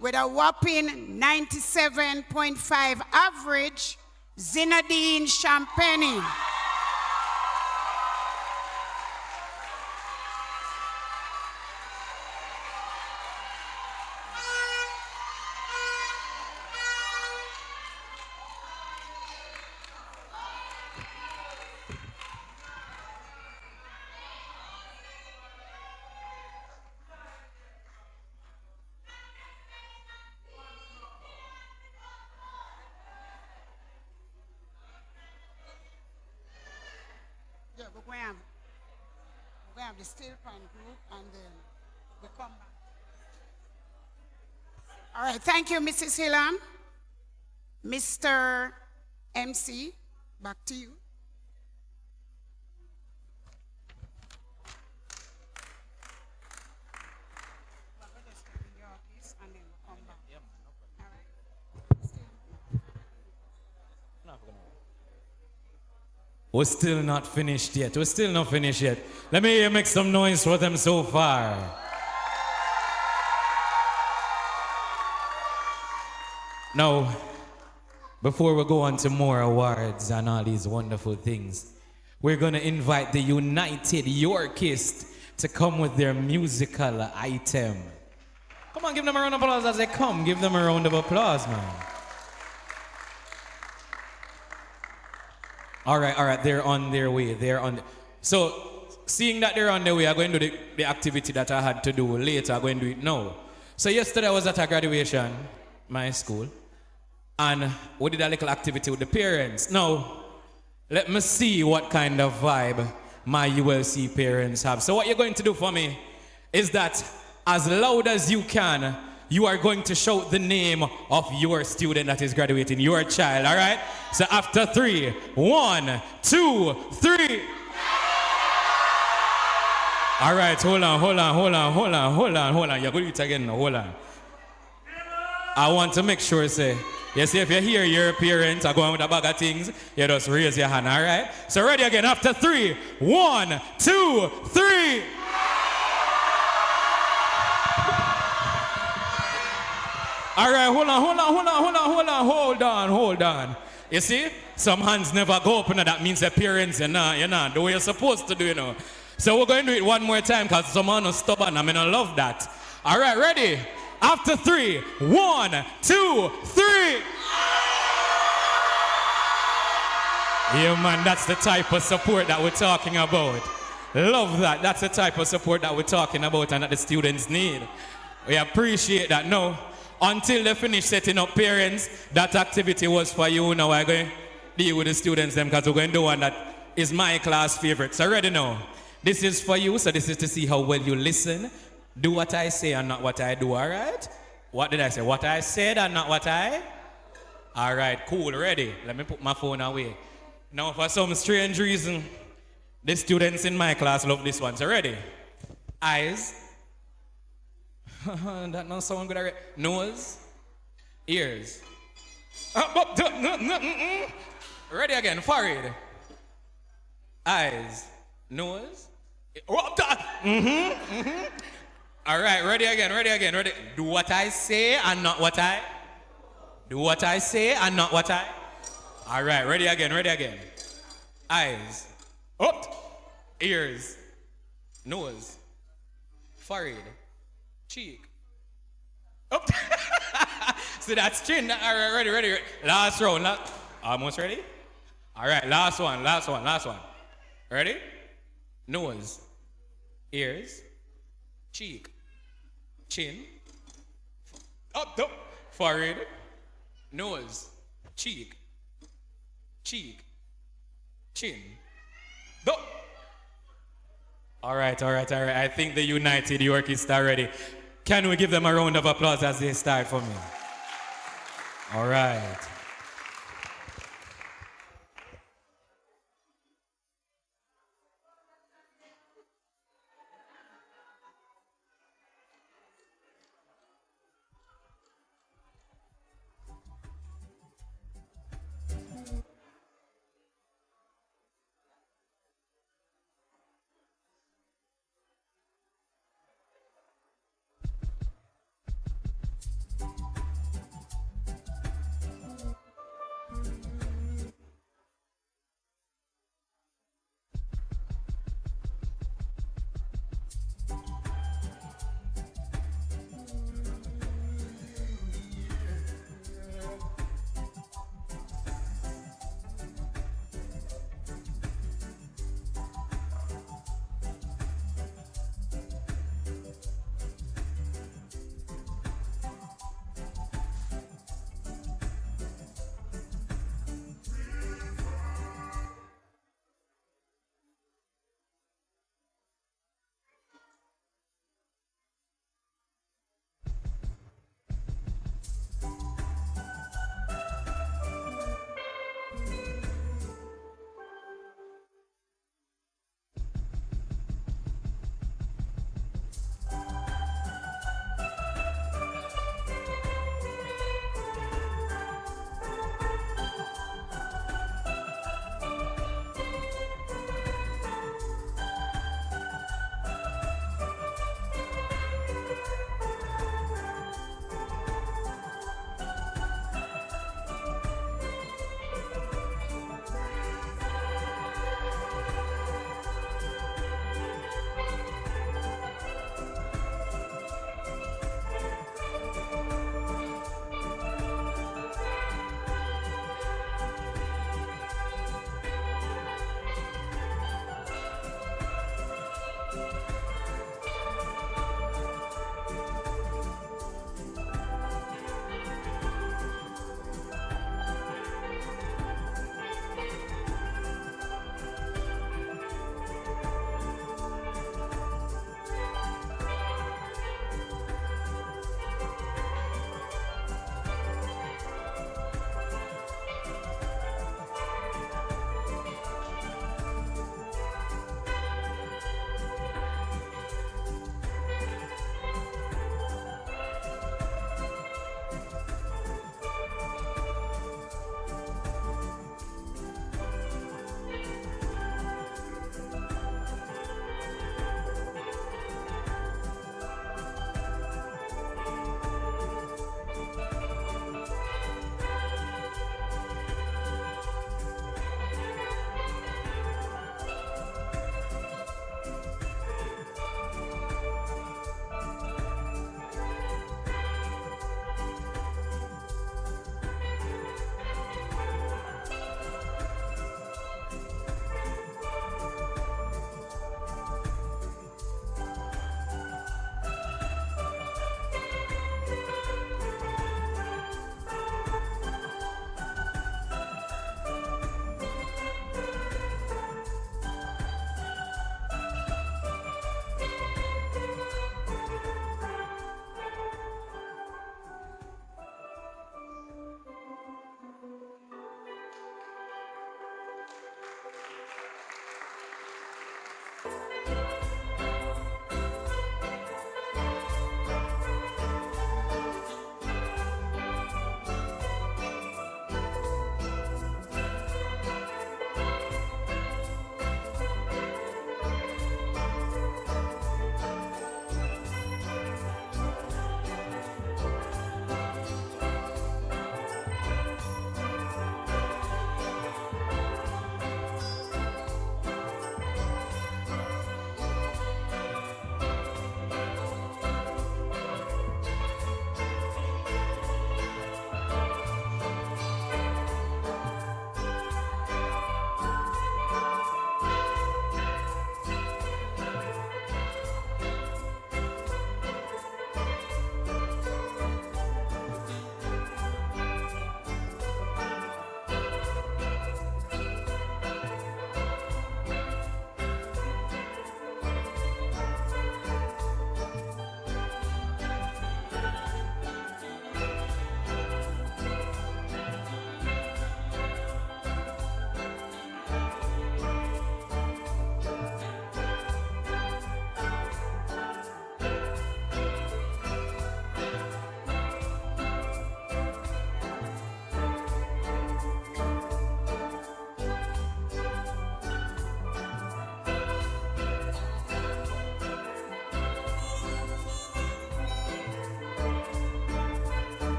with a whopping 97.5 average, Zinedine Champagne. Yeah, we're going to have the steel pan group and then we come back. All right, thank you, Mrs. Hillam. Mr. MC, back to you. We're still not finished yet. We're still not finished yet. Let me hear you make some noise for them so far. Now, before we go on to more awards and all these wonderful things, we're going to invite the United Yorkists to come with their musical item. Come on, give them a round of applause as they come. Give them a round of applause, man. All right, they're on their way. So, seeing that they're on their way, I'm going to do the activity that I had to do later. I'm going to do it now. So, yesterday I was at a graduation, my school, and we did a little activity with the parents. Now, let me see what kind of vibe my ULC parents have. So, what you're going to do for me is that as loud as you can, you are going to shout the name of your student that is graduating, your child, all right? So after 3, 1, 2, 3. All right, hold on. You're going to do it again now, hold on. I want to make sure, say, you see, if you hear your parents are going with a bag of things, you just raise your hand, all right? So ready again, after 3, 1, 2, 3. All right, hold on. You see, some hands never go up, and that means the parents, you're not the way you're supposed to do, you know. So we're going to do it one more time, because someone is stubborn, I love that. All right, ready? After 3, 1, 2, 3. Yeah, man, that's the type of support that we're talking about. Love that. That's the type of support that we're talking about and that the students need. We appreciate that. No. Until they finish setting up parents, that activity was for you. Now we're going to deal with the students them because we're going to do one that is my class favorite. So ready now. This is for you, so this is to see how well you listen. Do what I say and not what I do, all right? What did I say? What I said and not what I? All right, cool, ready. Let me put my phone away. Now for some strange reason, the students in my class love this one. So ready? Eyes. That not sound good. Nose, ears. Ready again, forehead. Eyes, nose. All right, ready again. Do what I say and not what I. Do what I say and not what I. All right, ready again. eyes, up, ears, nose, forehead, cheek, up. So that's chin. All right, ready. Last round. Almost ready? All right, last one. Ready? Nose, ears, cheek, chin, up, forehead, nose, cheek, chin, up. All right. I think the United York is start ready. Can we give them a round of applause as they start for me? All right.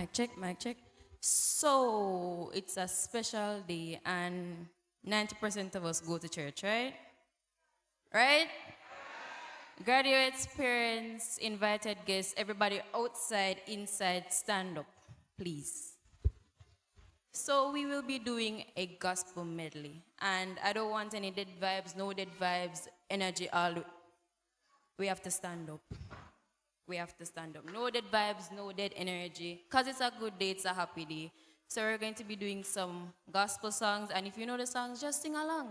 Mic check, mic check. So it's a special day and 90% of us go to church, right? Right? Graduates, parents, invited guests, everybody outside, inside, stand up, please. So we will be doing a gospel medley. And I don't want any dead vibes, no dead vibes, energy, all. We have to stand up. We have to stand up. No dead vibes, no dead energy. Because it's a good day, it's a happy day. So we're going to be doing some gospel songs. And if you know the songs, just sing along.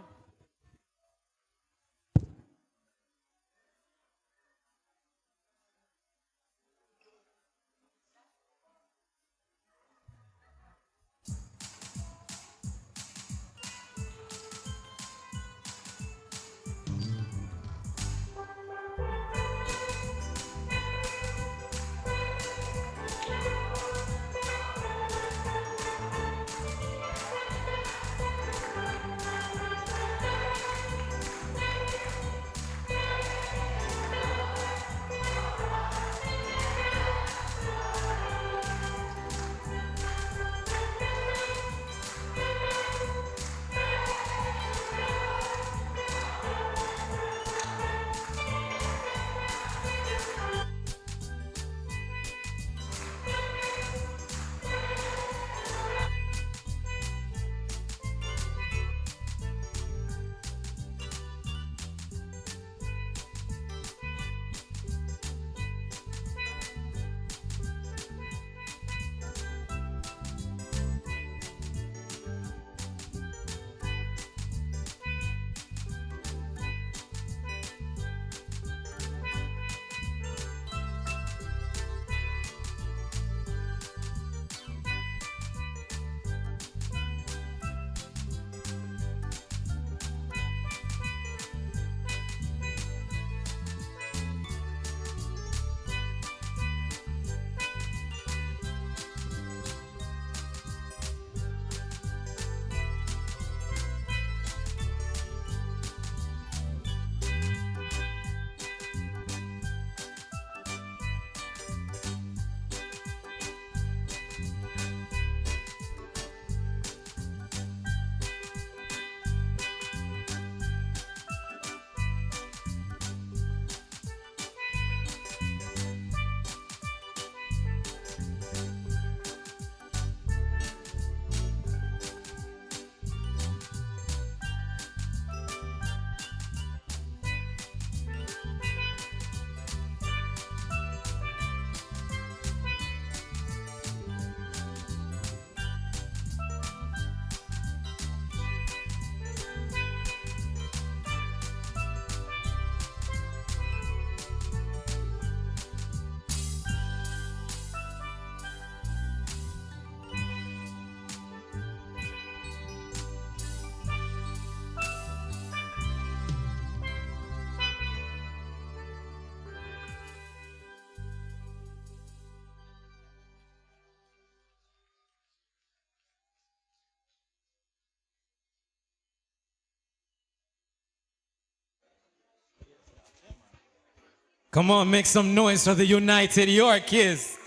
Come on, make some noise for the United Yorkies.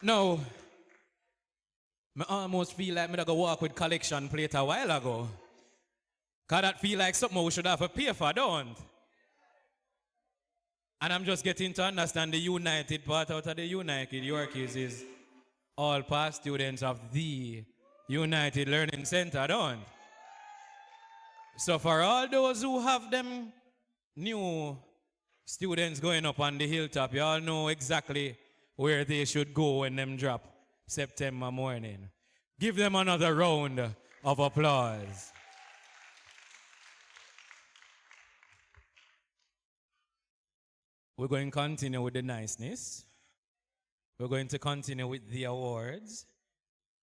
No, I almost feel like I go walk with collection plate a while ago. Cause that feel like something we should have to pay for, don't? And I'm just getting to understand the United part out of the United Yorkies is all past students of the United Learning Center, don't? So for all those who have them new students going up on the hilltop, you all know exactly where they should go when them drop September morning. Give them another round of applause. We're going to continue with the niceness. We're going to continue with the awards.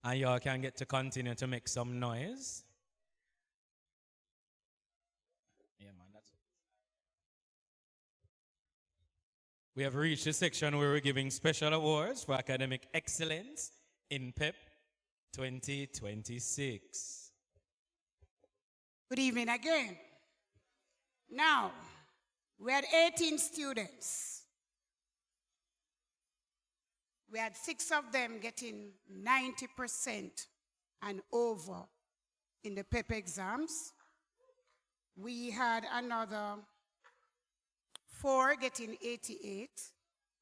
And y'all can get to continue to make some noise. Yeah, man, that's it. We have reached the section where we're giving special awards for academic excellence in PEP 2026. Good evening again. Now, we had 18 students We had 6 of them getting 90% and over in the PEP exams. We had another 4 getting 88,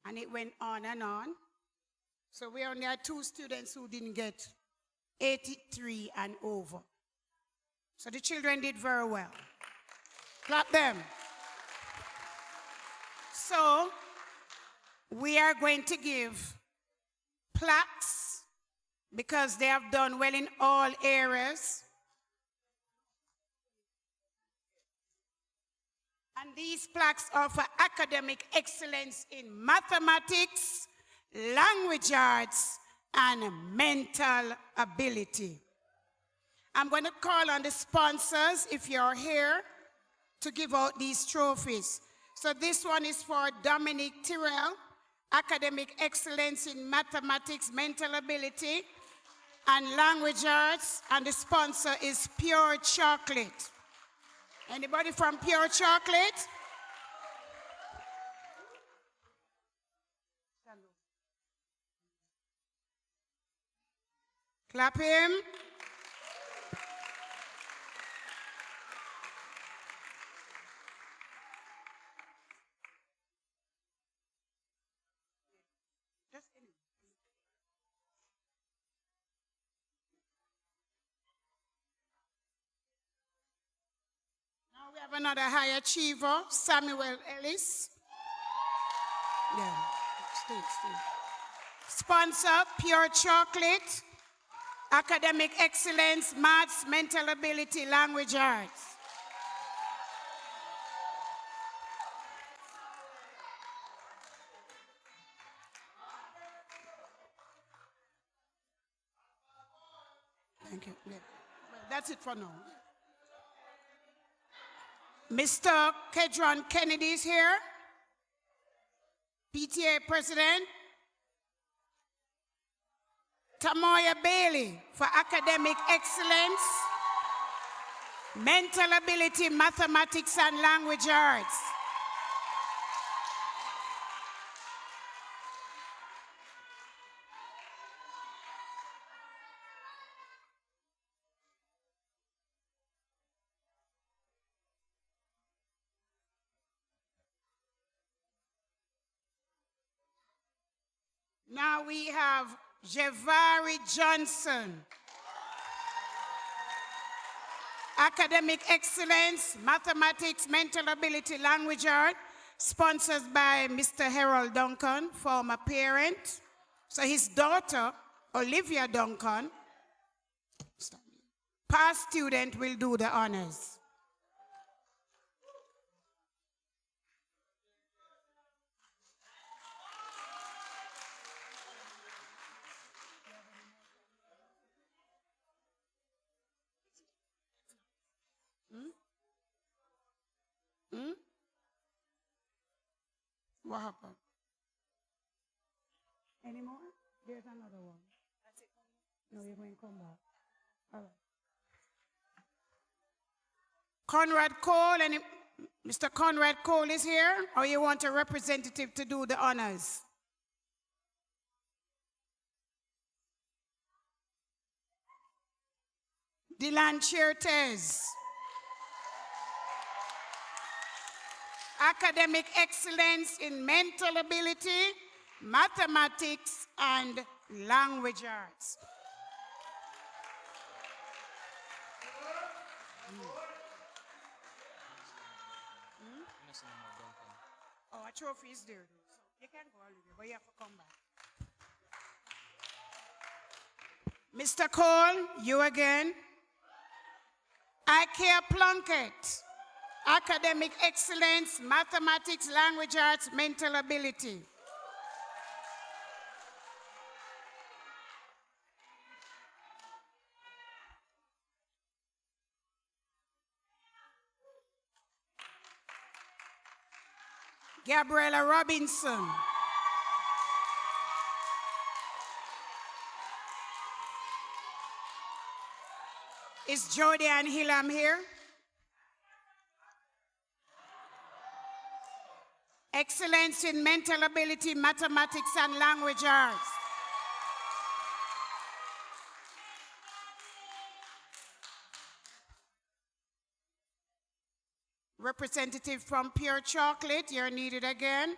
and it went on and on. So we only had 2 students who didn't get 83 and over. So the children did very well. Clap them. So we are going to give plaques because they have done well in all areas. And these plaques are for academic excellence in mathematics, language arts, and mental ability. I'm going to call on the sponsors, if you're here, to give out these trophies. So this one is for Dominic Tyrrell, academic excellence in mathematics, mental ability, and language arts, and the sponsor is Pure Chocolate. Anybody from Pure Chocolate? Clap him. Now we have another high achiever, Samuel Ellis. Yeah, stay. Sponsor, Pure Chocolate, academic excellence, maths, mental ability, language arts. Thank you. Yeah. Well, that's it for now. Mr. Kedron Kennedy is here, PTA President. Tamoya Bailey for academic excellence, mental ability, mathematics, and language arts. Now we have Javari Johnson, academic excellence, mathematics, mental ability, language art, sponsored by Mr. Harold Duncan, former parent. So his daughter, Olivia Duncan, past student, will do the honors. What happened? Any more? There's another one. That's it. No, you're going to come back. All right. Conrad Cole, Mr. Conrad Cole is here, or you want a representative to do the honors? Dylan Chertes. Academic excellence in mental ability, mathematics, and language arts. Oh, a trophy is there, though. So you can go all the way, but you have to come back. Mr. Cole, you again. Ikea Plunkett. Academic excellence, mathematics, language arts, mental ability. Gabriella Robinson. Is Jody and Hillam here? Excellence in mental ability, mathematics, and language arts. Representative from Pure Chocolate, you're needed again.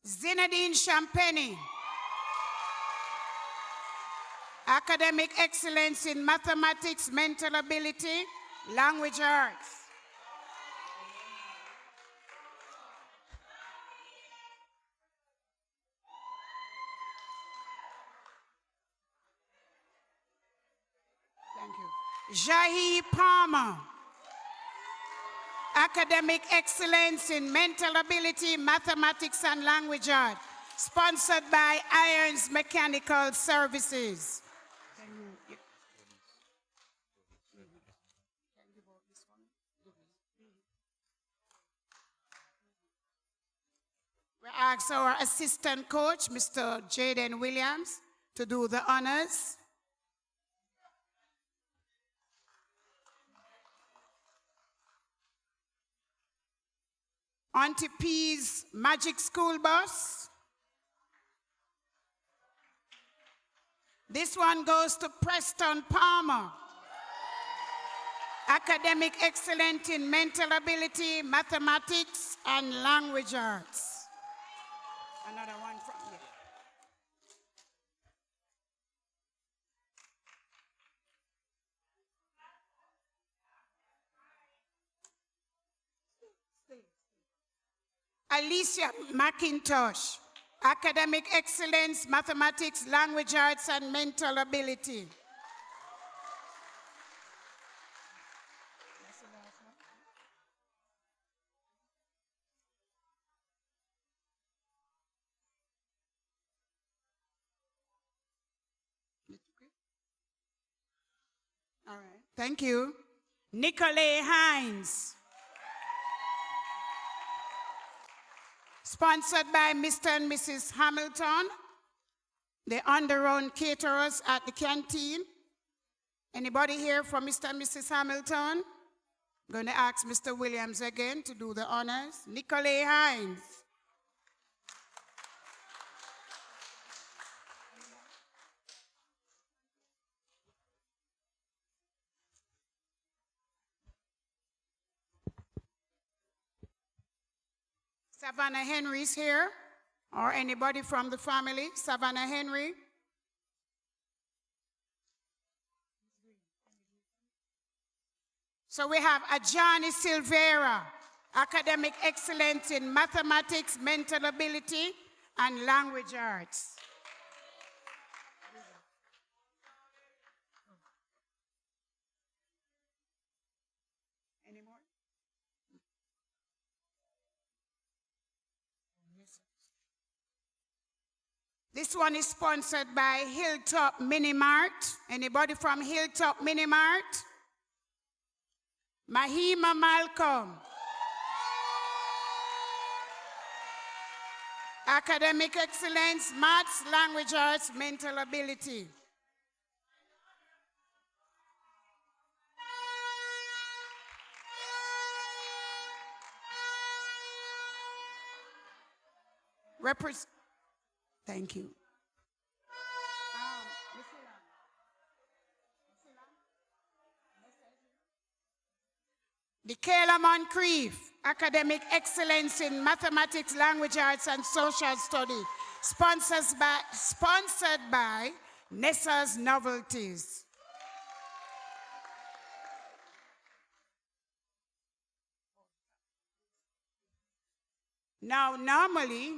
Zinedine Champagne. Academic excellence in mathematics, mental ability, language arts. Thank you. Jahi Palmer. Academic excellence in mental ability, mathematics, and language art. Sponsored by Irons Mechanical Services. We ask our assistant coach, Mr. Jaden Williams, to do the honors. Auntie P's Magic School Bus. This one goes to Preston Palmer. Academic excellence in mental ability, mathematics, and language arts. Another one from here. Alicia McIntosh, academic excellence, mathematics, language arts, and mental ability. All right, thank you. Nicolay Hines. Sponsored by Mr. and Mrs. Hamilton, the on-the-run caterers at the canteen. Anybody here from Mr. and Mrs. Hamilton? I'm going to ask Mr. Williams again to do the honors. Nicolay Hines. Savannah Henry's here, or anybody from the family. Savannah Henry. So we have Ajani Silvera, academic excellence in mathematics, mental ability, and language arts. Any more? This one is sponsored by Hilltop Mini Mart. Anybody from Hilltop Mini Mart? Mahima Malcolm. Academic excellence, maths, language arts, mental ability. Thank you. Michaela Moncrief, academic excellence in mathematics, language arts, and social study, sponsored by Nessa's Novelties. Now, normally,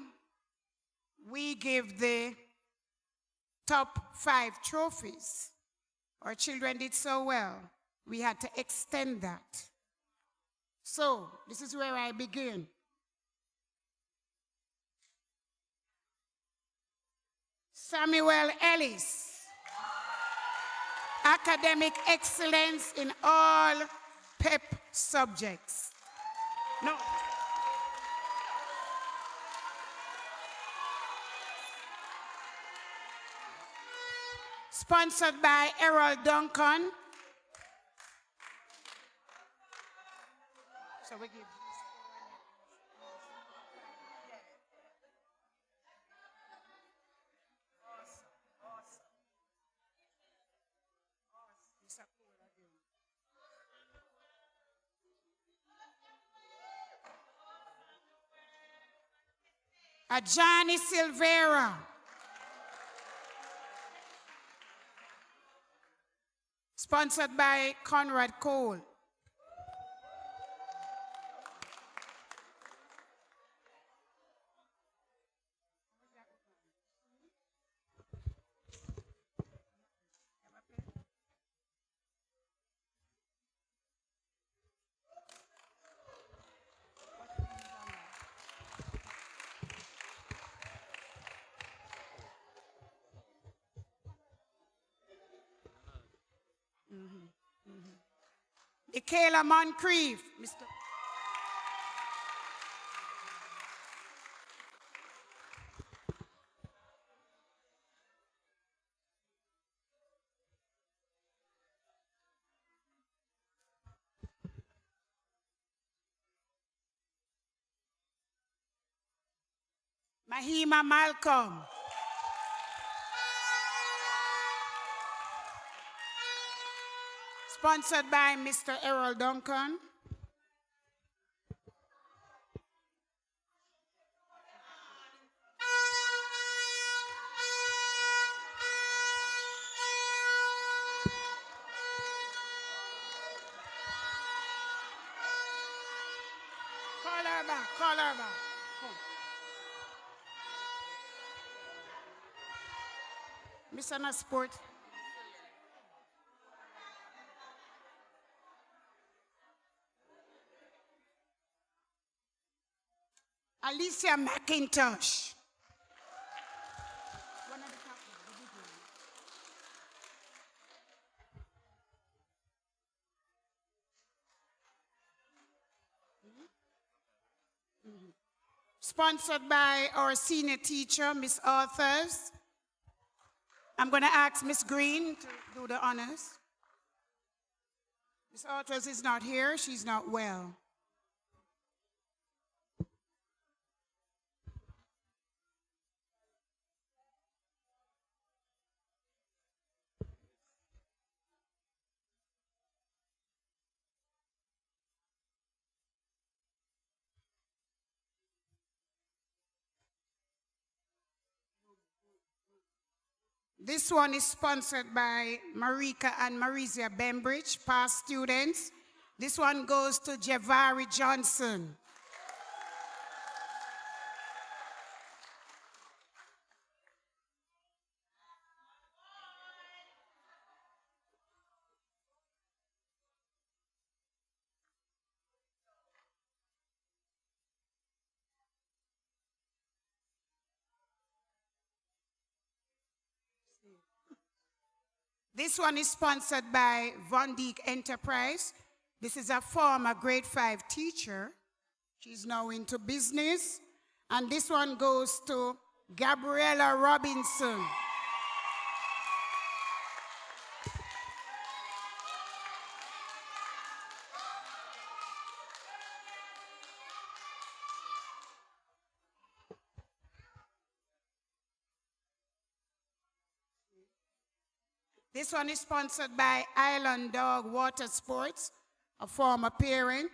we give the top 5 trophies. Our children did so well, we had to extend that. So, this is where I begin. Samuel Ellis, academic excellence in all PEP subjects. No. Sponsored by Errol Duncan. So we give Ajani Silvera. Sponsored by Conrad Cole. Michaela Moncrief. Mr. Mahima Malcolm. Sponsored by Mr. Errol Duncan. Call her back. Miss Anna Sport. Alicia McIntosh. Sponsored by our senior teacher, Miss Arthurs. I'm going to ask Miss Green to do the honors. Miss Arthurs is not here. She's not well. This one is sponsored by Marika and Marisia Bembridge, past students. This one goes to Javari Johnson. This one is sponsored by Von Dijk Enterprise. This is a former grade 5 teacher. She's now into business. And this one goes to Gabriella Robinson. This one is sponsored by Island Dog Water Sports, a former parent.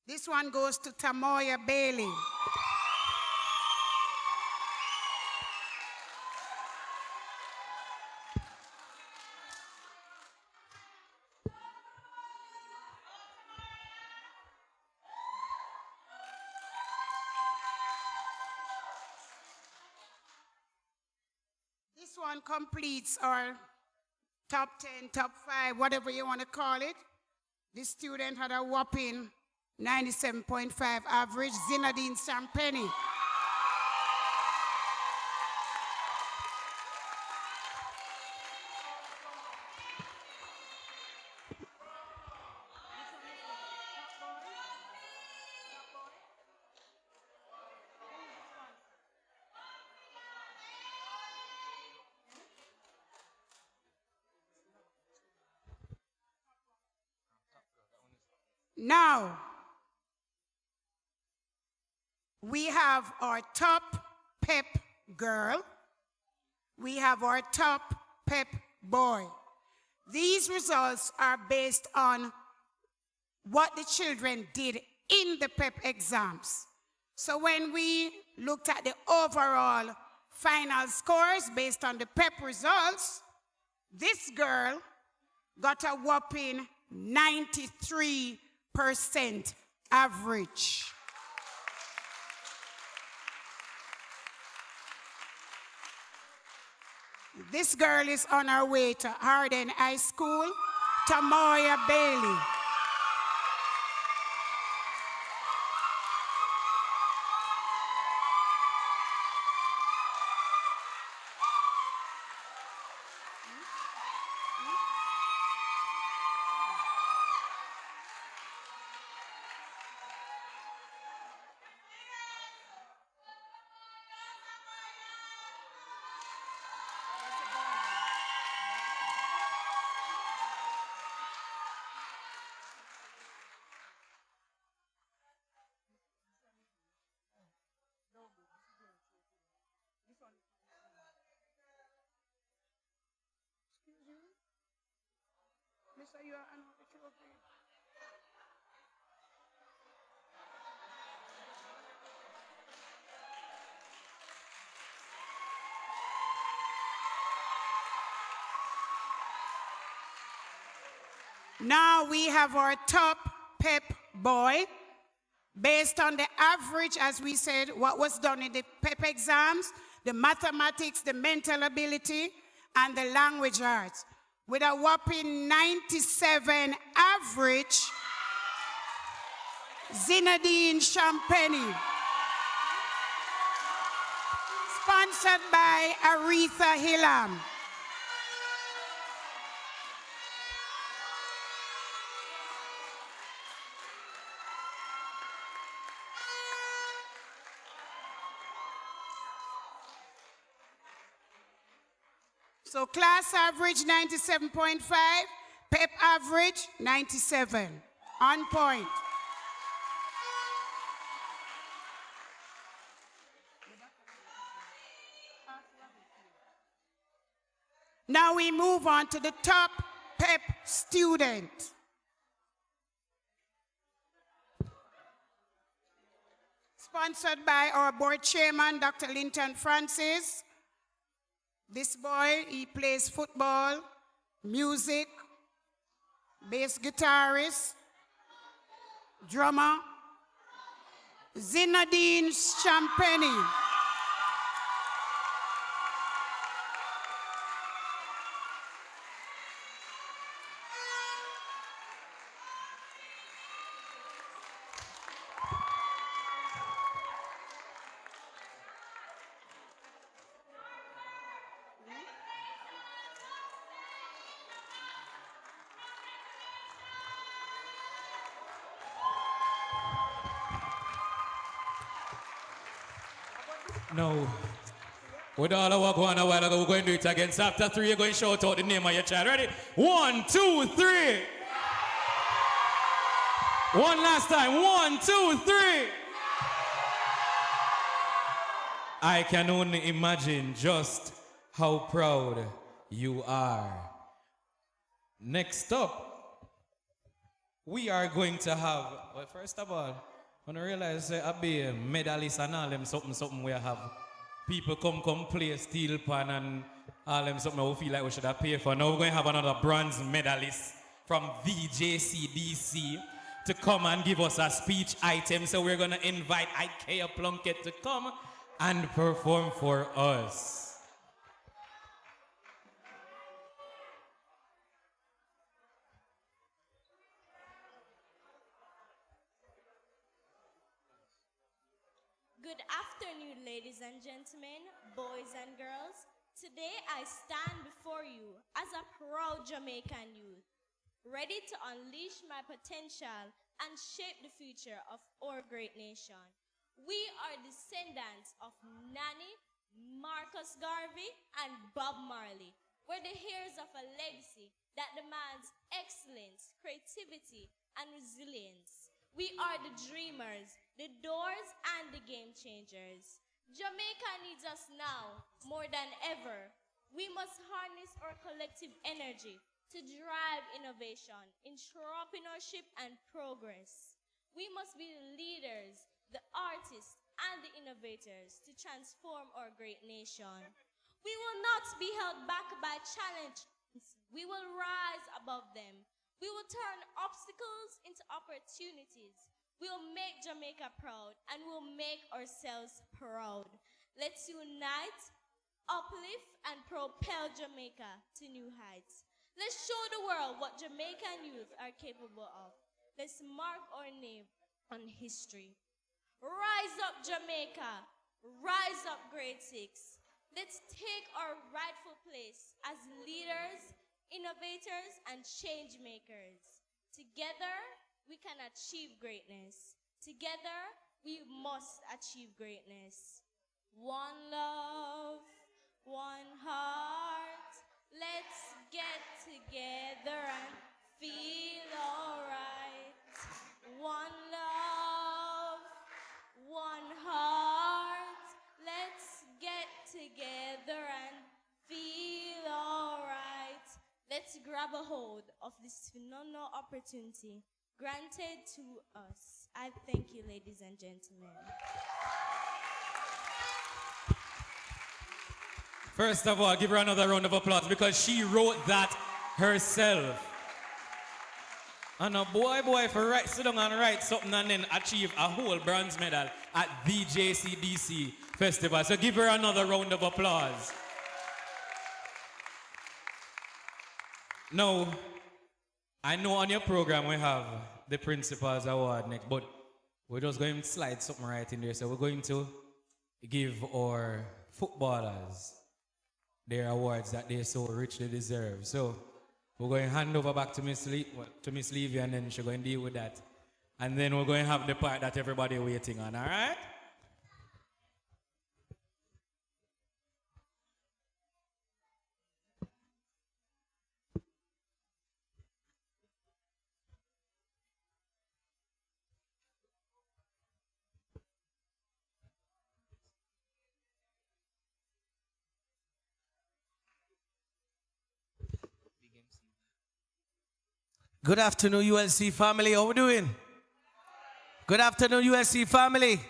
This one goes to Tamoya Bailey. This one completes our top 10, top 5, whatever you want to call it. This student had a whopping 97.5 average, Zinedine Sampeni. Now, we have our top pep girl. We have our top pep boy. These results are based on what the children did in the pep exams. So when we looked at the overall final scores based on the PEP results, this girl got a whopping 93% average. This girl is on her way to Arden High School, Tamoya Bailey. Now we have our top PEP boy. Based on the average, as we said, what was done in the PEP exams, the mathematics, the mental ability, and the language arts. With a whopping 97 average, Zinedine Champagne, sponsored by Aretha Hillam. So class average 97.5, PEP average 97, on point. Now we move on to the top PEP student. Sponsored by our board chairman, Dr. Linton Francis. This boy, he plays football, music, bass guitarist, drummer, Zinedine Champagne. No. With all our work on a while ago, we're going to do it again. So after 3, you're going to shout out the name of your child. Ready? 1, 2, 3. One last time. 1, 2, 3. I can only imagine just how proud you are. Next up, we are going to have, well, first of all, when I realize I be a medalist and all them something we have people come play steel pan and all them something we feel like we should have paid for. Now we're going to have another bronze medalist from VJCDC to come and give us a speech item. So we're going to invite Ikea Plunkett to come and perform for us. Good afternoon, ladies and gentlemen, boys and girls. Today I stand before you as a proud Jamaican youth, ready to unleash my potential and shape the future of our great nation. We are descendants of Nanny, Marcus Garvey, and Bob Marley. We're the heirs of a legacy that demands excellence, creativity, and resilience. We are the dreamers, the doors, and the game changers. Jamaica needs us now more than ever. We must harness our collective energy to drive innovation, entrepreneurship, and progress. We must be the leaders, the artists, and the innovators to transform our great nation. We will not be held back by challenges. We will rise above them. We will turn obstacles into opportunities. We will make Jamaica proud, and we'll make ourselves proud. Let's unite, uplift, and propel Jamaica to new heights. Let's show the world what Jamaican youth are capable of. Let's mark our name on history. Rise up, Jamaica. Rise up, grade 6. Let's take our rightful place as leaders, innovators, and change makers. Together, we can achieve greatness. Together, we must achieve greatness. One love, one heart. Let's get together and feel alright. One love, one heart. Let's get together and feel alright. Let's grab a hold of this phenomenal opportunity granted to us. I thank you, ladies and gentlemen. First of all, give her another round of applause because she wrote that herself. And a boy for sit down and write something and then achieve a whole bronze medal at the JCDC Festival. So give her another round of applause. Now, I know on your program we have the Principal's Award next, but we're just going to slide something right in there. So we're going to give our footballers their awards that they so richly deserve. So we're going to hand over back to Miss Levy, and then she's going to deal with that. And then we're going to have the part that everybody waiting on, all right? Good afternoon, ULC family. How we doing? Good afternoon, ULC family.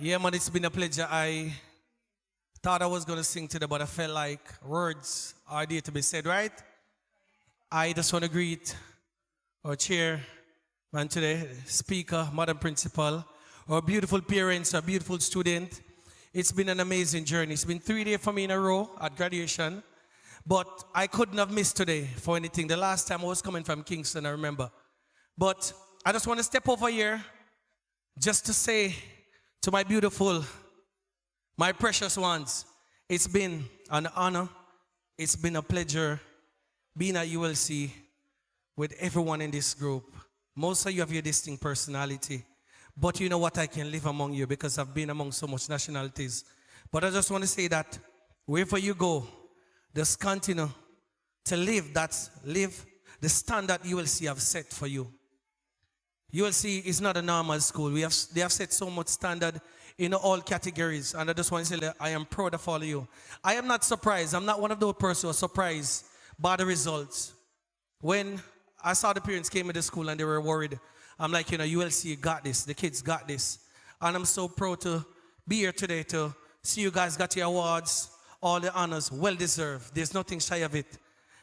Yeah, man, it's been a pleasure. I thought I was going to sing today, but I felt like words are there to be said, right? I just want to greet our chairman today, speaker, madam principal, our beautiful parents, our beautiful student. It's been an amazing journey. It's been 3 days for me in a row at graduation. But I couldn't have missed today for anything. The last time I was coming from Kingston, I remember. But I just want to step over here just to say to my beautiful, my precious ones, it's been an honor. It's been a pleasure being at ULC with everyone in this group. Most of you have your distinct personality. But you know what? I can live among you because I've been among so much nationalities. But I just want to say that wherever you go, just continue to live the standard ULC have set for you. ULC is not a normal school. They have set so much standard in all categories. And I just want to say that I am proud of all of you. I am not surprised. I'm not one of those persons who are surprised by the results. When I saw the parents came into school and they were worried, I'm like, ULC got this. The kids got this. And I'm so proud to be here today to see you guys got your awards. All the honors, well deserved. There's nothing shy of it.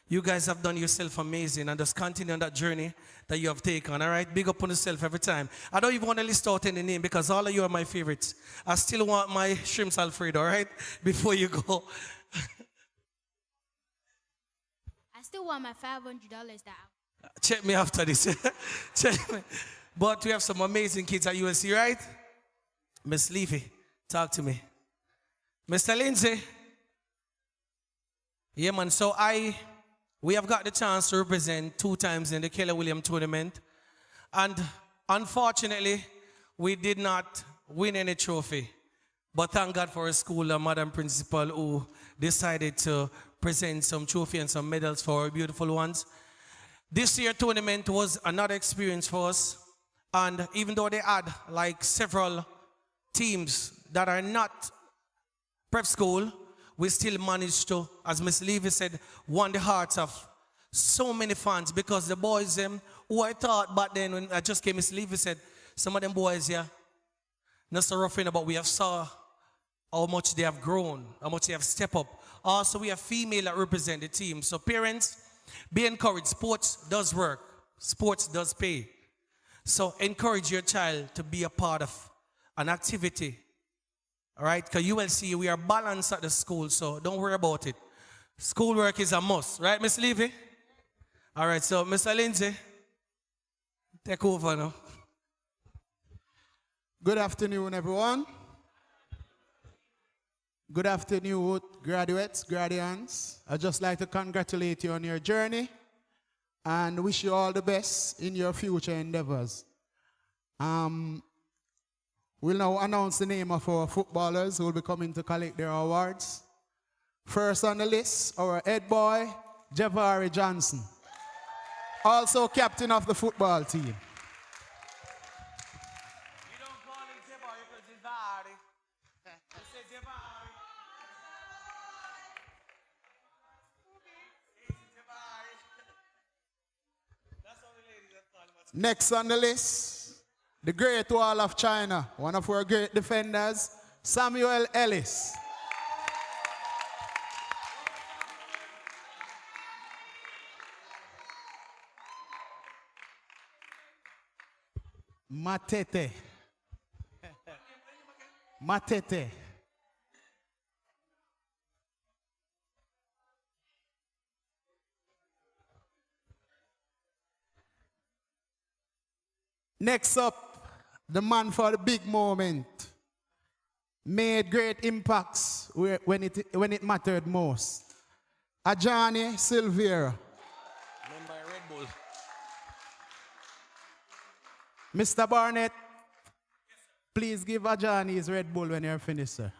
You guys have done yourself amazing and just continue on that journey that you have taken, all right? Big up on yourself every time. I don't even want to list out any name because all of you are my favorites. I still want my shrimps Alfredo, all right? Before you go. I still want my $500 that Check me after this. Check me. But we have some amazing kids at USC, right? Miss Levy, talk to me. Mr. Lindsay. Yeah, man. So we have got the chance to represent 2 times in the Keller Williams tournament. And unfortunately, we did not win any trophy. But thank God for a school, a madam principal who decided to present some trophy and some medals for our beautiful ones. This year tournament was another experience for us. And even though they had like several teams that are not prep school, we still managed to, as Miss Levy said, won the hearts of so many fans because the boys who I thought back then when I just came, Miss Levy said, some of them boys here, not so roughing, but we have saw how much they have grown, how much they have stepped up. Also, we have female that represent the team. So parents, be encouraged. Sports does work. Sports does pay. So encourage your child to be a part of an activity. All right? Because you will see we are balanced at the school, so don't worry about it. Schoolwork is a must. Right, Miss Levy? All right, so Mr. Lindsay, take over now. Good afternoon, everyone. Good afternoon, graduates, guardians. I'd just like to congratulate you on your journey and wish you all the best in your future endeavors. We'll now announce the name of our footballers who will be coming to collect their awards. First on the list, our head boy, Javari Johnson, also captain of the football team. Next on the list, the Great Wall of China, one of our great defenders, Samuel Ellis. Matete. Matete. Next up, the man for the big moment. Made great impacts when it mattered most. Ajani Silveira. Remember Red Bull. Mr. Barnett, please give Ajani his Red Bull when you're finished, sir.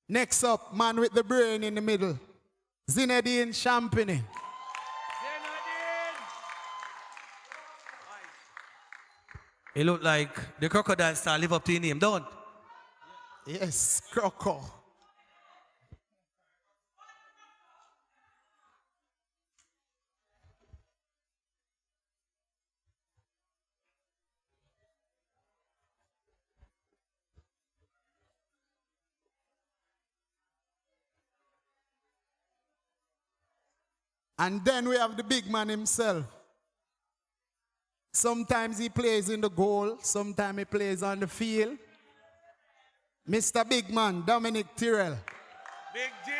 Next up, man with the brain in the middle, Zinedine Champagny. It look like the crocodile star live up to your name, don't? Yes, Croco. And then we have the big man himself. Sometimes he plays in the goal, sometimes he plays on the field. Mr. Big Man, Dominic Tyrrell. Big G.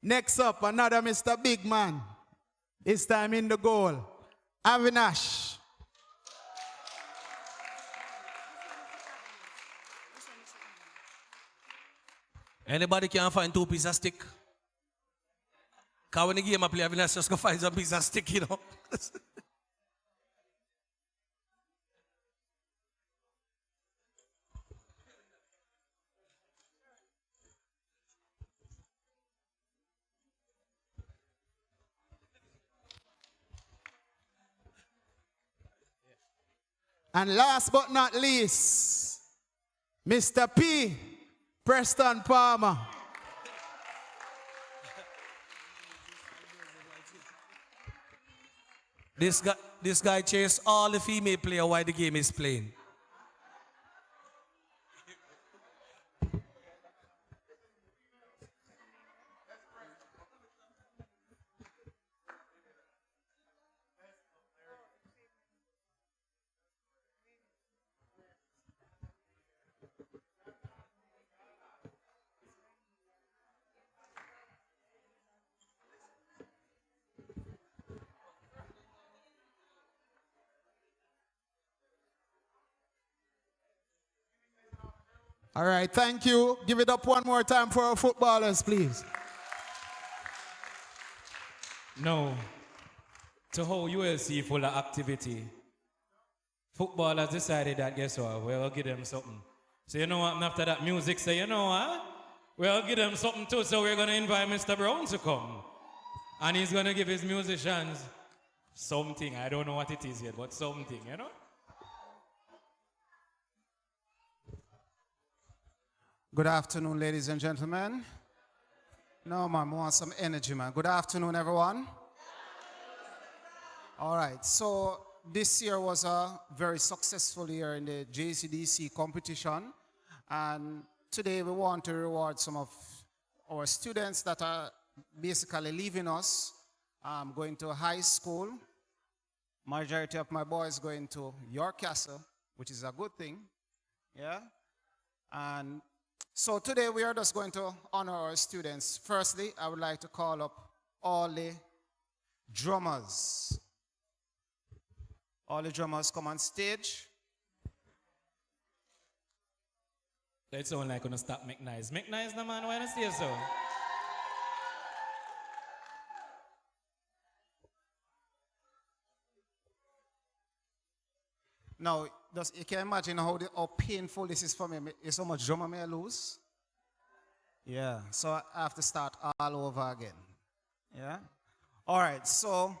Next up, another Mr. Big Man. This time in the goal, Avinash. Anybody can find 2 pieces of stick? Because when the game I play, Avinash just go find some piece of stick, you know. And last but not least, Mr. P. Preston Palmer. This guy chased all the female players while the game is playing. All right, thank you. Give it up one more time for our footballers, please. No. to how ULC full of activity, football has decided that, guess what, we'll give them something. So you know what, after that music, say, you know what, we'll give them something too, so we're going to invite Mr. Brown to come. And he's going to give his musicians something. I don't know what it is yet, but something, you know? Good afternoon, ladies and gentlemen. No, man, we want some energy, man. Good afternoon, everyone. All right, so this year was a very successful year in the JCDC competition. And today we want to reward some of our students that are basically leaving us, going to high school. Majority of my boys going to York Castle, which is a good thing. Yeah. And so today we are just going to honor our students. Firstly, I would like to call up all the drummers. All the drummers come on stage. That sound like gonna stop make nice. Make nice, no man, why not stay so? Now, you can imagine how painful this is for me. It's so much drummer may I lose. Yeah, so I have to start all over again. Yeah. All right, so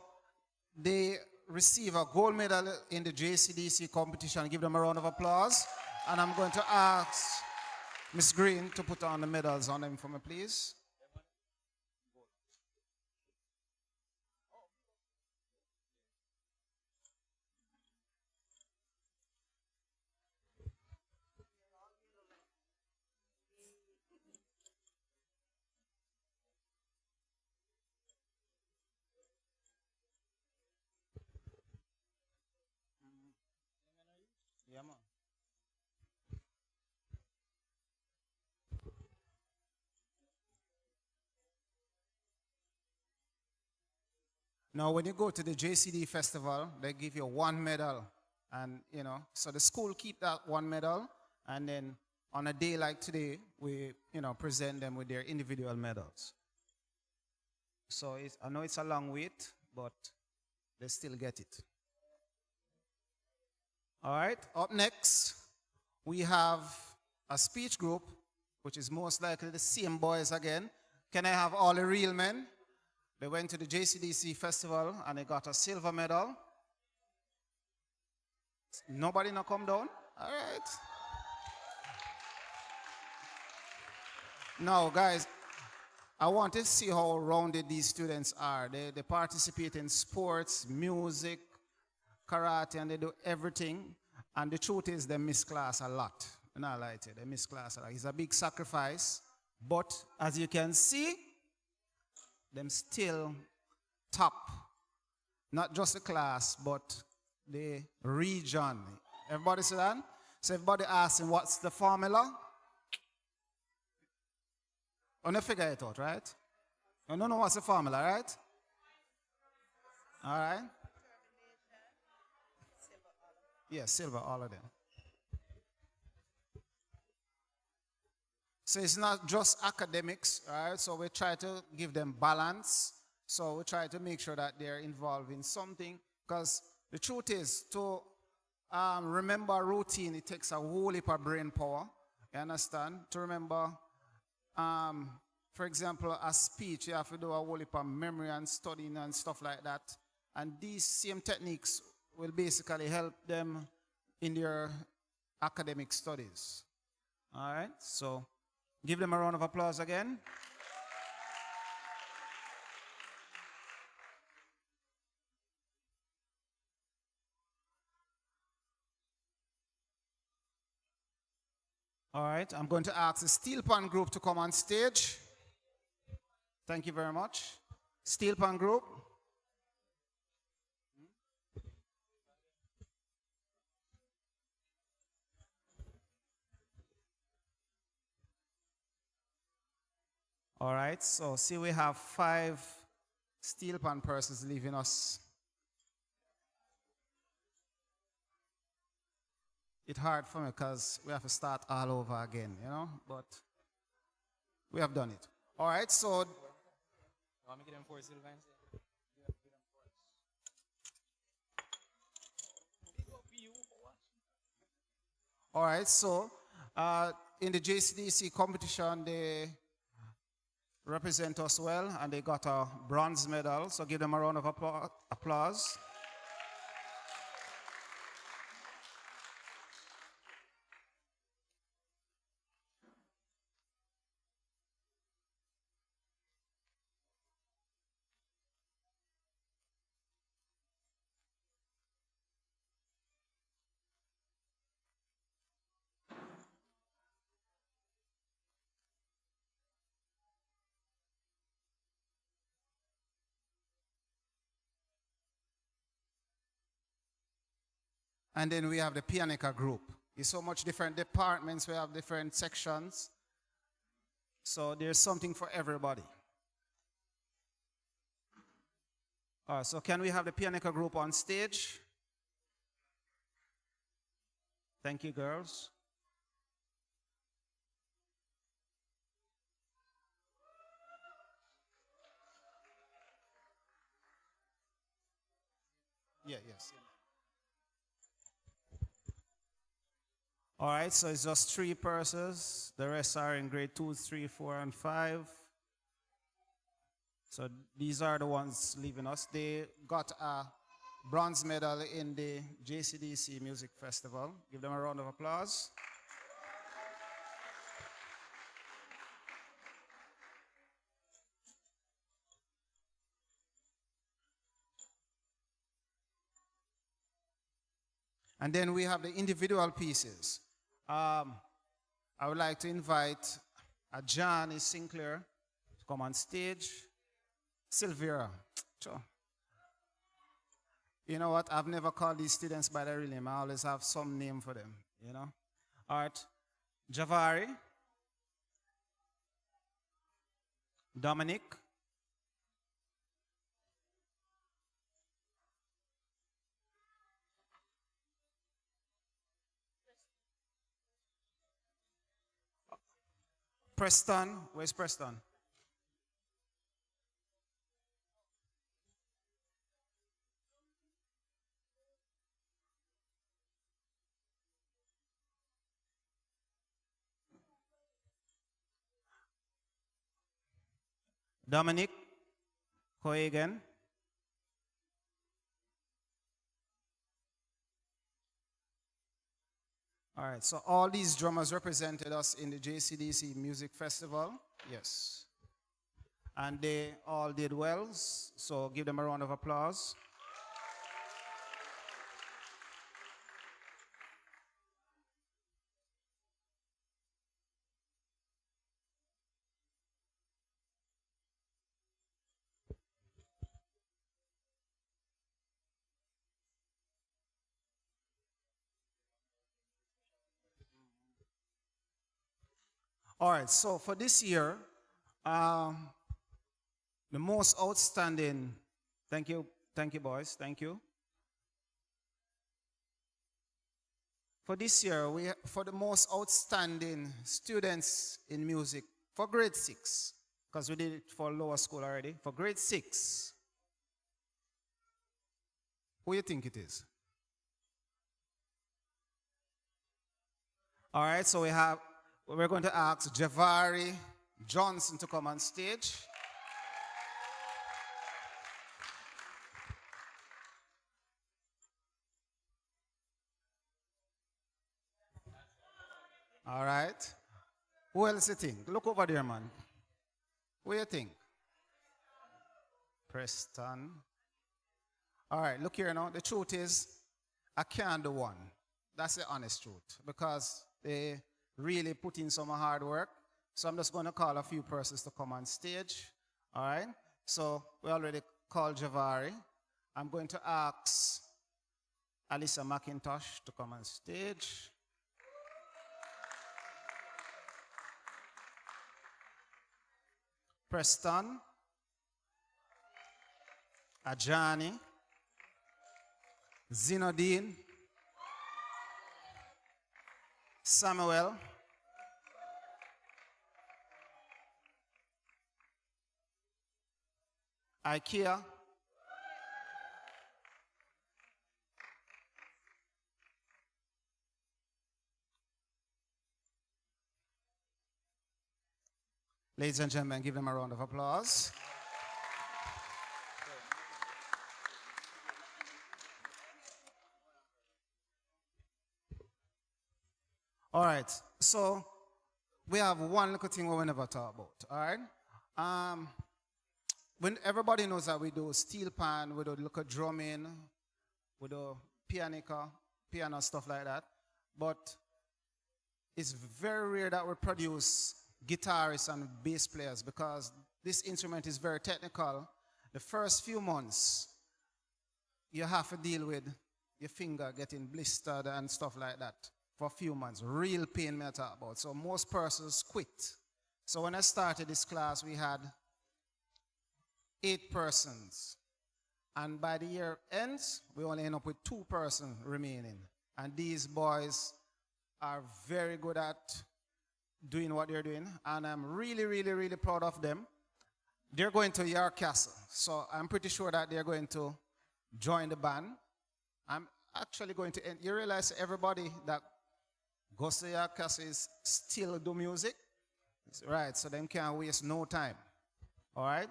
they receive a gold medal in the JCDC competition. Give them a round of applause. And I'm going to ask Miss Green to put on the medals on them for me, please. Yeah, man. Now, when you go to the JCD festival, they give you one medal. And, you know, so the school keep that one medal. And then on a day like today, we, you know, present them with their individual medals. So I know it's a long wait, but they still get it. All right, up next, we have a speech group, which is most likely the same boys again. Can I have all the real men? They went to the JCDC festival and they got a silver medal. Nobody not come down? All right. Now, guys, I want to see how rounded these students are. They participate in sports, music, karate, and they do everything. And the truth is they miss class a lot. I'm not lying to you, they miss class a lot. It's a big sacrifice. But as you can see, them still top. Not just the class, but the region. Everybody see that? So everybody asking what's the formula? I don't figure it out, right? I don't know what's the formula, right? All right. Yeah, silver, all of them. So it's not just academics, right? So we try to give them balance. So we try to make sure that they're involved in something. Because the truth is, to remember routine, it takes a whole heap of brain power. You understand? To remember, for example, a speech, you have to do a whole heap of memory and studying and stuff like that. And these same techniques will basically help them in their academic studies. All right, so give them a round of applause again. All right, I'm going to ask the Steel Pan group to come on stage. Thank you very much. Steel Pan group. All right, so see we have 5 Steel Pan persons leaving us. It's hard for me because we have to start all over again, you know, but we have done it. All right, so... Want me to give them 4 Sylvans? All right, so in the JCDC competition, they represent us well, and they got a bronze medal. So give them a round of applause. And then we have the Pianica group. It's so much different departments, we have different sections. So there's something for everybody. All right, so can we have the Pianica group on stage? Thank you, girls. Yeah, yes. All right, so it's just 3 persons. The rest are in grade 2, 3, 4, and 5. So these are the ones leaving us. They got a bronze medal in the JCDC Music Festival. Give them a round of applause. And then we have the individual pieces. I would like to invite Johnny Sinclair to come on stage. Sylvia. You know what? I've never called these students by their real name. I always have some name for them, you know? All right. Javari. Dominic. Preston. Where's Preston? Dominic Hoegen. All right, so all these drummers represented us in the JCDC Music Festival. Yes. And they all did well, so give them a round of applause. All right, so for this year, the most outstanding, thank you boys, thank you. For this year, for the most outstanding students in music, for grade 6, because we did it for lower school already, for grade 6, who do you think it is? All right, so we're going to ask Javari Johnson to come on stage. All right. Who else you think? Look over there, man. Who you think? Preston. All right, look here now. The truth is, I can't do one. That's the honest truth. Because they really put in some hard work. So I'm just going to call a few persons to come on stage. All right? So we already called Javari. I'm going to ask Alyssa McIntosh to come on stage. Preston. Ajani. Zinodine. Samuel. IKEA. Ladies and gentlemen, give them a round of applause. All right, so we have one little thing we never talk about, all right? When everybody knows that we do steel pan, we do little drumming, we do piano, stuff like that, but it's very rare that we produce guitarists and bass players because this instrument is very technical. The first few months, you have to deal with your finger getting blistered and stuff like that for a few months. Real pain me talk about. So most persons quit. So when I started this class, we had 8 persons. And by the year ends, we only end up with 2 persons remaining. And these boys are very good at doing what they're doing. And I'm really, really, really proud of them. They're going to York Castle. So I'm pretty sure that they're going to join the band. I'm actually going to end. You realize everybody that goes to York Castle is still do music? Right, so them can't waste no time. All right?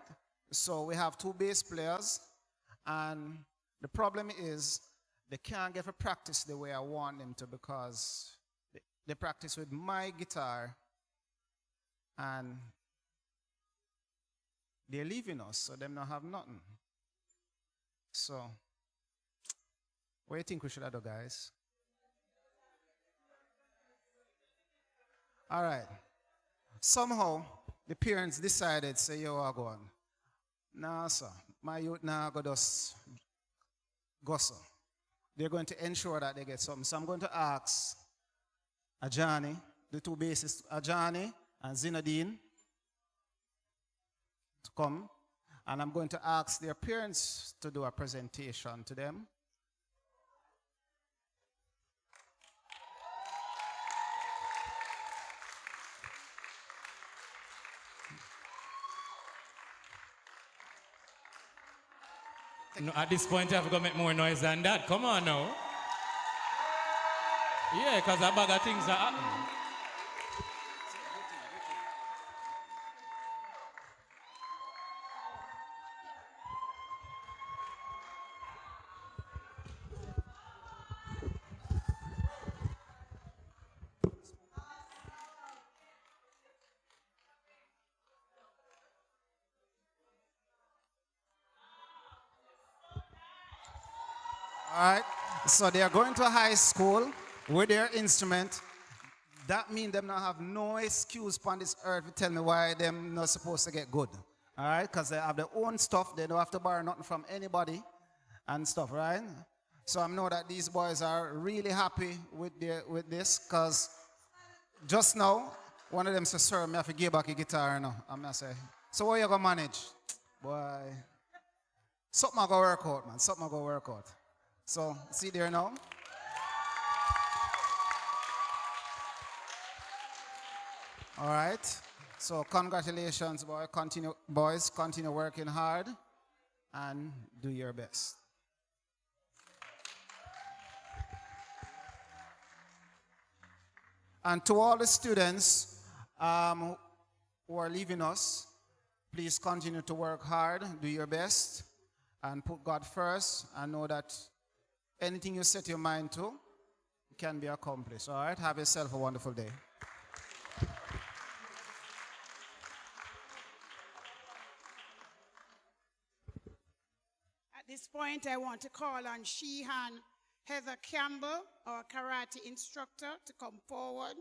So we have 2 bass players. And the problem is they can't get to practice the way I want them to because they practice with my guitar and they're leaving us, so them don't have nothing. So, what do you think we should do, guys? All right. Somehow, the parents decided, say, yo, I'll go on. Nah, sir. My youth now go just go, sir. They're going to ensure that they get something. So I'm going to ask Ajani, the 2 bassists, Ajani and Zinedine, to come. And I'm going to ask their parents to do a presentation to them. No, at this point, you have to make more noise than that. Come on now. Yeah, because a bag of things are happening. All right. So they are going to high school with their instrument. That means them not have no excuse on this earth to tell me why them not supposed to get good. All right. Because they have their own stuff. They don't have to borrow nothing from anybody and stuff, right? So I know that these boys are really happy with this because just now, one of them said, sir, I have to give back a guitar now. I'm going to say, so what you going to manage? Boy, something I go work out, man. Something I go work out. So, see there now? All right. So, congratulations, boys. Continue working hard and do your best. And to all the students who are leaving us, please continue to work hard, do your best, and put God first, and know that anything you set your mind to can be accomplished. All right? Have yourself a wonderful day. At this point, I want to call on Sheehan Heather Campbell, our karate instructor, to come forward.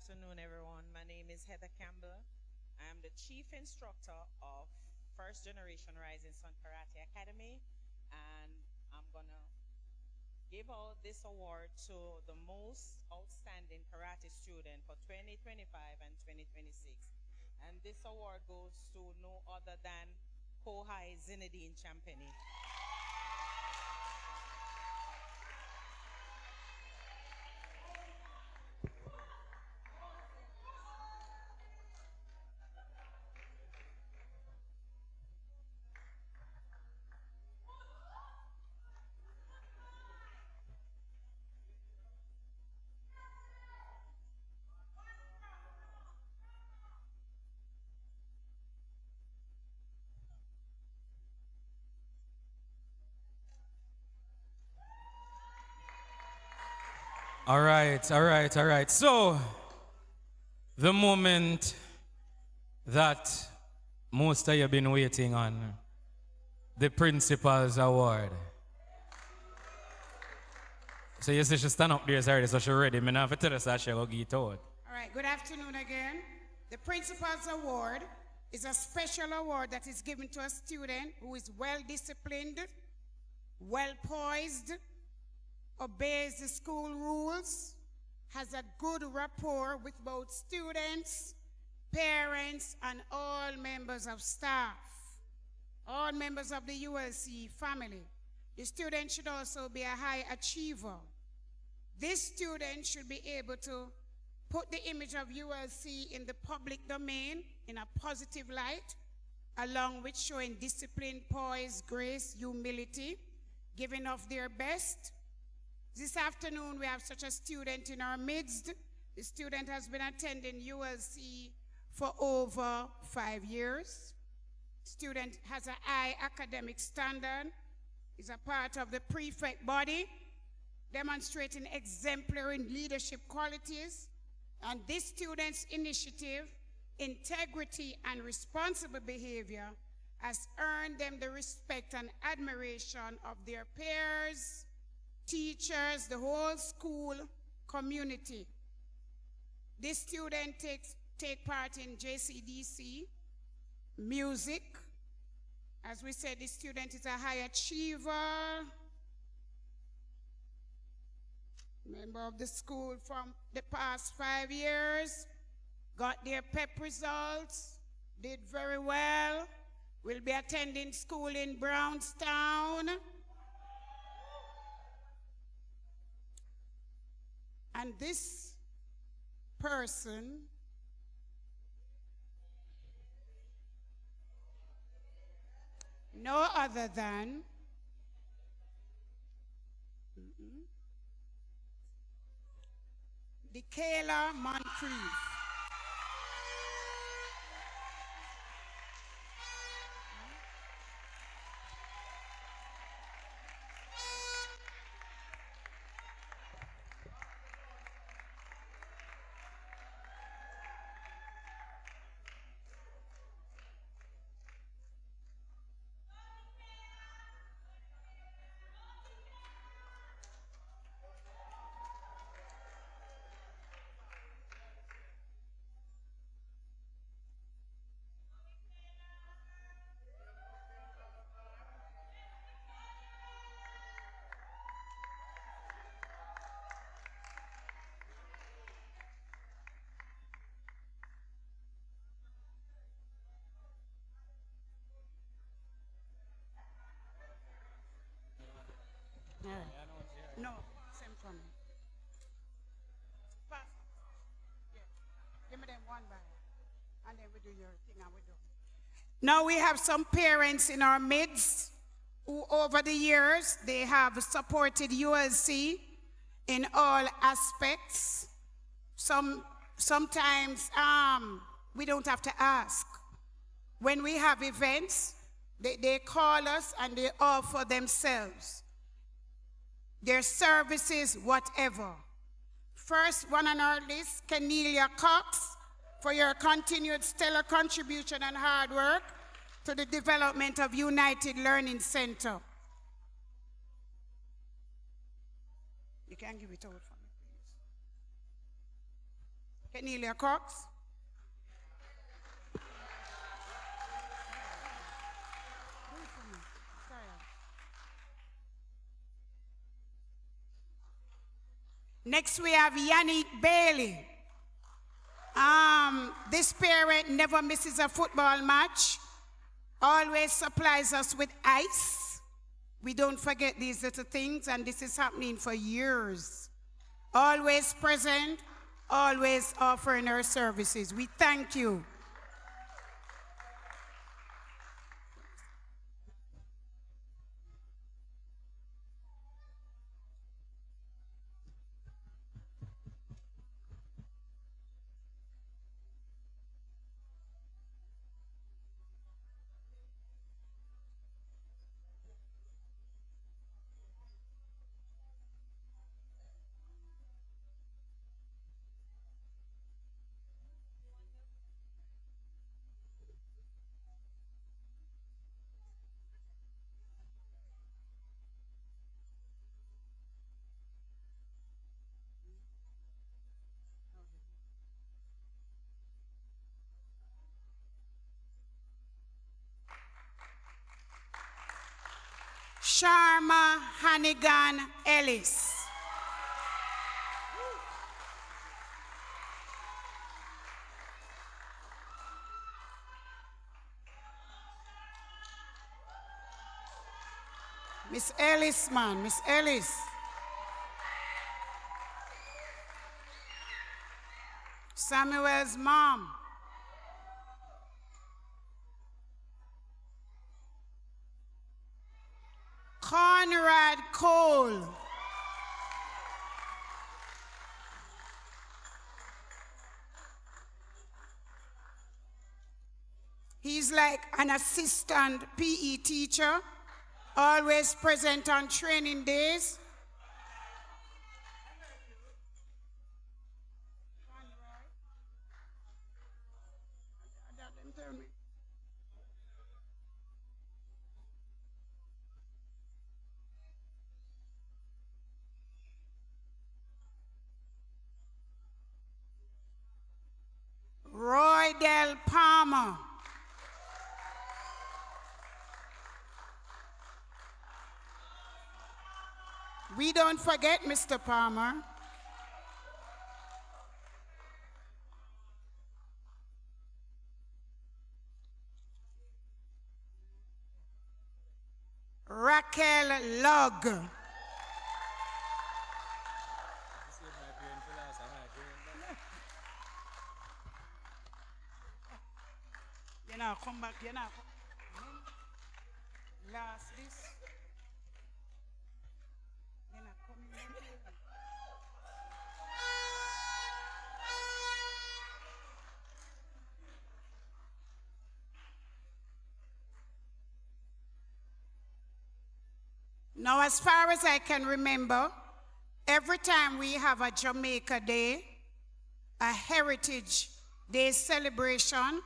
afternoon, everyone. My name is Heather Campbell. I am the chief instructor of First Generation Rising Sun Karate Academy, and I'm gonna give out this award to the most outstanding karate student for 2025 and 2026. And this award goes to no other than Kohai Zinedine Champany. All right, all right, all right. So, the moment that most of you have been waiting on, the Principal's Award. So you say she stand up there already, so she ready. I have to tell us that she will get out. All right, good afternoon again. The Principal's Award is a special award that is given to a student who is well-disciplined, well-poised, obeys the school rules, has a good rapport with both students, parents, and all members of staff, all members of the ULC family. The student should also be a high achiever. This student should be able to put the image of ULC in the public domain in a positive light, along with showing discipline, poise, grace, humility, giving of their best. This afternoon, we have such a student in our midst. The student has been attending ULC for over 5 years. Student has a high academic standard, is a part of the prefect body, demonstrating exemplary leadership qualities. And this student's initiative, integrity, and responsible behavior has earned them the respect and admiration of their peers, teachers, the whole school community. This student take part in JCDC, music. As we said, this student is a high achiever, member of the school from the past 5 years, got their PEP results, did very well, will be attending school in Brownstown. And this person no other than Kayla Moncrief. No, same from me. Pass. Yeah. Give me them one by one, and then we do your thing and we do. Now we have some parents in our midst who over the years, they have supported ULC in all aspects. Sometimes we don't have to ask. When we have events, they call us and they offer themselves, their services, whatever. First one on our list, Kenelia Cox, for your continued stellar contribution and hard work to the development of United Learning Center. You can give it over for me, Cornelia Cox. Next we have Yannick Bailey. This parent never misses a football match, always supplies us with ice. We don't forget these little things, and this is happening for years. Always present, always offering her services. We thank you. Sharma Hannigan Ellis. Miss Ellis, man, Miss Ellis. Samuel's mom. Conrad Cole. He's like an assistant PE teacher, always present on training days. Roy Del Palmer. We don't forget Mr. Palmer. Raquel Lug. You know, come back, you know. Last this. You know, come in. Now, as far as I can remember, every time we have a Jamaica Day, a Heritage Day celebration,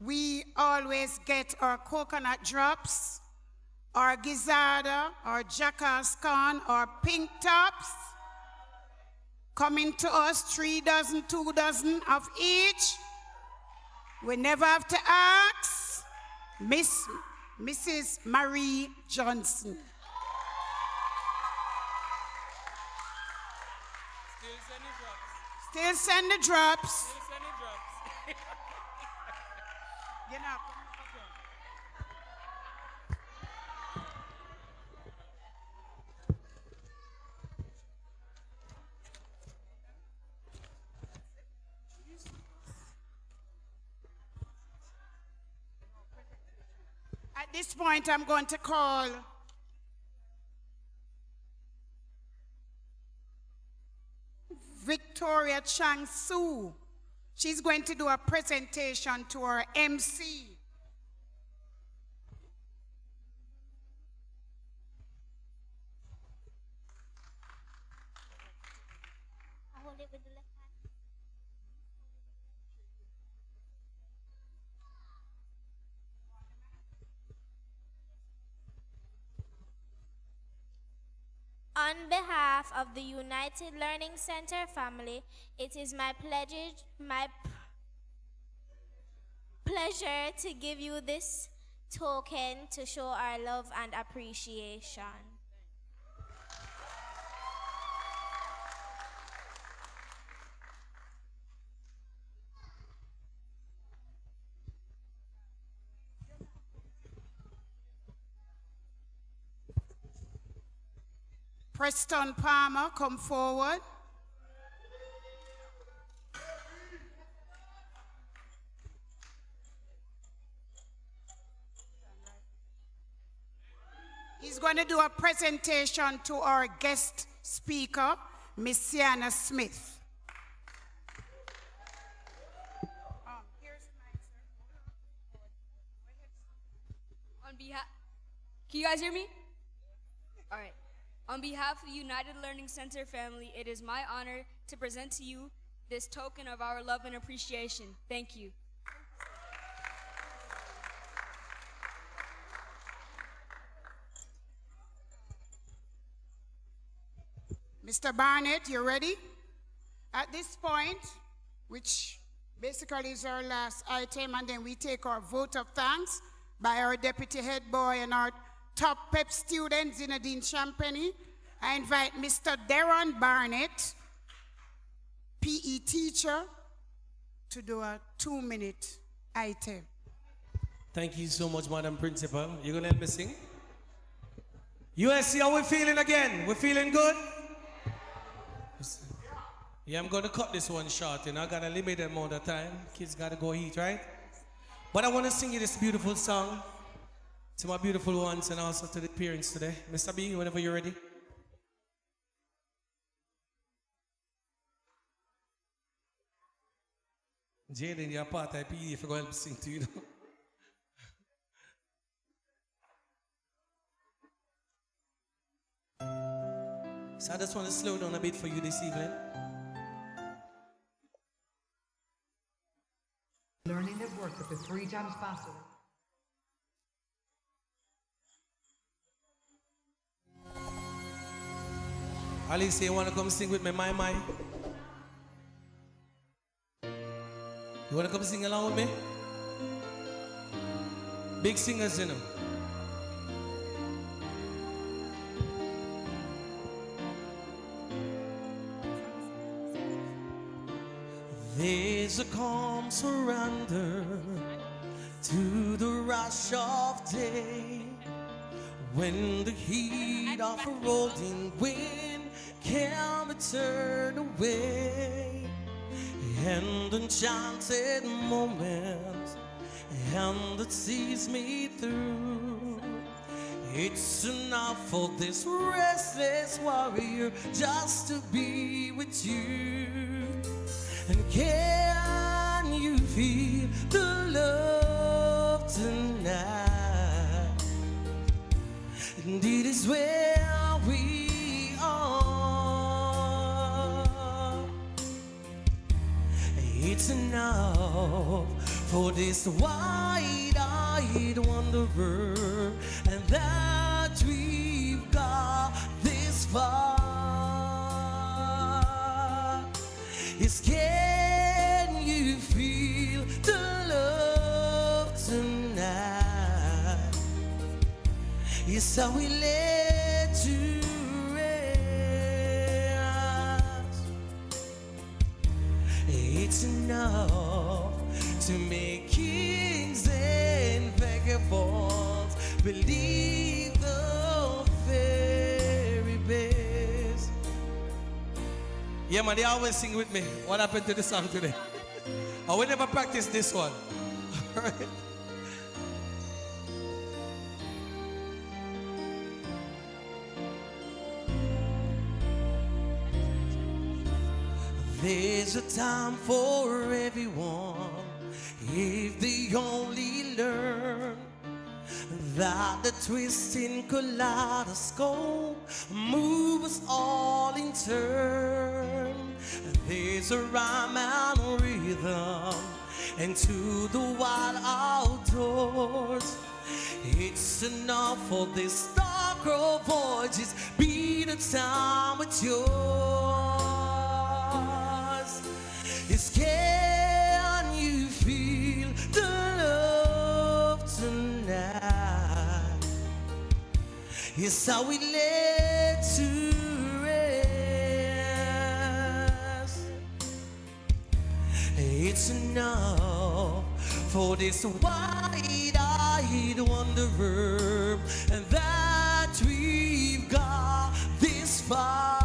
we always get our coconut drops, our gizzarda, our jackass corn, our pink tops, coming to us 3 dozen, 2 dozen of each. We never have to ask. Mrs. Marie Johnson. Still send the drops. You know, at this point, I'm going to call Victoria Chang Su. She's going to do a presentation to our MC. I hold it with the left hand. On On behalf of the United Learning Center family, it is my pleasure to give you this token to show our love and appreciation. Preston Palmer, come forward. He's going to do a presentation to our guest speaker, Miss Sienna Smith. On behalf, can you guys hear me? All right. On behalf of the United Learning Center family, it is my honor to present to you this token of our love and appreciation. Thank you. Mr. Barnett, you ready? At this point, which basically is our last item, and then we take our vote of thanks by our deputy head boy and our top PEP student, Zinedine Champagny. I invite Mr. Darren Barnett, PE teacher, to do a 2-minute item. Thank you so much, Madam Principal. You gonna help me sing? USC, how we feeling again? We feeling good? Yeah, I'm gonna cut this one short, I got a limited amount of time. Kids gotta go eat, right? But I wanna sing you this beautiful song to my beautiful ones and also to the parents today. Mr. B, whenever you're ready. Jaden, you're part of PE if you're going to sing to you. So I just want to slow down a bit for you this evening. Learning network up to 3 times faster. Alice, you want to come sing with me, my? You want to come sing along with me? Big singers, you know. There's a calm surrender to the rush of day, when the heat of a rolling wind can be turned away, and enchanted moments and that sees me through. It's enough for this restless warrior just to be with you. And can you feel the love tonight? And it is where we are. It's enough for this wide-eyed wanderer, and that we've got this far. Is can you feel the love tonight? Yes, how we let you rest. It's enough to make kings and vagabonds believe the very best. Yeah, man, they always sing with me. What happened to the song today? Oh, we never practiced this one. All right. There's a time for everyone if they only learn that the twisting kaleidoscope moves us all in turn. There's a rhyme and rhythm into the wild outdoors. It's enough for this star-crow voices beat the time with yours. Yes, can you feel the love tonight? Yes, I will let to rest. It's enough for this wide-eyed wanderer, and that we've got this far.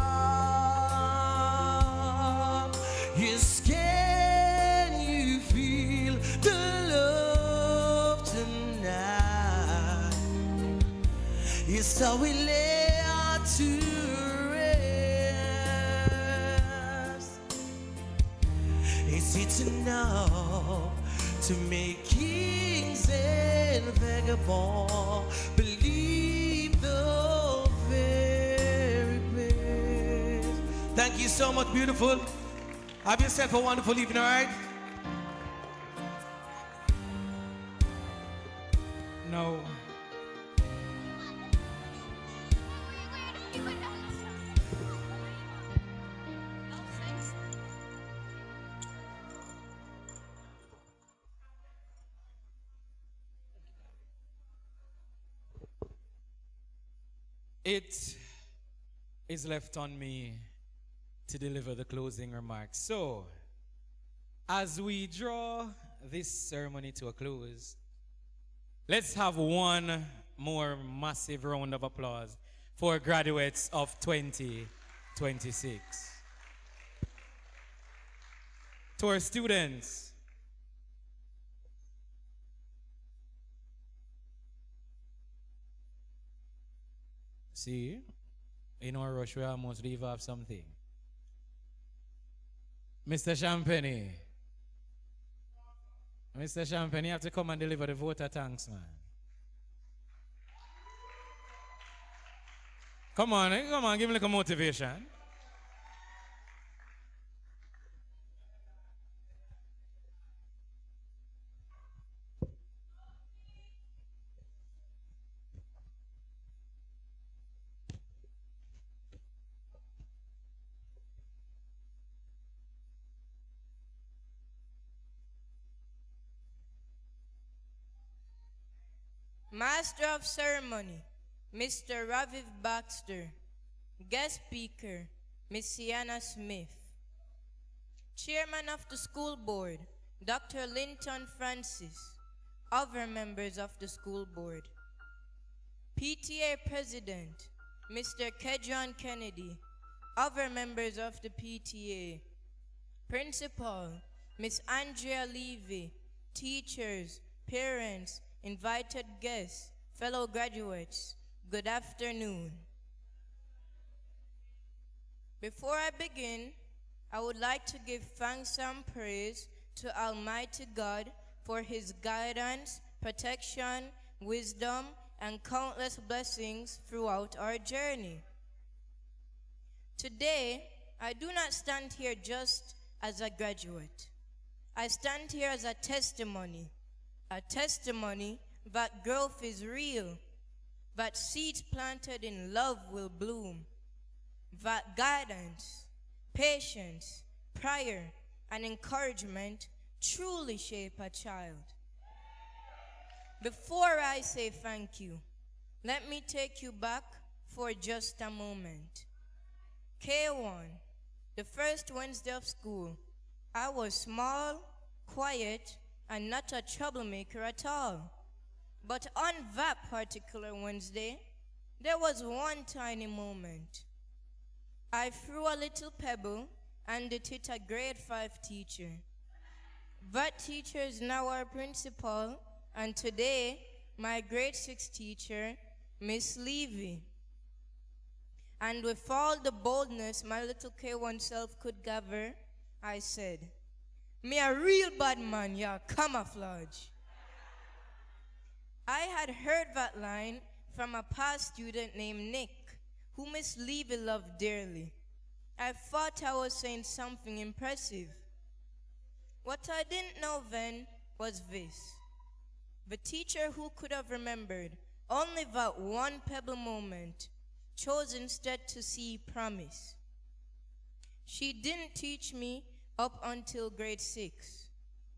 Yes, can you feel the love tonight? Yes, I will lay out to rest. Is it enough to make kings and vagabonds believe the very best? Thank you so much, beautiful. Have yourself a wonderful evening, all right? No. It is left on me to deliver the closing remarks. So, as we draw this ceremony to a close, let's have one more massive round of applause for graduates of 2026. To our students, see, in our rush, we almost leave off something. Mr. Champagne. Mr. Champagne, you have to come and deliver the voter thanks, man. Come on, give me like a motivation. Master of Ceremony, Mr. Raviv Baxter. Guest Speaker, Miss Sienna Smith. Chairman of the School Board, Dr. Linton Francis. Other members of the School Board. PTA President, Mr. Kedron Kennedy. Other members of the PTA. Principal, Miss Andrea Levy. Teachers, parents, invited guests, fellow graduates, good afternoon. Before I begin, I would like to give thanks and praise to Almighty God for His guidance, protection, wisdom, and countless blessings throughout our journey. Today, I do not stand here just as a graduate. I stand here as a testimony that growth is real, that seeds planted in love will bloom, that guidance, patience, prayer, and encouragement truly shape a child. Before I say thank you, let me take you back for just a moment. K1, the first Wednesday of school, I was small, quiet, and not a troublemaker at all. But on that particular Wednesday, there was one tiny moment. I threw a little pebble and it hit a grade 5 teacher. That teacher is now our principal, and today, my grade 6 teacher, Miss Levy. And with all the boldness my little K1 self could gather, I said, "Me a real bad man, yeah, camouflage." I had heard that line from a past student named Nick, who Miss Levy loved dearly. I thought I was saying something impressive. What I didn't know then was this. The teacher who could have remembered only that one pebble moment chose instead to see promise. She didn't teach me up until grade 6,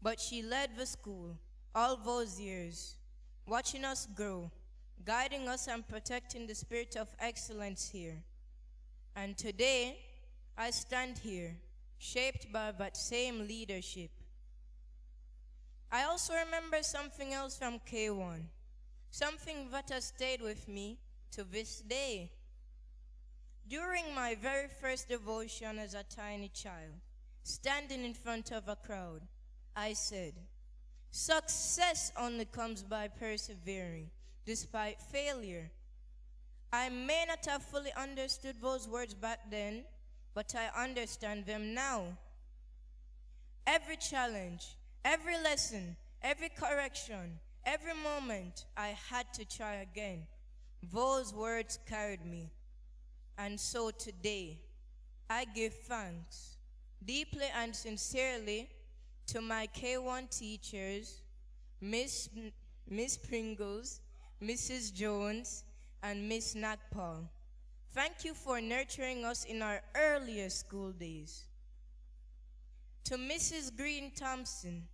but she led the school all those years, watching us grow, guiding us and protecting the spirit of excellence here. And today, I stand here, shaped by that same leadership. I also remember something else from K1, something that has stayed with me to this day. During my very first devotion as a tiny child, standing in front of a crowd, I said, "Success only comes by persevering, despite failure." I may not have fully understood those words back then, but I understand them now. Every challenge, every lesson, every correction, every moment I had to try again, those words carried me. And so today, I give thanks deeply and sincerely to my K1 teachers, Miss Pringles, Mrs. Jones, and Miss Nakpal. Thank you for nurturing us in our earlier school days. To Mrs. Green Thompson,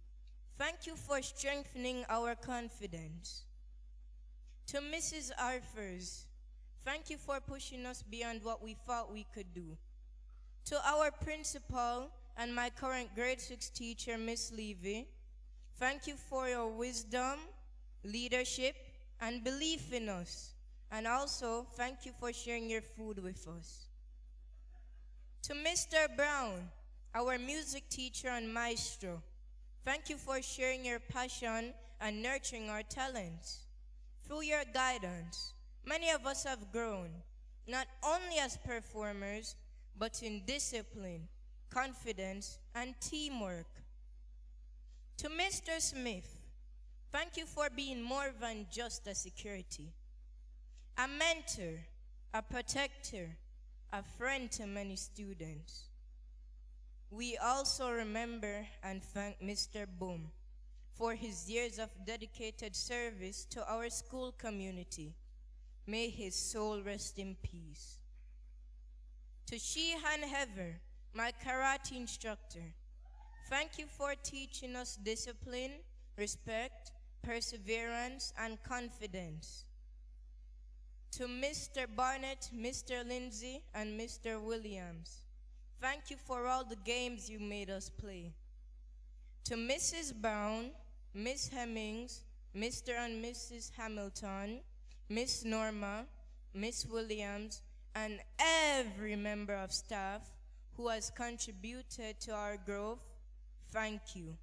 thank you for strengthening our confidence. To Mrs. Arthurs, thank you for pushing us beyond what we thought we could do. To our principal and my current grade 6 teacher, Miss Levy, thank you for your wisdom, leadership, and belief in us. And also, thank you for sharing your food with us. To Mr. Brown, our music teacher and maestro, thank you for sharing your passion and nurturing our talents. Through your guidance, many of us have grown, not only as performers, but in discipline, confidence, and teamwork. To Mr. Smith, thank you for being more than just a security. A mentor, a protector, a friend to many students. We also remember and thank Mr. Boom for his years of dedicated service to our school community. May his soul rest in peace. To Shehan Heather, my karate instructor, thank you for teaching us discipline, respect, perseverance, and confidence. To Mr. Barnett, Mr. Lindsay, and Mr. Williams, thank you for all the games you made us play. To Mrs. Brown, Miss Hemmings, Mr. and Mrs. Hamilton, Miss Norma, Miss Williams, and every member of staff who has contributed to our growth, thank you.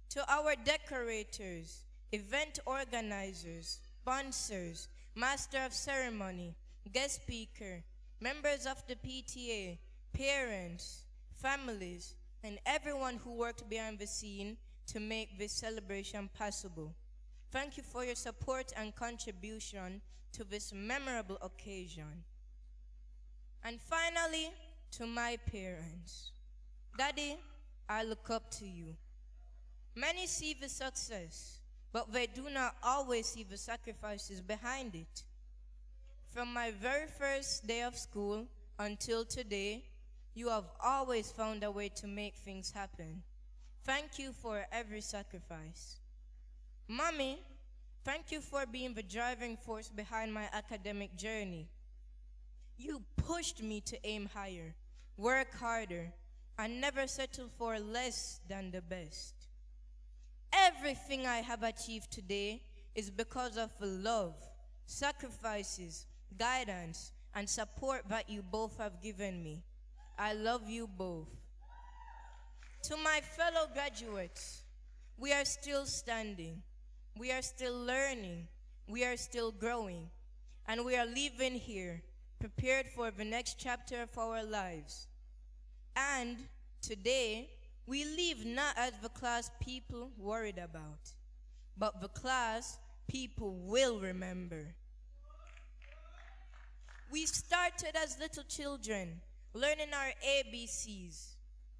To our decorators, event organizers, sponsors, master of ceremony, guest speaker, members of the PTA, parents, families, and everyone who worked behind the scene to make this celebration possible. Thank you for your support and contribution to this memorable occasion. And finally, to my parents. Daddy, I look up to you. Many see the success, but they do not always see the sacrifices behind it. From my very first day of school until today, you have always found a way to make things happen. Thank you for every sacrifice. Mommy, thank you for being the driving force behind my academic journey. You pushed me to aim higher, work harder, and never settle for less than the best. Everything I have achieved today is because of the love, sacrifices, guidance, and support that you both have given me. I love you both. To my fellow graduates, we are still standing, we are still learning, we are still growing, and we are leaving here prepared for the next chapter of our lives. And today, we leave not as the class people worried about, but the class people will remember. We started as little children, learning our ABCs.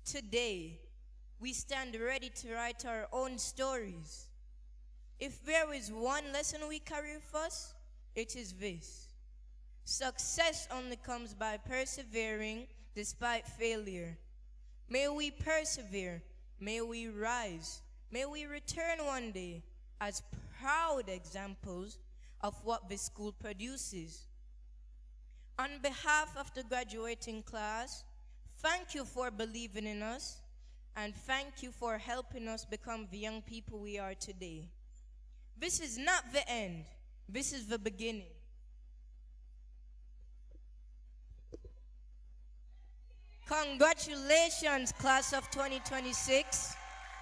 Today, we stand ready to write our own stories. If there is one lesson we carry with us, it is this: success only comes by persevering despite failure. May we persevere, may we rise, may we return one day as proud examples of what this school produces. On behalf of the graduating class, thank you for believing in us, and thank you for helping us become the young people we are today. This is not the end, this is the beginning. Congratulations, class of 2026.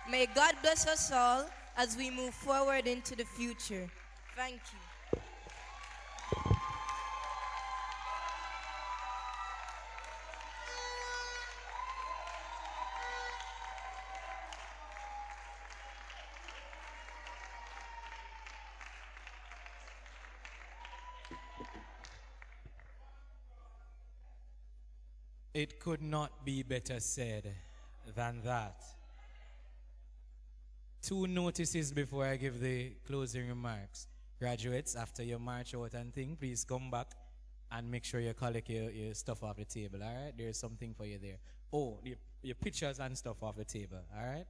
May God bless us all as we move forward into the future. Thank you. It could not be better said than that. 2 notices before I give the closing remarks. Graduates, after your march out and thing, please come back and make sure you collect your stuff off the table, all right? There's something for you there. Oh, your pictures and stuff off the table, all right?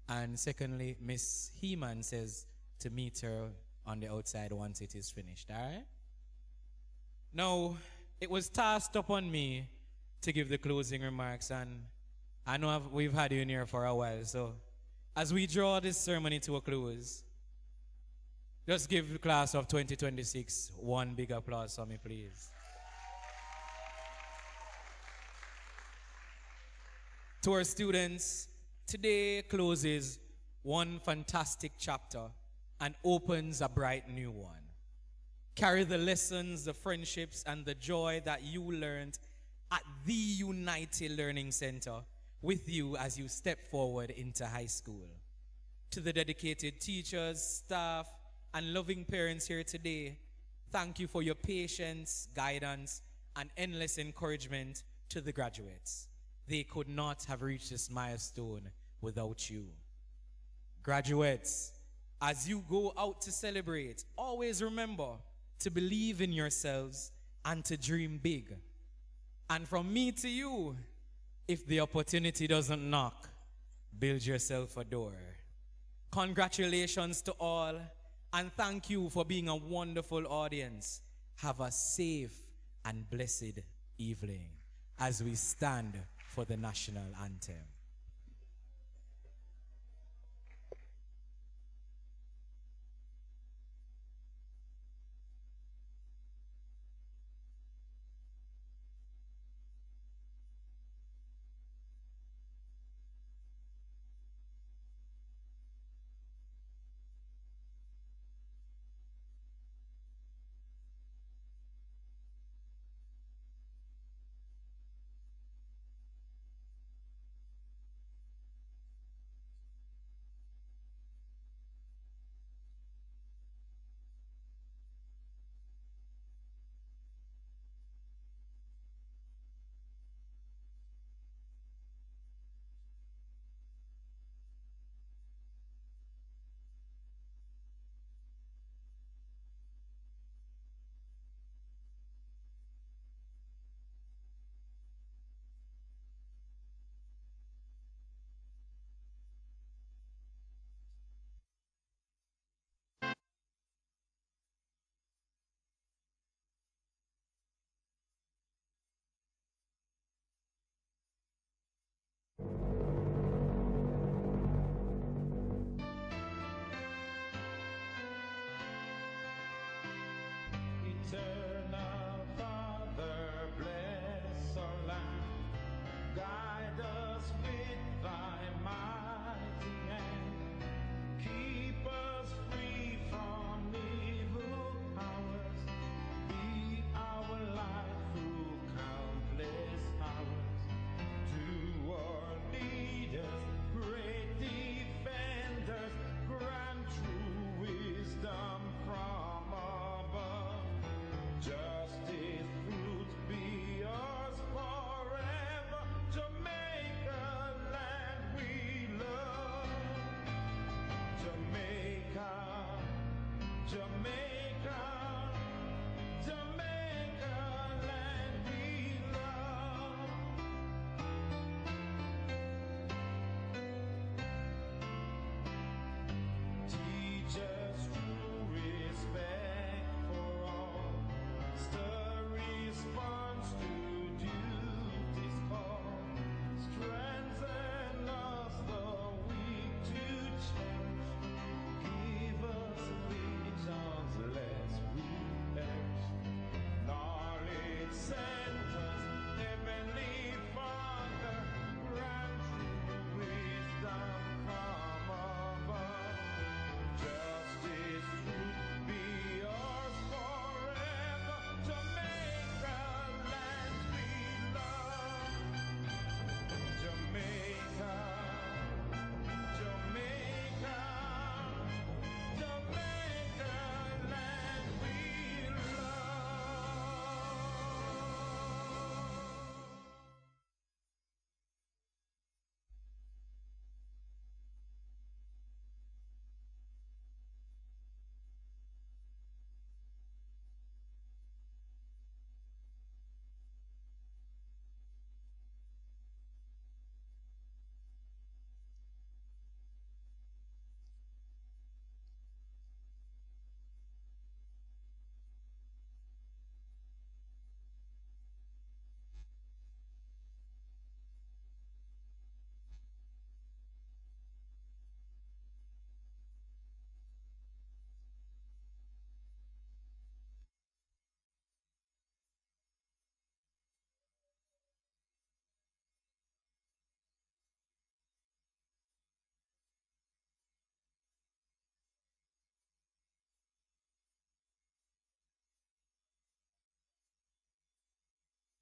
And secondly, Miss Heeman says to meet her on the outside once it is finished, all right? Now, it was tasked upon me to give the closing remarks, and I know we've had you in here for a while, so as we draw this ceremony to a close, just give the class of 2026 one big applause for me, please. To our students, today closes one fantastic chapter and opens a bright new one. Carry the lessons, the friendships, and the joy that you learned at the United Learning Center with you as you step forward into high school. To the dedicated teachers, staff, and loving parents here today, thank you for your patience, guidance, and endless encouragement to the graduates. They could not have reached this milestone without you. Graduates, as you go out to celebrate, always remember to believe in yourselves and to dream big. And from me to you, if the opportunity doesn't knock, build yourself a door. Congratulations to all, and thank you for being a wonderful audience. Have a safe and blessed evening as we stand for the national anthem. Eternal Father, bless our land. Guide us with thy mighty hand. Keep us free from evil powers. Be our light through countless hours. To our leaders, great defenders, grant true wisdom from above.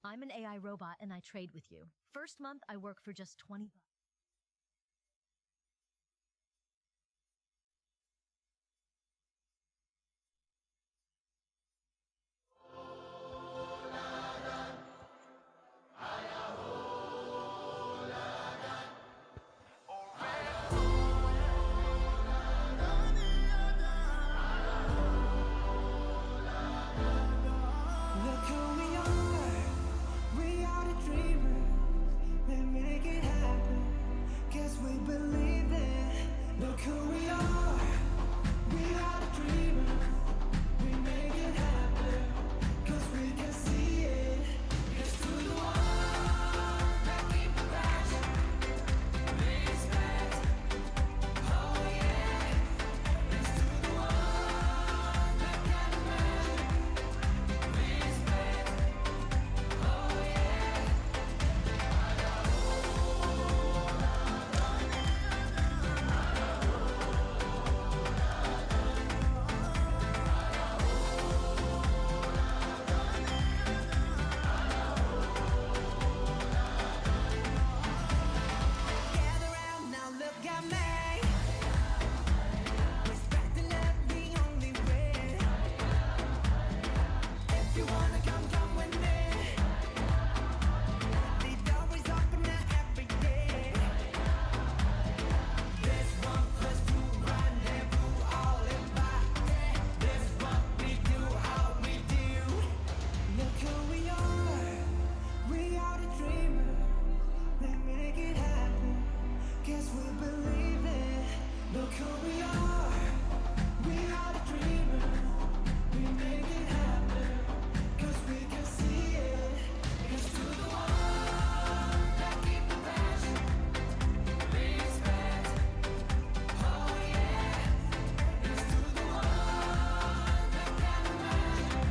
I'm an AI robot and I trade with you. First month, I work for just $20. Look who we are the dreamers, they make it happen, guess we believe it. Look who we are the dreamers, we make it happen, cause we can see it. It's to the one that keep the passion, respect, oh yeah. It's to the one that can imagine, respect, oh yeah. Gather round now, look at me. Respect and love the only way. If you wanna come with me. The door is open now every day. This 1+2 rendezvous, all in body. This what we do, how we do. Look who we are the dreamers. They make it happen, guess we believe it. Look who we are the dreamers. We make it happen, cause we can see it. It's to the one that keep the passion, respect, oh yeah. It's to the one that can imagine,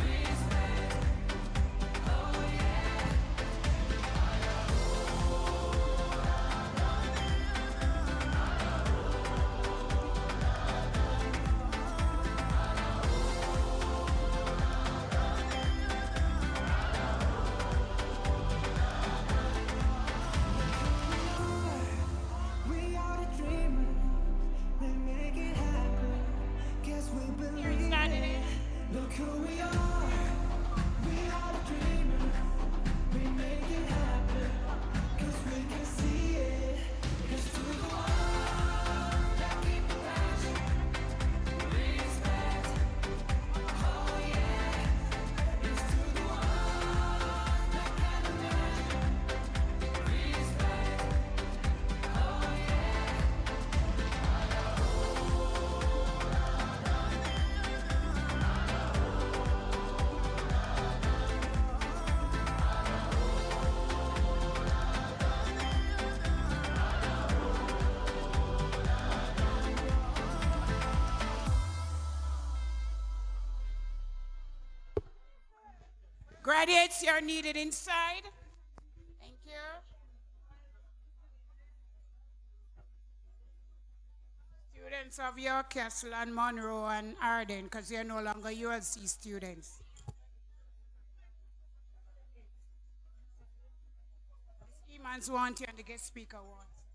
respect, oh yeah. We are the dreamers, they make it happen, guess we believe it. Look who we are the dreamers, we make it happen, cause we can see it. It's to the one that keep the passion, respect, oh yeah. It's to the one that can imagine, respect, oh yeah. Graduates, you're needed inside. Thank you. Students of York Castle and Monroe and Arden, because you're no longer ULC students. The Seamans want you and the guest speaker wants.